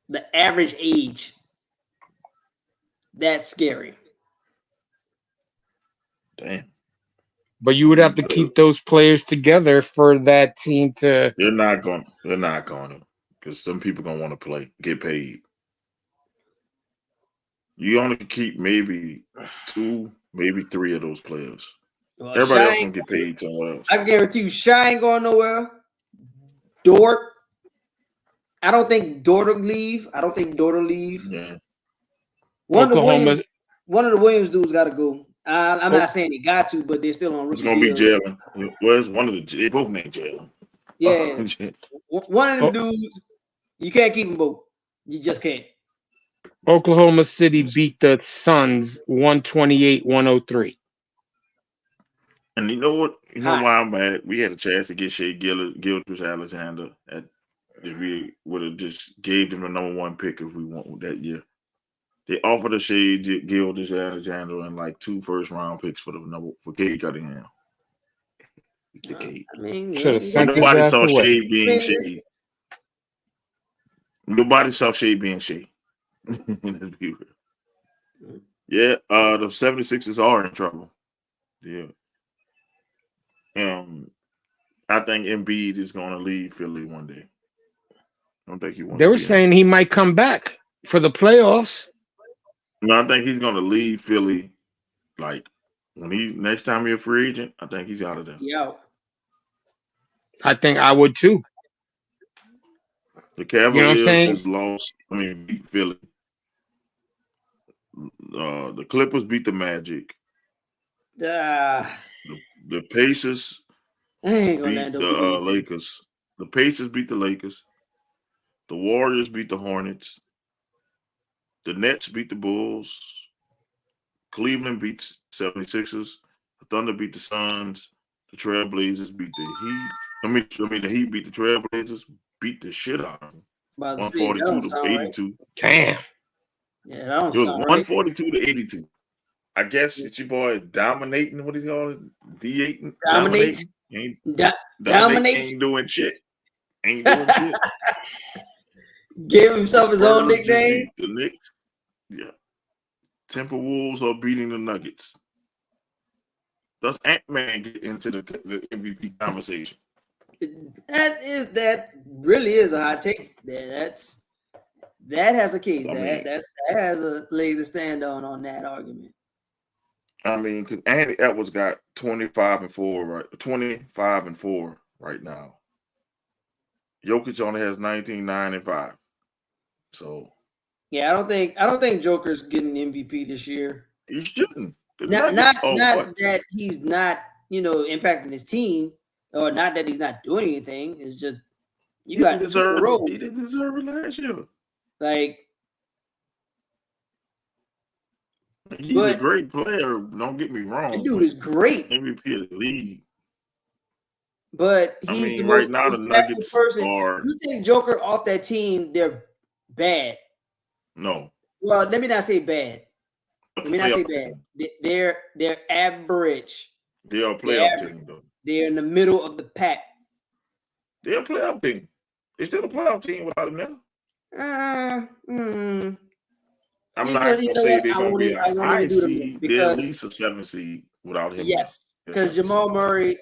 [SPEAKER 4] The average age. That's scary.
[SPEAKER 1] Damn.
[SPEAKER 5] But you would have to keep those players together for that team to.
[SPEAKER 1] They're not going to, because some people gonna want to get paid. You only keep maybe 2, maybe 3 of those players. Well, everybody else gonna get paid somewhere else.
[SPEAKER 4] I guarantee you, Shai ain't going nowhere. Dort. I don't think Dort will leave.
[SPEAKER 1] Yeah.
[SPEAKER 4] One of the Williams dudes got to go. I'm not saying he got to, but they're still on rookie.
[SPEAKER 1] It's gonna be Jalen. Where's one of they both named Jalen?
[SPEAKER 4] Yeah. One of them dudes, you can't keep them both. You just can't.
[SPEAKER 5] Oklahoma City beat the Suns 128-103.
[SPEAKER 1] And you know what? You know why I'm mad? We had a chance to get Shai Gilgeous-Alexander. If we would have just gave them the #1 pick if we want that year. They offered a Shai Gilgeous-Alexander and like 2 first-round picks for Cade Cunningham. Nobody saw Shai being Shai. Nobody saw Shai being Shai. Yeah, the 76ers are in trouble. Yeah. I think Embiid is going to leave Philly one day. I don't think he wants.
[SPEAKER 5] They were saying he might come back for the playoffs.
[SPEAKER 1] No, I think he's going to leave Philly. Like when next time he's a free agent, I think he's out of there.
[SPEAKER 4] Yeah.
[SPEAKER 5] I think I would too.
[SPEAKER 1] The Cavaliers just lost. Beat Philly. The Clippers beat the Magic. The Pacers beat the Lakers. The Pacers beat the Lakers. The Warriors beat the Hornets. The Nets beat the Bulls. Cleveland beats 76ers. The Thunder beat the Suns. The Trailblazers beat the Heat. I mean, the Heat beat the Trailblazers. Beat the shit out of them. 142 to 82.
[SPEAKER 4] Right. Damn. Yeah, that don't
[SPEAKER 1] it was
[SPEAKER 4] sound
[SPEAKER 1] 142
[SPEAKER 4] right.
[SPEAKER 1] to 82. I guess it's your boy dominating. What do you call it? D8.
[SPEAKER 4] Dominate.
[SPEAKER 1] Dominate. Ain't doing shit. Ain't doing shit.
[SPEAKER 4] Gave himself his own nickname.
[SPEAKER 1] The Knicks. Yeah. Timberwolves are beating the Nuggets. Does Ant-Man get into the MVP conversation?
[SPEAKER 4] That really is a hot take. That has a case. That has a leg to stand on that argument.
[SPEAKER 1] I mean, because Andy Edwards got 25 and 4 right now. Jokic only has 19, 9, and 5. So
[SPEAKER 4] yeah, I don't think Joker's getting MVP this year.
[SPEAKER 1] He shouldn't.
[SPEAKER 4] Not that he's not, impacting his team, or not that he's not doing anything. It's just you got
[SPEAKER 1] he didn't deserve it last year.
[SPEAKER 4] Like,
[SPEAKER 1] he's a great player. Don't get me wrong.
[SPEAKER 4] The dude is great.
[SPEAKER 1] MVP of the league.
[SPEAKER 4] But he's the most
[SPEAKER 1] right now the Nuggets
[SPEAKER 4] person.
[SPEAKER 1] are.
[SPEAKER 4] You take Joker off that team, they're bad.
[SPEAKER 1] No.
[SPEAKER 4] Well, let me not say bad. They're average.
[SPEAKER 1] They're a playoff team, though.
[SPEAKER 4] They're in the middle of the pack.
[SPEAKER 1] They're a playoff team. They're still a playoff team without them now. I'm not going to say they're going to be a high seed. They're at least a 7 seed without him.
[SPEAKER 4] Yes, because Jamal Murray,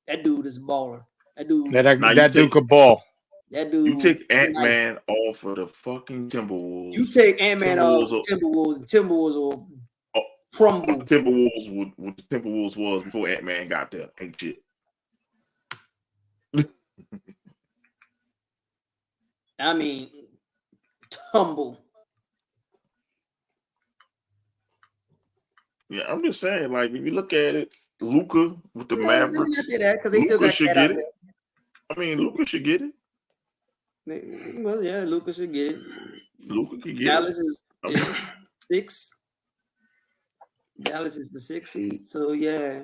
[SPEAKER 4] that dude is a baller. That dude.
[SPEAKER 5] That dude could ball.
[SPEAKER 4] That dude.
[SPEAKER 1] You take Ant-Man off of the fucking Timberwolves.
[SPEAKER 4] You take Ant-Man off Timberwolves, and Timberwolves will crumble.
[SPEAKER 1] What the Timberwolves was before Ant-Man got there. Ain't shit.
[SPEAKER 4] I mean, tumble.
[SPEAKER 1] Yeah, I'm just saying, like, if you look at it, Luka with the Mavericks.
[SPEAKER 4] Let me not say that because they still got
[SPEAKER 1] should get it. I mean, Luka should get it.
[SPEAKER 4] Well, yeah, Luka should get it.
[SPEAKER 1] Luka could get
[SPEAKER 4] Dallas
[SPEAKER 1] it.
[SPEAKER 4] is 6. Dallas is the 6th seed. So, yeah.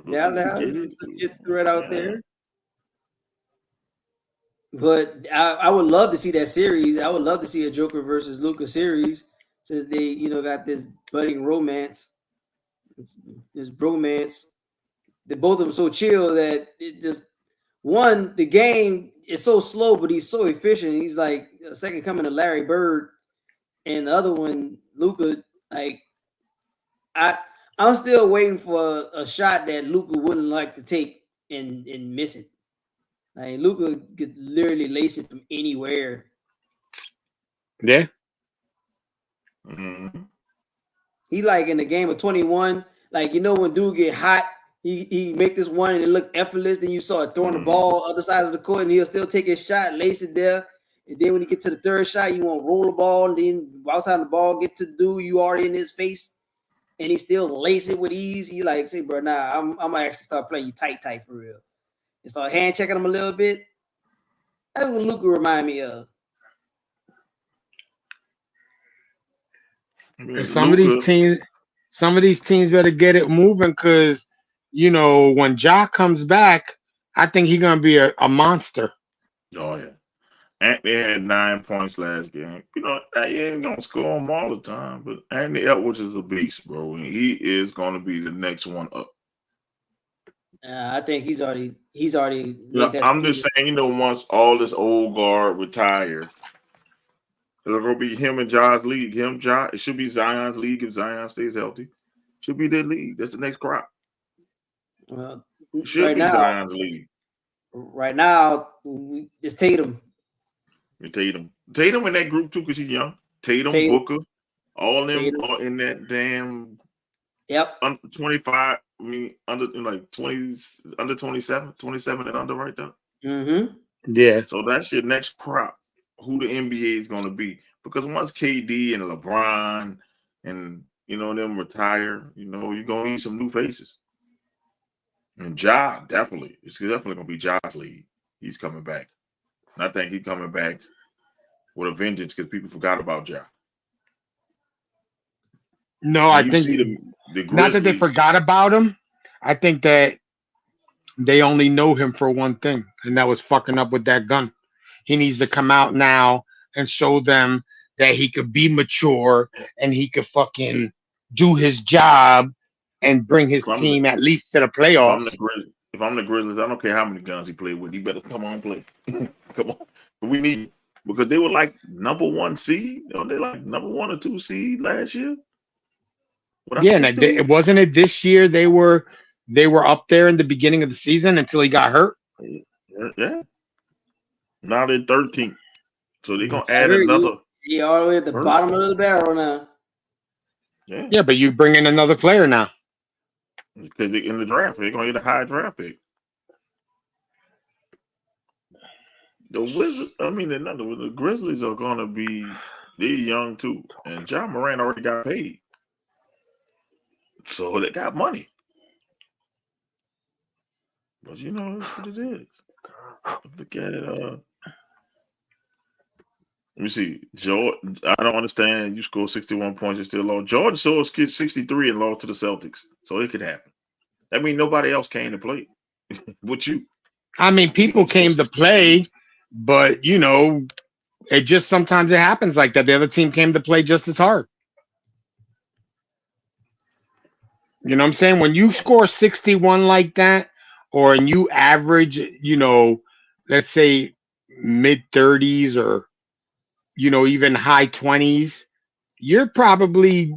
[SPEAKER 4] Dallas is a legit threat out there. But I would love to see that series. I would love to see a Joker versus Luka series since they, got this budding romance. This bromance. They're both of them so chill that it just the game is so slow, but he's so efficient. He's like a second coming to Larry Bird, and the other one, Luka. Like, I'm still waiting for a shot that Luka wouldn't like to take and miss it. Like, Luka could literally lace it from anywhere.
[SPEAKER 5] Yeah.
[SPEAKER 1] Mm-hmm.
[SPEAKER 4] He like in the game of 21. Like, when dude get hot, he make this one and it look effortless. Then you saw it throwing the ball other side of the court, and he'll still take his shot, lace it there. And then when you get to the third shot, you want to roll the ball, and then by the time the ball get to the dude, you already in his face, and he still lace it with ease. He like, say, bro, nah, I'm gonna actually start playing you tight for real. And start hand checking him a little bit. That's what Luka remind me of.
[SPEAKER 5] Some of these teams better get it moving because when Ja comes back, I think he's gonna be a monster.
[SPEAKER 1] Oh yeah, Anthony had 9 points last game. He ain't gonna score them all the time, but Anthony Edwards is a beast, bro. And he is gonna be the next one up.
[SPEAKER 4] I think he's already.
[SPEAKER 1] I'm just saying, once all this old guard retires, it'll go be him and Ja's league. It should be Zion's league if Zion stays healthy. Should be their league. That's the next crop.
[SPEAKER 4] Well,
[SPEAKER 1] it should be Zion's league.
[SPEAKER 4] Right now, it's Tatum.
[SPEAKER 1] Tatum in that group too because he's young. Tatum, Booker, all them are in that damn.
[SPEAKER 4] Yep.
[SPEAKER 1] Under 25. I mean, under 20, under 27 and under right there.
[SPEAKER 4] Mm-hmm.
[SPEAKER 5] Yeah.
[SPEAKER 1] So that's your next crop. Who the NBA is going to be, because once KD and LeBron and them retire, you're going to need some new faces. And Ja definitely, it's definitely going to be Ja's league. He's coming back. And I think he's coming back with a vengeance because people forgot about Ja.
[SPEAKER 5] No, I think
[SPEAKER 1] the
[SPEAKER 5] not that they forgot about him. I think that they only know him for one thing, and that was fucking up with that gun. He needs to come out now and show them that he could be mature and he could fucking do his job and bring his team at least to the playoffs.
[SPEAKER 1] If I'm the Grizzlies, I don't care how many guns he played with. He better come on and play. Come on. We need because they were like number 1 seed. You know, they like number 1 or 2 seed last year.
[SPEAKER 5] Yeah, and it wasn't it this year they were up there in the beginning of the season until he got hurt.
[SPEAKER 1] Yeah. Now they're 13th. So they're gonna add another.
[SPEAKER 4] Yeah, all the way at the bottom of the barrel now.
[SPEAKER 5] Yeah, but you bring in another player now.
[SPEAKER 1] Because in the draft, they're gonna get a high draft pick. The Wizards, the Grizzlies are gonna be they're young too. And John Moran already got paid. So they got money. But you know, that's what it is. Look at it. Let me see. George, I don't understand. You scored 61 points and still lost. Jordan scored 63 and lost to the Celtics. So it could happen. That means nobody else came to play. But you.
[SPEAKER 5] I mean, people came to play, but you know, it just sometimes it happens like that. The other team came to play just as hard. You know what I'm saying? When you score 61 like that, or and you average, you know, let's say mid 30s or you know, even high 20s, you're probably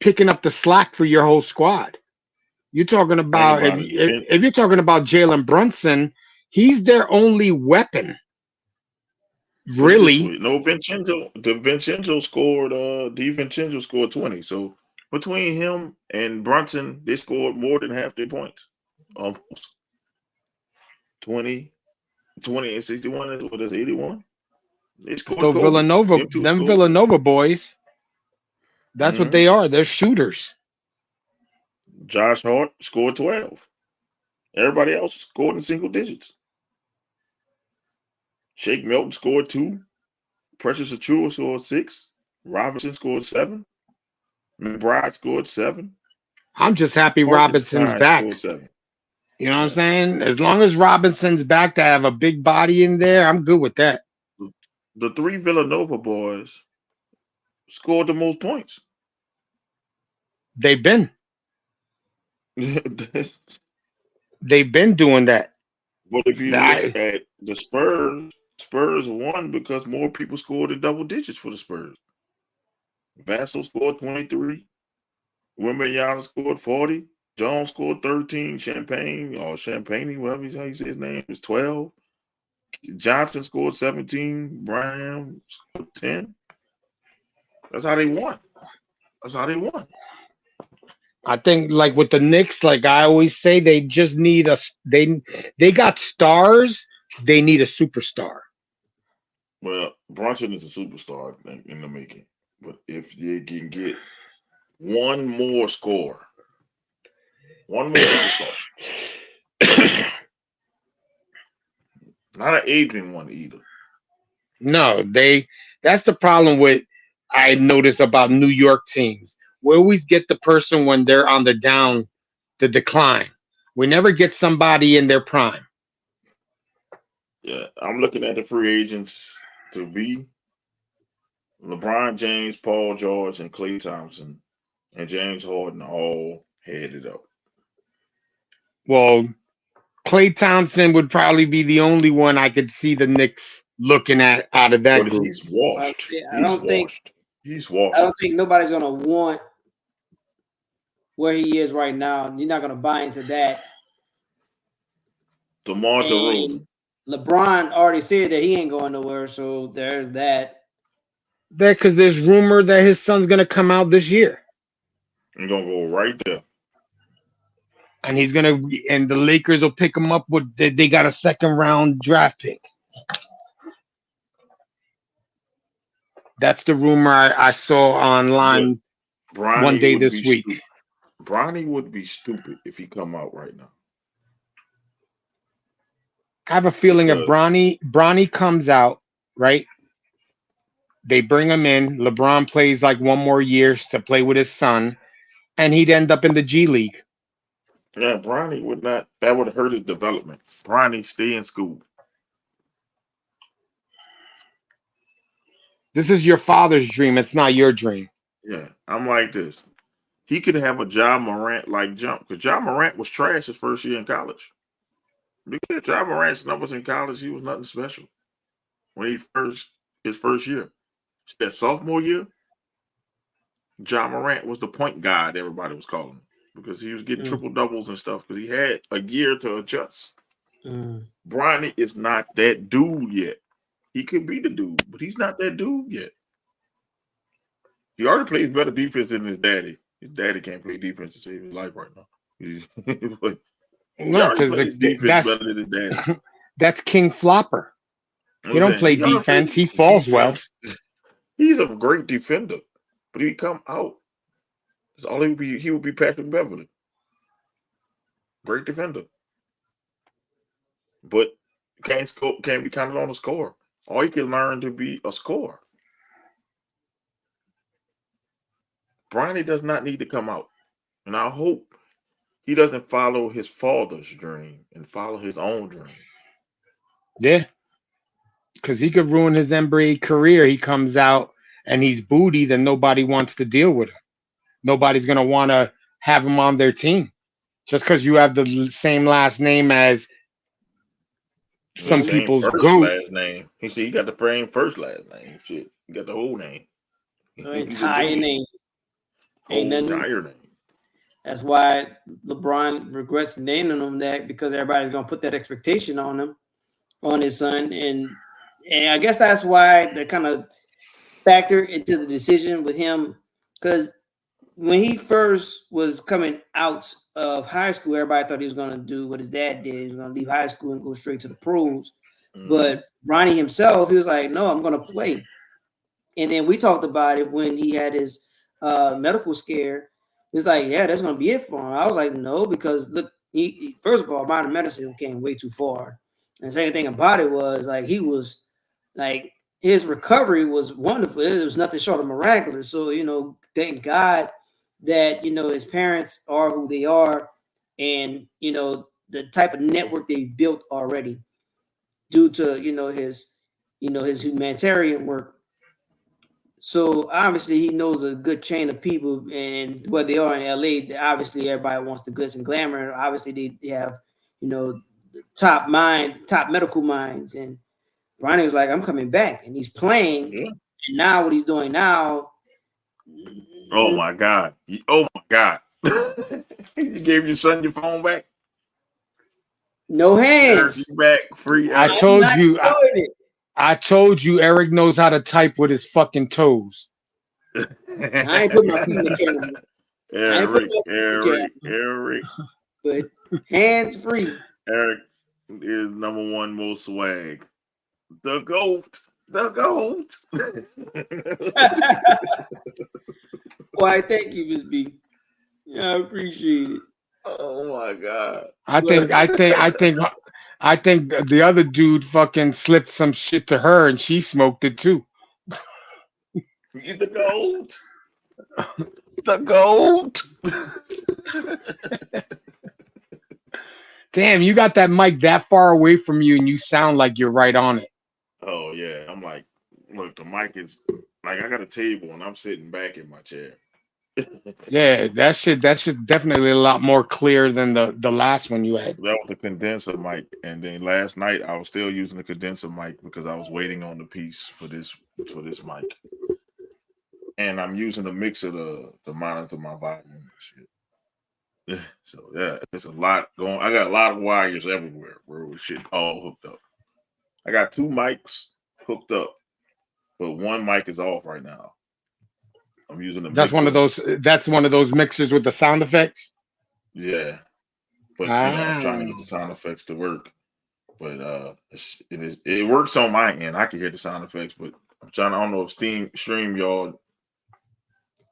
[SPEAKER 5] picking up the slack for your whole squad. You're talking about if you're talking about Jalen Brunson, he's their only weapon. Really?
[SPEAKER 1] No, DiVincenzo scored 20. So between him and Brunson, they scored more than half their points. Almost 20 and 61 is what is 81.
[SPEAKER 5] So Villanova, them Villanova boys, that's what they are. They're shooters.
[SPEAKER 1] Josh Hart scored 12. Everybody else scored in single digits. Shake Milton scored 2. Precious Achiuwa scored 6. Robinson scored 7. McBride scored 7.
[SPEAKER 5] I'm just happy Robinson's back. You know what I'm saying? As long as Robinson's back to have a big body in there, I'm good with that.
[SPEAKER 1] The 3 Villanova boys scored the most points.
[SPEAKER 5] They've been doing that.
[SPEAKER 1] But if you look at the Spurs won because more people scored in double digits for the Spurs. Vassell scored 23. Wembanyama scored 40. Jones scored 13. Champagne, whatever how you say his name, is 12. Johnson scored 17. Brown scored 10. That's how they won.
[SPEAKER 5] I think, like with the Knicks, like I always say, they just need they got stars. They need a superstar.
[SPEAKER 1] Well, Brunson is a superstar in the making. But if they can get one more scorer, one more superstar. Not an Adrian one either.
[SPEAKER 5] No, that's the problem with I notice about New York teams. We always get the person when they're on the decline. We never get somebody in their prime.
[SPEAKER 1] Yeah, I'm looking at the free agents to be LeBron James, Paul George, and Klay Thompson, and James Harden all headed up.
[SPEAKER 5] Well, Klay Thompson would probably be the only one I could see the Knicks looking at out of that group.
[SPEAKER 1] He's washed.
[SPEAKER 4] I don't think nobody's gonna want where he is right now. You're not gonna buy into that.
[SPEAKER 1] DeMar DeRozan.
[SPEAKER 4] LeBron already said that he ain't going nowhere, so there's that.
[SPEAKER 5] Because there's rumor that his son's gonna come out this year.
[SPEAKER 1] He's gonna go right there.
[SPEAKER 5] And the Lakers will pick him up with they got a 2nd round draft pick. That's the rumor I saw online one day this week.
[SPEAKER 1] Bronny would be stupid if he come out right now.
[SPEAKER 5] I have a feeling if Bronny comes out, right, They bring him in. LeBron plays like one more year to play with his son, and he'd end up in the G League.
[SPEAKER 1] Yeah, Bronny would not. That would hurt his development. Bronny, stay in school.
[SPEAKER 5] This is your father's dream. It's not your dream.
[SPEAKER 1] Yeah, I'm like this. He could have a Ja Morant like jump because Ja Morant was trash his first year in college. Because Ja Morant's numbers in college, he was nothing special. When his first year, that sophomore year, Ja Morant was the point guard everybody was calling him because he was getting triple doubles and stuff because he had a year to adjust. Bronny is not that dude yet. He could be the dude, but he's not that dude yet. He already plays better defense than his daddy. His daddy can't play defense to save his life right now.
[SPEAKER 5] No, because
[SPEAKER 1] defense better than his daddy.
[SPEAKER 5] That's King Flopper. He don't play defense. He falls well.
[SPEAKER 1] He's a great defender, but he come out. That's all he would be. He would be Patrick Beverly. Great defender, but can't be counted on to score. Or he can learn to be a scorer. Bronny does not need to come out. And I hope he doesn't follow his father's dream and follow his own dream.
[SPEAKER 5] Yeah. Because he could ruin his NBA career. He comes out and he's booty, then nobody wants to deal with him. Nobody's going to want to have him on their team. Just because you have the same last name as some people's
[SPEAKER 1] last name. He said he got the same first last name. Shit, he got the whole name.
[SPEAKER 4] Entire name.
[SPEAKER 1] Ain't entire name.
[SPEAKER 4] That's why LeBron regrets naming him that because everybody's gonna put that expectation on him, on his son, and I guess that's why they kind of factor into the decision with him because when he first was coming out of high school, everybody thought he was going to do what his dad did. He was going to leave high school and go straight to the pros. But Bronny himself, he was like, no, I'm going to play. And then we talked about it when he had his medical scare. He's like, yeah, that's going to be it for him. I was like, no, because look, he first of all, modern medicine came way too far. And the second thing about it was like he was like his recovery was wonderful. It was nothing short of miraculous. So, thank God that, his parents are who they are and, the type of network they built already due to, his humanitarian work. So obviously he knows a good chain of people and where they are in LA, obviously everybody wants the glitz and glamour. Obviously they have, top medical minds. And Bronny was like, I'm coming back and he's playing. Yeah. And now what he's doing now.
[SPEAKER 1] Oh my God. Oh my God. You gave your son your phone back?
[SPEAKER 4] No hands.
[SPEAKER 1] Back free.
[SPEAKER 5] I told you Eric knows how to type with his fucking toes.
[SPEAKER 4] I ain't put my feet in the camera.
[SPEAKER 1] Eric.
[SPEAKER 4] But hands free.
[SPEAKER 1] Eric is number one most swag. The GOAT.
[SPEAKER 4] Why, thank you, Miss B. Yeah, I appreciate it.
[SPEAKER 1] Oh my God.
[SPEAKER 5] I think the other dude fucking slipped some shit to her and she smoked it too.
[SPEAKER 1] He's the GOAT. The GOAT.
[SPEAKER 5] Damn, you got that mic that far away from you and you sound like you're right on it.
[SPEAKER 1] Oh yeah. I'm like, look, the mic is like I got a table and I'm sitting back in my chair.
[SPEAKER 5] Yeah, that shit definitely a lot more clear than the last one you had.
[SPEAKER 1] That was the condenser mic, and then last night I was still using the condenser mic because I was waiting on the piece for this mic, and I'm using the mixer to monitor my volume and shit. So yeah, there's a lot going. I got a lot of wires everywhere where shit all hooked up. I got 2 mics hooked up, but one mic is off right now. I'm using the
[SPEAKER 5] That's
[SPEAKER 1] mixer.
[SPEAKER 5] That's one of those mixers with the sound effects.
[SPEAKER 1] Yeah, but I'm trying to get the sound effects to work. But it works on my end. I can hear the sound effects, but I'm trying. I don't know if StreamYard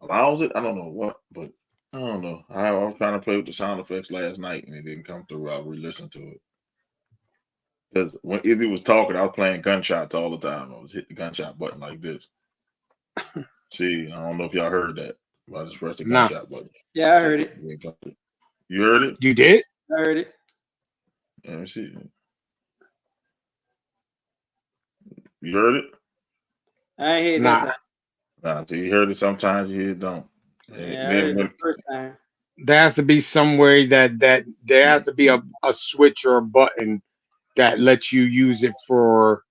[SPEAKER 1] allows it. I don't know what, but I don't know. I was trying to play with the sound effects last night and it didn't come through. I re-listened to it because when Izzy was talking, I was playing gunshots all the time. I was hitting the gunshot button like this. See, I don't know if y'all heard that. I just pressed the
[SPEAKER 5] Nah.
[SPEAKER 1] gunshot button.
[SPEAKER 4] Yeah, I heard it.
[SPEAKER 1] You heard it?
[SPEAKER 5] You did?
[SPEAKER 4] I heard it.
[SPEAKER 1] Let me see. You heard it?
[SPEAKER 4] I ain't heard
[SPEAKER 5] Nah.
[SPEAKER 4] that time.
[SPEAKER 1] Nah, so you heard it sometimes, you hear it don't.
[SPEAKER 4] Yeah,
[SPEAKER 1] And
[SPEAKER 4] I heard it the first time.
[SPEAKER 5] There has to be some way that there has to be a switch or a button that lets you use it for,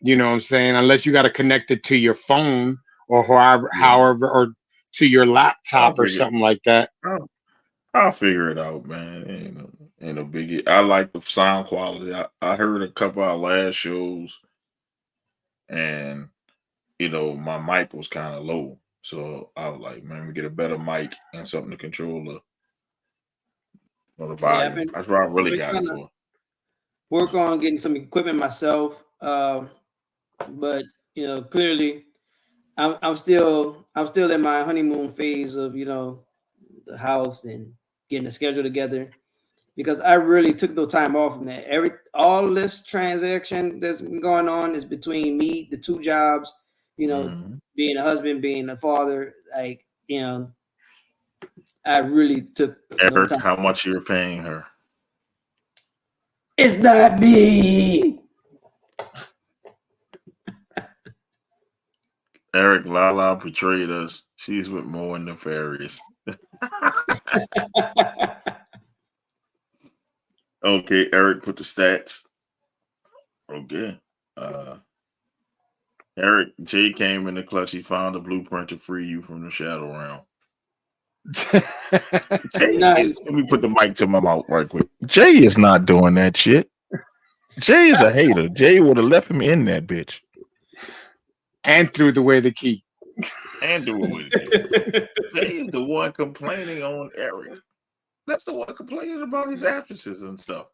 [SPEAKER 5] you know what I'm saying? Unless you got to connect it to your phone or however, or to your laptop or something like that.
[SPEAKER 1] I'll figure it out, man. Ain't no biggie. I like the sound quality. I heard a couple of our last shows, and my mic was kind of low, so I was like, man, we get a better mic and something to control the volume.
[SPEAKER 4] Yeah,
[SPEAKER 1] That's what I really got it for.
[SPEAKER 4] Work on getting some equipment myself, but clearly, I'm still in my honeymoon phase of the house and getting the schedule together, because I really took no time off from that. All this transaction that's been going on is between me, the two jobs, being a husband, being a father. Like, I really took no time.
[SPEAKER 1] How much you're paying her?
[SPEAKER 4] It's not me.
[SPEAKER 1] Eric, Lala betrayed us. She's with more nefarious. Okay, Eric put the stats. Okay. Eric, Jay came in the clutch. He found a blueprint to free you from the shadow realm.
[SPEAKER 4] Nice.
[SPEAKER 1] Let me put the mic to my mouth right quick. Jay is not doing that shit. Jay is a hater. Jay would have left him in that bitch.
[SPEAKER 5] And threw away the key.
[SPEAKER 1] Jay is the one complaining on Eric. That's the one complaining about his absences and stuff.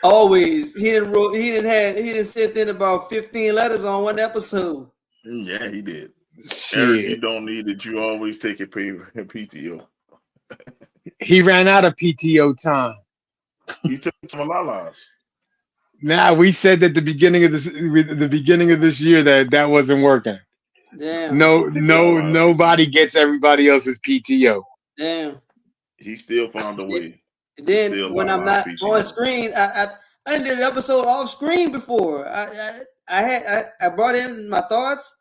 [SPEAKER 4] Always. He didn't send in about 15 letters on one episode.
[SPEAKER 1] Yeah, he did.
[SPEAKER 5] Shit.
[SPEAKER 1] Eric, you don't need it. You always take your PTO.
[SPEAKER 5] He ran out of PTO time.
[SPEAKER 1] He took some Lala's.
[SPEAKER 5] Nah, we said at the beginning of this year that wasn't working.
[SPEAKER 4] Damn.
[SPEAKER 5] Nobody gets everybody else's PTO.
[SPEAKER 4] Damn.
[SPEAKER 1] He still found a way.
[SPEAKER 4] Then when I'm not on screen, I did an episode off screen before. I brought in my thoughts.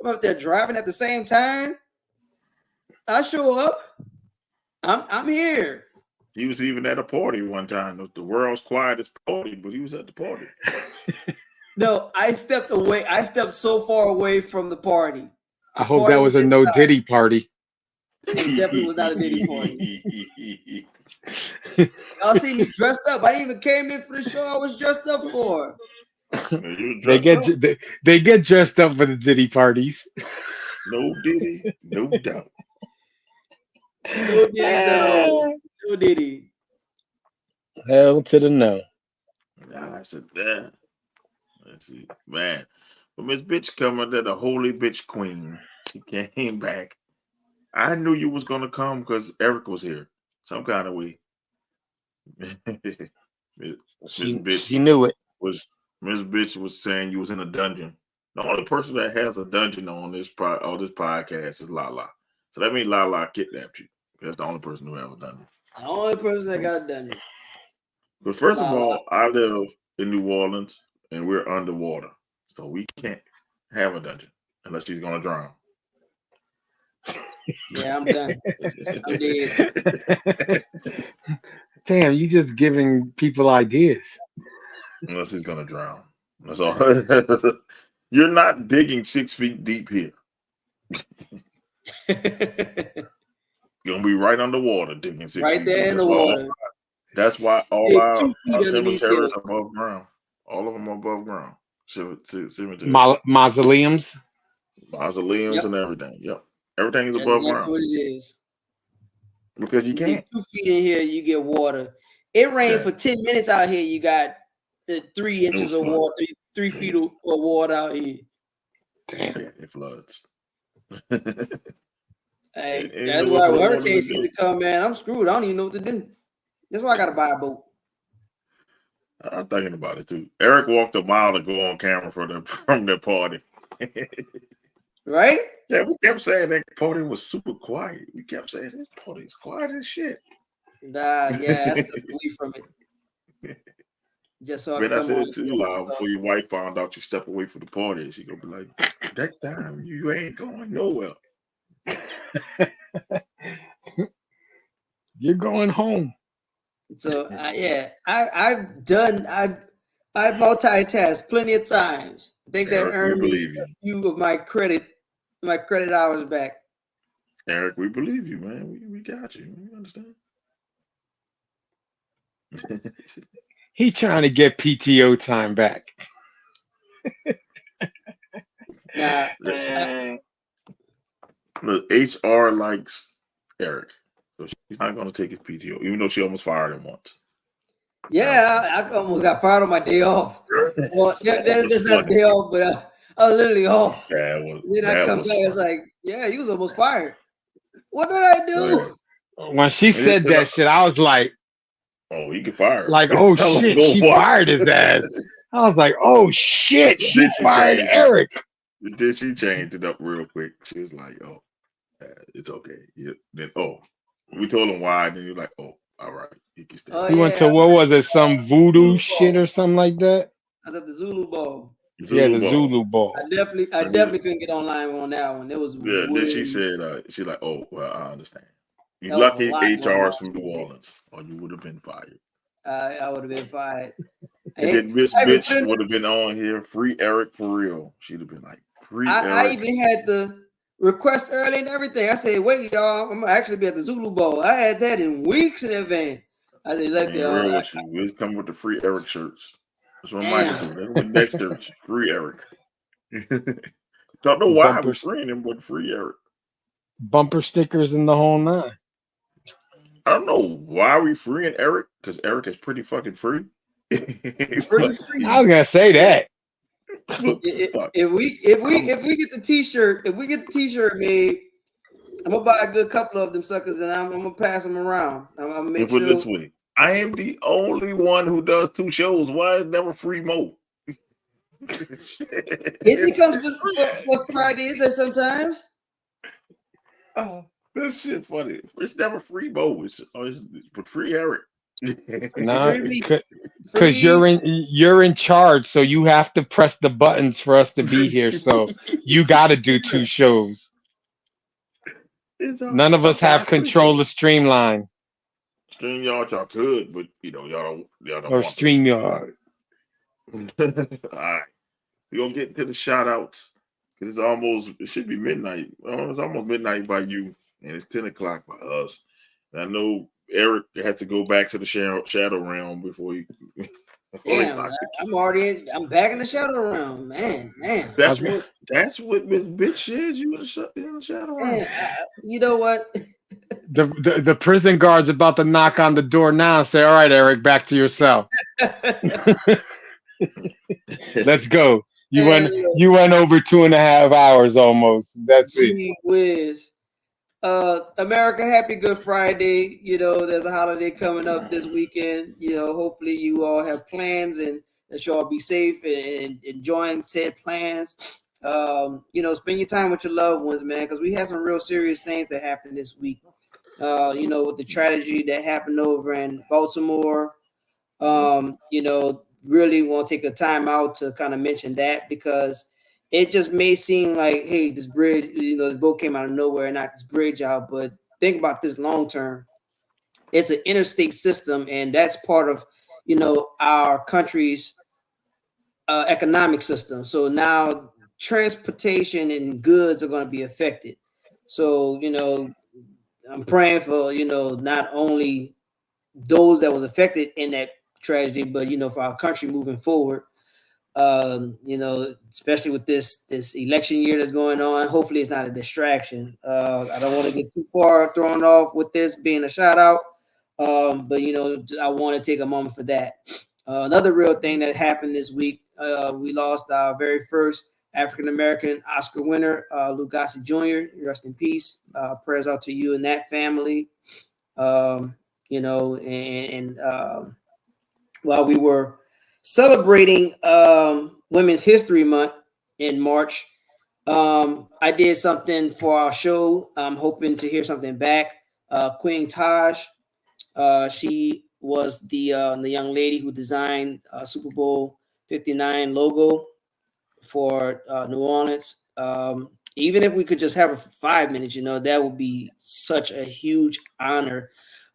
[SPEAKER 4] I'm up there driving at the same time. I show up. I'm here.
[SPEAKER 1] He was even at a party one time. It was the world's quietest party, but he was at the party.
[SPEAKER 4] No, I stepped away. I stepped so far away from the party.
[SPEAKER 5] I hope that was a no Diddy party.
[SPEAKER 4] It definitely was not a Diddy party. Y'all see me dressed up. I didn't even came in for the show I was dressed up for.
[SPEAKER 5] They get dressed up for the Diddy parties.
[SPEAKER 1] No Diddy, no doubt.
[SPEAKER 4] No Diddy at all. No Diddy.
[SPEAKER 5] Hell to the no.
[SPEAKER 1] I said that. Let's see, man. But Miss Bitch coming there, the holy bitch queen. She came back. I knew you was gonna come because Eric was here. Some kind of way.
[SPEAKER 5] She knew it.
[SPEAKER 1] Miss Bitch was saying you was in a dungeon. The only person that has a dungeon on this podcast is Lala. So that means Lala kidnapped you. That's the only person who has a dungeon.
[SPEAKER 4] The only person that got a dungeon.
[SPEAKER 1] But first of all, I live in New Orleans and we're underwater. So we can't have a dungeon unless she's gonna drown.
[SPEAKER 4] Yeah, I'm done. I'm dead.
[SPEAKER 5] Damn, you just giving people ideas.
[SPEAKER 1] Unless he's gonna drown. That's all. You're not digging 6 feet deep here. You're gonna be right underwater digging 6 feet
[SPEAKER 4] right there
[SPEAKER 1] deep.
[SPEAKER 4] in the water.
[SPEAKER 1] That's why all our cemeteries are above ground. All of them are above ground. Cemeteries.
[SPEAKER 5] Mausoleums.
[SPEAKER 1] Mausoleums and everything. Yep. Everything is above ground.
[SPEAKER 4] What it is.
[SPEAKER 1] Because you can't.
[SPEAKER 4] 2 feet in here, you get water. It rained for 10 minutes out here. You got 3 inches of water, 3 feet of water out here.
[SPEAKER 5] Damn.
[SPEAKER 1] Yeah, it floods.
[SPEAKER 4] Hey, that's why hurricanes seem to come, man. I'm screwed. I don't even know what to do. That's why I gotta buy a boat.
[SPEAKER 1] I'm thinking about it too. Eric walked a mile to go on camera from their party.
[SPEAKER 4] Right?
[SPEAKER 1] Yeah, we kept saying that party was super quiet. We kept saying this party is quiet as shit.
[SPEAKER 4] Nah, yeah, I stepped away from it. Just so I
[SPEAKER 1] Man,
[SPEAKER 4] can
[SPEAKER 1] I
[SPEAKER 4] come
[SPEAKER 1] said
[SPEAKER 4] on.
[SPEAKER 1] it too loud before your wife found out you step away from the party. She gonna be like, next time you ain't going nowhere.
[SPEAKER 5] You're going home.
[SPEAKER 4] So I've multitasked plenty of times. I think that
[SPEAKER 1] Eric,
[SPEAKER 4] earned
[SPEAKER 1] we
[SPEAKER 4] me
[SPEAKER 1] believe
[SPEAKER 4] a
[SPEAKER 1] you.
[SPEAKER 4] few of my credit hours back.
[SPEAKER 1] Eric, we believe you, man. We got you. We understand.
[SPEAKER 5] He trying to get PTO time back.
[SPEAKER 4] Now,
[SPEAKER 1] Look, HR likes Eric, so she's not gonna take his PTO, even though she almost fired him once.
[SPEAKER 4] yeah, I almost got fired on my day off. Well, that's not a day off, but I was literally off. Then I come back, it's like, yeah, you was almost fired. What did I do?
[SPEAKER 5] When she said that shit, I was like,
[SPEAKER 1] oh, he can fire.
[SPEAKER 5] Like, oh shit, she fired his ass. I was like, oh shit, she fired Eric.
[SPEAKER 1] Then she changed it up real quick. She was like, oh, it's okay. Then, we told him why. Then you're like, oh, all right. He can stay.
[SPEAKER 5] He went to, what was it, some voodoo shit or something like that?
[SPEAKER 4] I was at the Zulu Ball.
[SPEAKER 5] Zulu Ball.
[SPEAKER 4] I definitely couldn't get online on that one. It was
[SPEAKER 1] then she said, she's like, oh, well, I understand. You lucky HR's from New Orleans, or you would have been fired.
[SPEAKER 4] I would have been fired.
[SPEAKER 1] And then Miss Bitch would have been on here, free Eric for real. She'd have been like, free Eric.
[SPEAKER 4] I even had the request early and everything. I said, wait, y'all, I'm gonna actually be at the Zulu Bowl. I had that in weeks in advance. I said, look, y'all.
[SPEAKER 1] We'll come with the free Eric shirts. That's what Michael do. That's what next shirts. Free Eric. Don't know why we're freeing him, but free Eric.
[SPEAKER 5] Bumper stickers in the whole nine.
[SPEAKER 1] I don't know why we freeing Eric, because Eric is pretty fucking free.
[SPEAKER 4] Pretty free.
[SPEAKER 5] I was gonna say that.
[SPEAKER 4] If we get the t-shirt made, I'm gonna buy a good couple of them suckers and I'm gonna pass them around. I'm gonna make sure.
[SPEAKER 1] This way, I am the only one who does 2 shows. Why is never free Mo?
[SPEAKER 4] Yes, he comes for Fridays sometimes.
[SPEAKER 1] Oh, this shit funny. It's never free Mo. It's free Eric.
[SPEAKER 5] No, because you're in charge, so you have to press the buttons for us to be here. So you got to do 2 shows. None of us have control of Streamline.
[SPEAKER 1] StreamYard, y'all could, but y'all don't.
[SPEAKER 5] Or StreamYard.
[SPEAKER 1] All right, we're gonna get to the shout outs because it should be midnight. It's almost midnight by you, and it's 10 o'clock by us. And I know Eric had to go back to the shadow realm before he.
[SPEAKER 4] Damn, I'm back in the shadow realm, man.
[SPEAKER 1] That's what Miss Bitch says. You in the shadow realm.
[SPEAKER 4] You know what?
[SPEAKER 5] The prison guard's about to knock on the door now and say, "All right, Eric, back to your cell. Let's go." You went over 2.5 hours almost. That's it.
[SPEAKER 4] Whiz. America, happy Good Friday. There's a holiday coming up this weekend. Hopefully you all have plans and that you all be safe and enjoying said plans. Spend your time with your loved ones, man, because we had some real serious things that happened this week. With the tragedy that happened over in Baltimore. Really want to take a time out to kind of mention that because it just may seem like, hey, this bridge, this boat came out of nowhere and knocked this bridge out. But think about this long term. It's an interstate system, and that's part of, our country's economic system. So now transportation and goods are going to be affected. So, I'm praying for, not only those that was affected in that tragedy, but, for our country moving forward. Especially with this election year that's going on. Hopefully it's not a distraction. I don't want to get too far thrown off with this being a shout out. But I want to take a moment for that. Another real thing that happened this week, we lost our very first African-American Oscar winner, Lugasi Jr. Rest in peace. Prayers out to you and that family. While we were celebrating Women's History Month in March, I did something for our show. I'm hoping to hear something back. Queen Taj, she was the young lady who designed Super Bowl 59 logo for New Orleans. Even if we could just have her for 5 minutes, that would be such a huge honor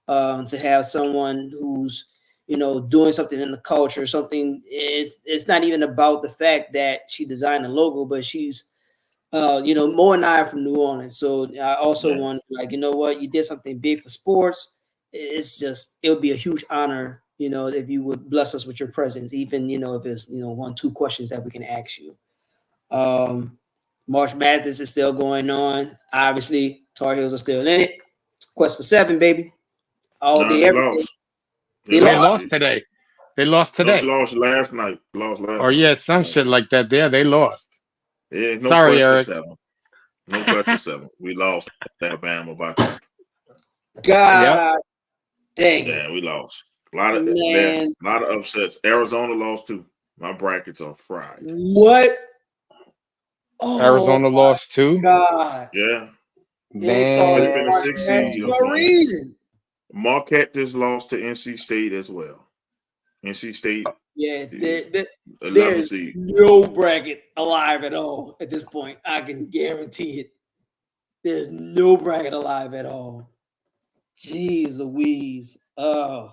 [SPEAKER 4] to have someone who's doing something in the culture. Something it's not even about the fact that she designed a logo, but she's Mo and I are from New Orleans, so I also want what, you did something big for sports. It would be a huge honor, if you would bless us with your presence, even if it's 1-2 questions that we can ask you. March Madness is still going on. Obviously, Tar Heels are still in it. Quest for 7, baby. All day, every day.
[SPEAKER 5] They lost today. They lost today.
[SPEAKER 1] No, lost last night.
[SPEAKER 5] Or yeah, some shit like that. Yeah, they lost.
[SPEAKER 1] Yeah, no
[SPEAKER 5] Sorry,
[SPEAKER 1] Quest
[SPEAKER 5] Eric.
[SPEAKER 1] for 7. No Quest for 7. We lost Alabama by that.
[SPEAKER 4] God dang it.
[SPEAKER 1] Yeah, we lost. A lot of upsets. Arizona lost too. My brackets are fried.
[SPEAKER 4] What?
[SPEAKER 5] Oh, Arizona lost too.
[SPEAKER 4] God.
[SPEAKER 1] Yeah.
[SPEAKER 5] Damn.
[SPEAKER 4] No reason.
[SPEAKER 1] Marquette just lost to NC State as well. NC State.
[SPEAKER 4] Yeah, there's no bracket alive at all at this point. I can guarantee it. There's no bracket alive at all. Jeez Louise.
[SPEAKER 1] Sorry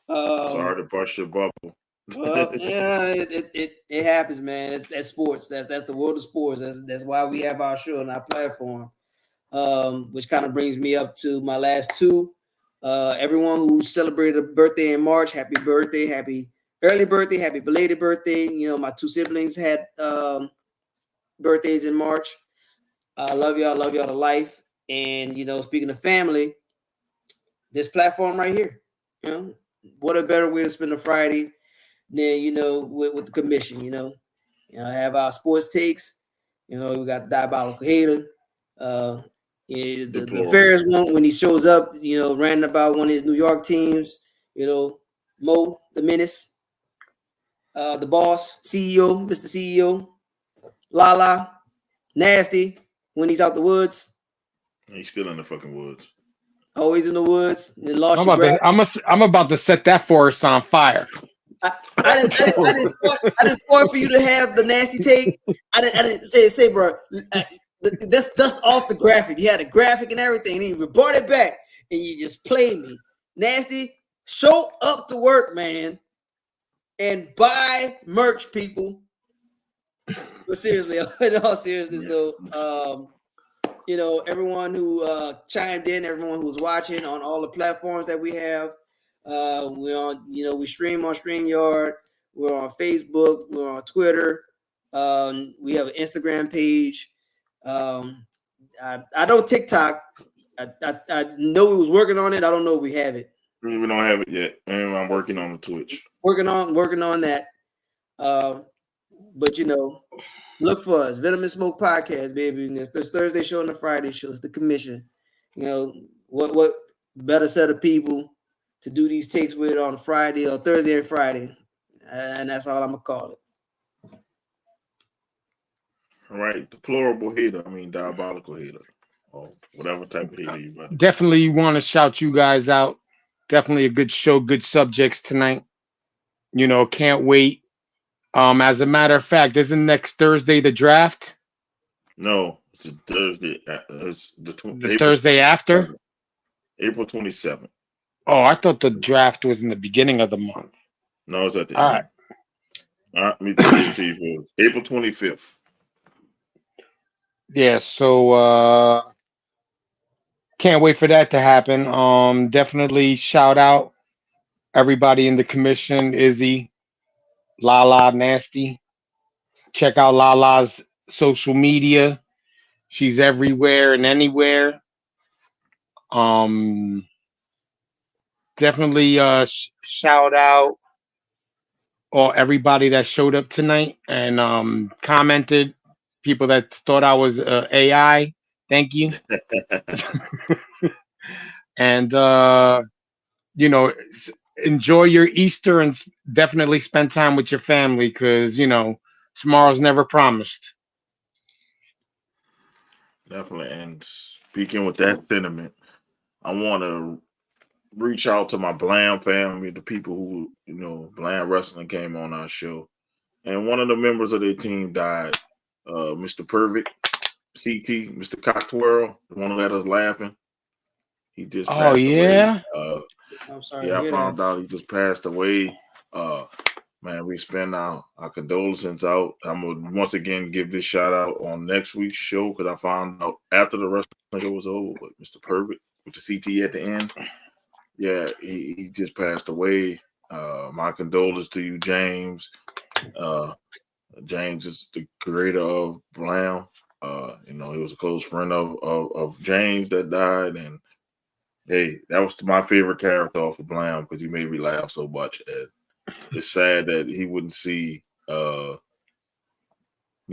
[SPEAKER 1] to bust your bubble.
[SPEAKER 4] Well, yeah, it happens, man. That's sports. That's the world of sports. That's why we have our show and our platform. Which kind of brings me up to my last two. Everyone who celebrated a birthday in March, happy birthday, happy early birthday, happy belated birthday. My two siblings had birthdays in March. I love y'all to life. And speaking of family, this platform right here, what a better way to spend a Friday than with the commission. I have our sports takes. We got the Diabolical Hater. The Ferris one, when he shows up, ranting about one of his New York teams. Mo the Menace, the boss, CEO, Mr. CEO, Lala, Nasty when he's out the woods.
[SPEAKER 1] He's still in the fucking woods.
[SPEAKER 4] Always in the woods.
[SPEAKER 5] I'm about to set that forest on fire.
[SPEAKER 4] I didn't for you to have the nasty take. I didn't say, bro. That's dust off the graphic. You had a graphic and everything, and you brought it back, and you just played me. Nasty, show up to work, man, and buy merch, people. But seriously, in all seriousness, though, everyone who chimed in, everyone who's watching on all the platforms that we have. We're on, we stream on StreamYard. We're on Facebook. We're on Twitter. We have an Instagram page. I know TikTok. I know we was working on it. I don't know if we have it.
[SPEAKER 1] We don't have it yet. And I'm working on the Twitch.
[SPEAKER 4] Working on that. But look for us. Venom and Smoke Podcast, baby. And this Thursday show and the Friday show. It's the commission. What better set of people to do these takes with on Friday or Thursday and Friday. And that's all I'm going to call it.
[SPEAKER 1] All right. Deplorable hater. Diabolical hater. Or whatever type of hater you got.
[SPEAKER 5] Definitely want to shout you guys out. Definitely a good show, good subjects tonight. Can't wait. As a matter of fact, isn't next Thursday the draft?
[SPEAKER 1] No, it's a Thursday. It's the
[SPEAKER 5] Thursday after?
[SPEAKER 1] April 27th.
[SPEAKER 5] Oh, I thought the draft was in the beginning of the month.
[SPEAKER 1] No, it's at the
[SPEAKER 5] end.
[SPEAKER 1] All right. Let me tell you first. April 25th.
[SPEAKER 5] Yeah, so can't wait for that to happen. Definitely shout out everybody in the commission, Izzy, Lala, Nasty. Check out Lala's social media. She's everywhere and anywhere. Definitely shout out everybody that showed up tonight and commented. People that thought I was AI, thank you. And enjoy your Easter and definitely spend time with your family because tomorrow's never promised.
[SPEAKER 1] Definitely. And speaking with that sentiment, I want to reach out to my Blam family, the people who, Blam Wrestling came on our show. And one of the members of their team died. Mr. Pervic, CT, Mr. Cocktwirl, the one who had us laughing. He just
[SPEAKER 5] Oh
[SPEAKER 1] passed away.
[SPEAKER 5] yeah.
[SPEAKER 4] I'm sorry.
[SPEAKER 1] Yeah, I found out he just passed away. Man, we spend our condolences out. I'm gonna once again give this shout out on next week's show because I found out after the wrestling show was over, but Mr. Pervic with the CT at the end. Yeah, he just passed away. My condolences to you, James. James is the creator of Blam. He was a close friend of James that died, and hey, that was my favorite character off of Blam because he made me laugh so much. And it's sad that he wouldn't see. He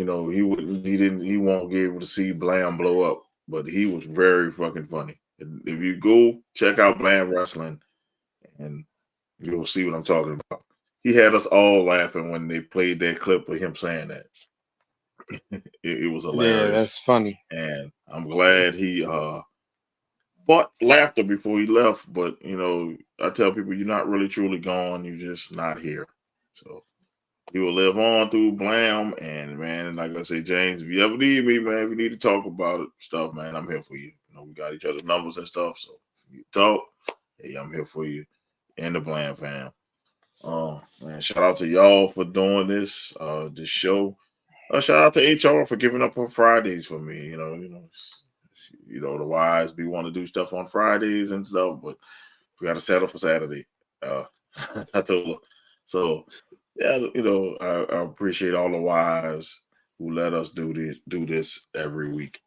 [SPEAKER 1] won't be able to see Blam blow up, but he was very fucking funny. If you go check out Blam Wrestling, and you'll see what I'm talking about. He had us all laughing when they played that clip of him saying that. it was hilarious.
[SPEAKER 5] Yeah, that's funny.
[SPEAKER 1] And I'm glad he fought laughter before he left. But I tell people you're not really truly gone, you're just not here. So he will live on through Blam. And man, like I say, James, if you ever need me, man, if you need to talk about stuff, man, I'm here for you. We got each other's numbers and stuff. So if you talk, hey, I'm here for you. And the Blam fam. Man, shout out to y'all for doing this show. Shout out to HR for giving up on Fridays for me. The wives we want to do stuff on Fridays and stuff, but we got to settle for Saturday. I told her. So yeah, I appreciate all the wives who let us do this every week.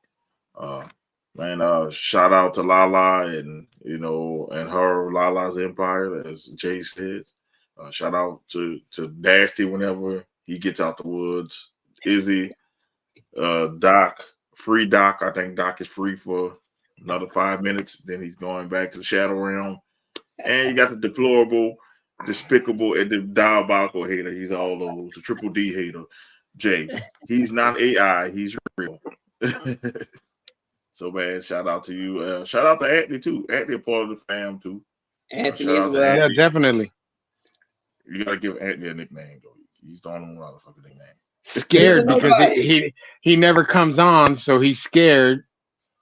[SPEAKER 1] Man, shout out to Lala and her Lala's Empire, as Jay says. Shout out to Nasty whenever he gets out the woods. Izzy, Doc, free Doc. I think Doc is free for another 5 minutes. Then he's going back to the Shadow Realm. And you got the deplorable, despicable, and the diabolical hater. He's all those. The triple D hater, Jay. He's not AI. He's real. So, man, shout out to you. Shout out to Anthony, too. Anthony a part of the fam, too.
[SPEAKER 4] Anthony as well.
[SPEAKER 5] Yeah, definitely.
[SPEAKER 1] You got to give Anthony a nickname, though. He's the only one with a fucking nickname.
[SPEAKER 5] Scared because he never comes on, so he's scared.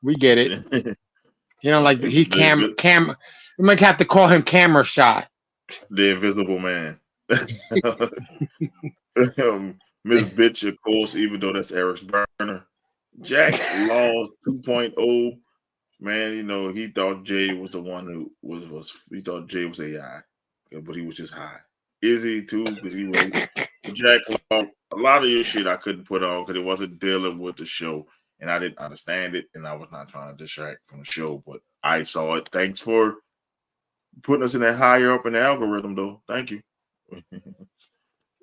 [SPEAKER 5] We get it. Like he we might have to call him Camera Shot.
[SPEAKER 1] The Invisible Man. Miss Bitch, of course, even though that's Eric's burner. Jack Laws 2.0. Man, he thought Jay was the one who he thought Jay was AI, but he was just high. Izzy too, because he wrote Jack Law. A lot of your shit I couldn't put on because it wasn't dealing with the show, and I didn't understand it, and I was not trying to distract from the show, but I saw it. Thanks for putting us in that higher up in the algorithm, though. Thank you.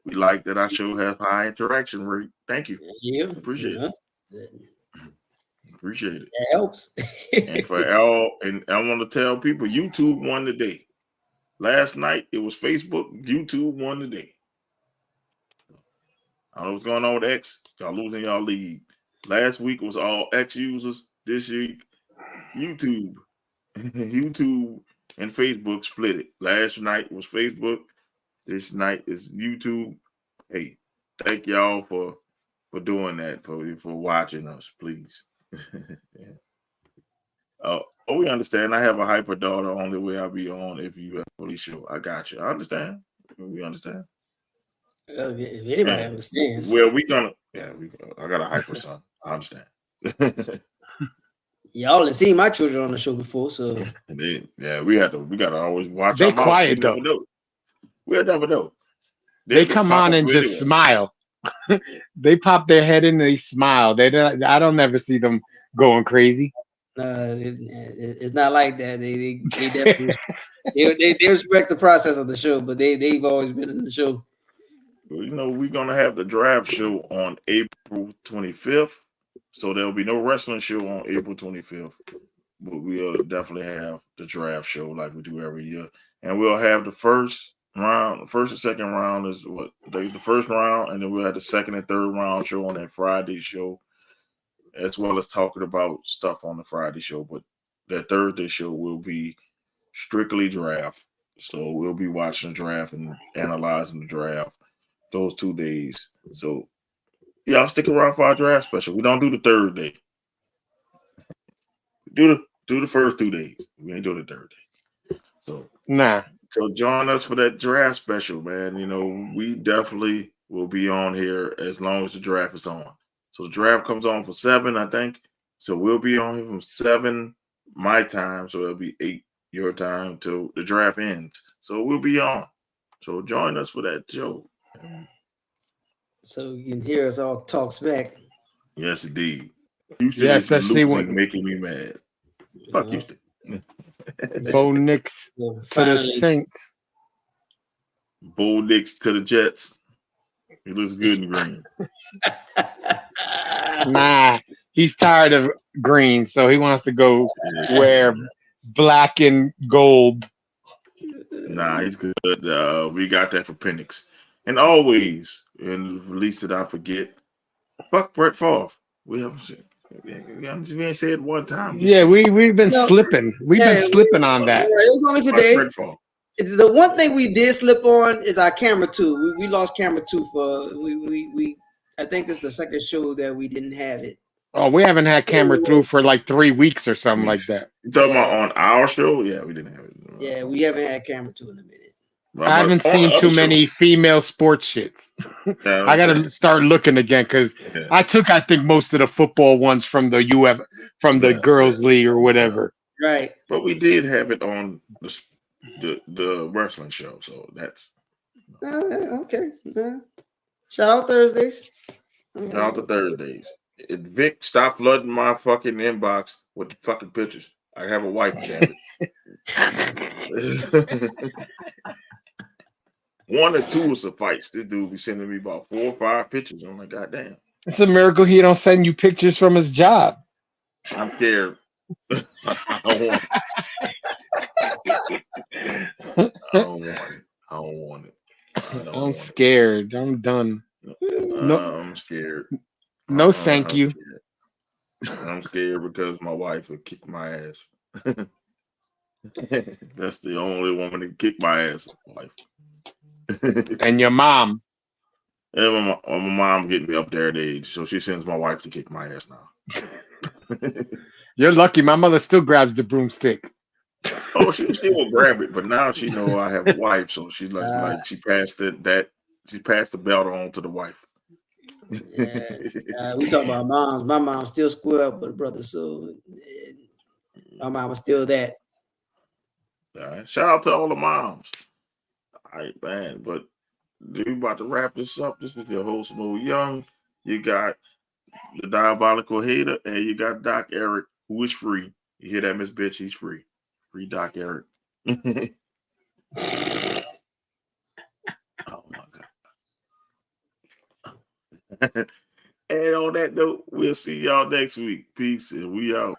[SPEAKER 1] We like that our show has high interaction rate. Thank you.
[SPEAKER 4] Yeah,
[SPEAKER 1] appreciate it. Appreciate it.
[SPEAKER 4] That helps.
[SPEAKER 1] And for all, and I want to tell people, YouTube won the day. Last night it was Facebook. YouTube won the day. I don't know what's going on with X. Y'all losing y'all lead. Last week was all X users. This week, YouTube. YouTube and Facebook split it. Last night was Facebook. This night is YouTube. Hey, thank y'all for doing that, for watching us, please. Yeah. We understand. I have a hyper daughter. Only way I'll be on if you have a police show. I got you. I understand. We understand.
[SPEAKER 4] If anybody understands.
[SPEAKER 1] Well, I got a hyper son. I understand.
[SPEAKER 4] Y'all have seen my children on the show before, so
[SPEAKER 1] we gotta always watch.
[SPEAKER 5] They quiet though.
[SPEAKER 1] We'll never know.
[SPEAKER 5] They come on and just smile. They pop their head in and they smile. I don't ever see them going crazy.
[SPEAKER 4] It's not like that. They definitely they respect the process of the show, but they've always been in the show.
[SPEAKER 1] We're gonna have the draft show on April 25th, so there'll be no wrestling show on April 25th. But we'll definitely have the draft show like we do every year, and we'll have the first round. The first and second round is the first round, and then we'll have the second and third round show on that Friday show. as well as talking about stuff on the Friday show. But that Thursday show will be strictly draft. So we'll be watching the draft and analyzing the draft those 2 days. So y'all stick around for our draft special. We don't do the third day. Do the first 2 days. We ain't doing the third day. So So join us for that draft special, man. You know, we definitely will be on here as long as the draft is on. So the draft comes on for 7, I think. So we'll be on here from 7 my time. So it'll be 8 your time till the draft ends. So we'll be on. So join us for that show.
[SPEAKER 4] So you can hear us all talk smack.
[SPEAKER 1] Yes, indeed. Houston is
[SPEAKER 5] especially
[SPEAKER 1] when making me mad. Fuck Houston.
[SPEAKER 5] Bo Nix to the Saints.
[SPEAKER 1] Bo Nix to the Jets. He looks good in green.
[SPEAKER 5] Nah, he's tired of green, so he wants to go wear black and gold.
[SPEAKER 1] Nah, he's good. We got that for Penix. And always, and the least that I forget, fuck Brett Favre. We ain't said one time.
[SPEAKER 5] Yeah, we've been slipping. We've been slipping on that.
[SPEAKER 4] It was only today. The one thing we did slip on is our camera 2. We lost camera 2 for we. I think this is the second show that we didn't have it.
[SPEAKER 5] Oh, we haven't had camera through for like 3 weeks or something like that.
[SPEAKER 1] You talking about on our show? Yeah, we didn't have it.
[SPEAKER 4] Yeah, we haven't had camera 2 in a minute.
[SPEAKER 5] I haven't seen too many female sports shits.
[SPEAKER 1] Yeah,
[SPEAKER 5] I gotta start looking again because I think most of the football ones from the the girls' league or whatever.
[SPEAKER 4] Right.
[SPEAKER 1] But we did have it on the wrestling show, so that's
[SPEAKER 4] okay. Shout out Thursdays.
[SPEAKER 1] Shout out to Thursdays. Vic, stop flooding my fucking inbox with the fucking pictures. I have a wife, damn it. 1 or 2 will suffice. This dude be sending me about 4 or 5 pictures. I'm like, God damn.
[SPEAKER 5] It's a miracle he don't send you pictures from his job.
[SPEAKER 1] I'm scared. I don't want it.
[SPEAKER 5] I'm scared. I'm done.
[SPEAKER 1] No, I'm scared.
[SPEAKER 5] No, thank you.
[SPEAKER 1] I'm scared because my wife would kick my ass. That's the only woman that kick my ass. My wife.
[SPEAKER 5] And your mom.
[SPEAKER 1] And my mom getting me up there at age, so she sends my wife to kick my ass now.
[SPEAKER 5] You're lucky. My mother still grabs the broomstick.
[SPEAKER 1] Oh, she still will grab it, but now she know I have a wife, so she like she passed she passed the belt on to the wife.
[SPEAKER 4] Yeah, we talk about moms. My mom still square up with her brother, so my mom was still that.
[SPEAKER 1] All right. Shout out to all the moms. All right, man. But we about to wrap this up. This is your host, Mo Young. You got the Diabolical Hater, and you got Doc Eric, who is free. You hear that, Miss Bitch? He's free. Free Doc Eric. Oh my God. And on that note, we'll see y'all next week. Peace, and we out.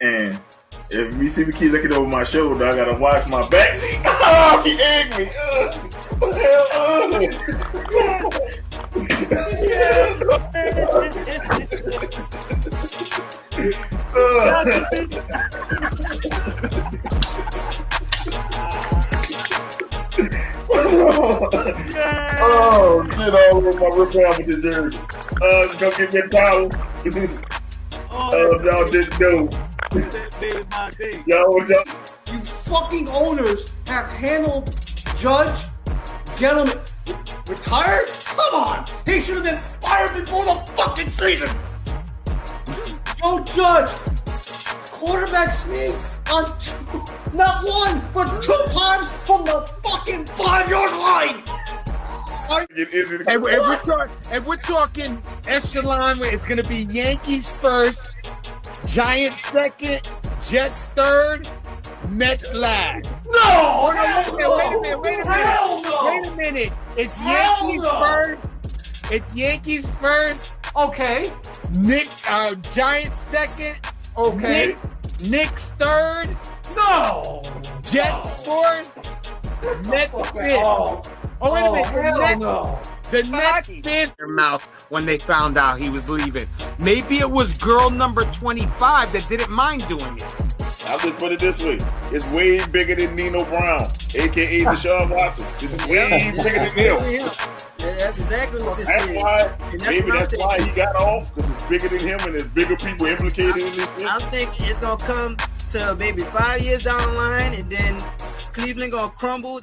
[SPEAKER 1] And if you see me keep looking over my shoulder, I gotta watch my back. Oh, she egged me. Oh, shit all over my rip with the jersey. Go get me a towel. Y'all didn't know.
[SPEAKER 2] You fucking owners have handled Judge, Gentleman, retired? Come on! He should have been fired before the fucking season! Joe Judge, quarterback sneak on not 1, but 2 times from the fucking 5-yard line!
[SPEAKER 5] And we're talking echelon. It's going to be Yankees first,
[SPEAKER 3] Giants second, Jets third, Mets last.
[SPEAKER 2] No!
[SPEAKER 3] Wait a minute. It's
[SPEAKER 2] Hell
[SPEAKER 3] Yankees
[SPEAKER 2] no.
[SPEAKER 3] first. It's Yankees first.
[SPEAKER 2] Okay.
[SPEAKER 3] Giants second.
[SPEAKER 2] Okay.
[SPEAKER 3] Knicks third.
[SPEAKER 2] No.
[SPEAKER 3] Jets fourth. Mets fifth. Wait a minute.
[SPEAKER 2] Hell no.
[SPEAKER 3] The Nets fifth their mouth when they found out he was leaving. Maybe it was girl number 25 that didn't mind doing it.
[SPEAKER 1] I'll just put it this way. It's way bigger than Nino Brown, a.k.a. Deshaun Watson. This is way bigger than him.
[SPEAKER 4] Yeah, that's exactly what this is.
[SPEAKER 1] That's why he got off, because it's bigger than him and there's bigger people implicated in this.
[SPEAKER 4] I think it's going to come to maybe 5 years down the line, and then Cleveland going to crumble.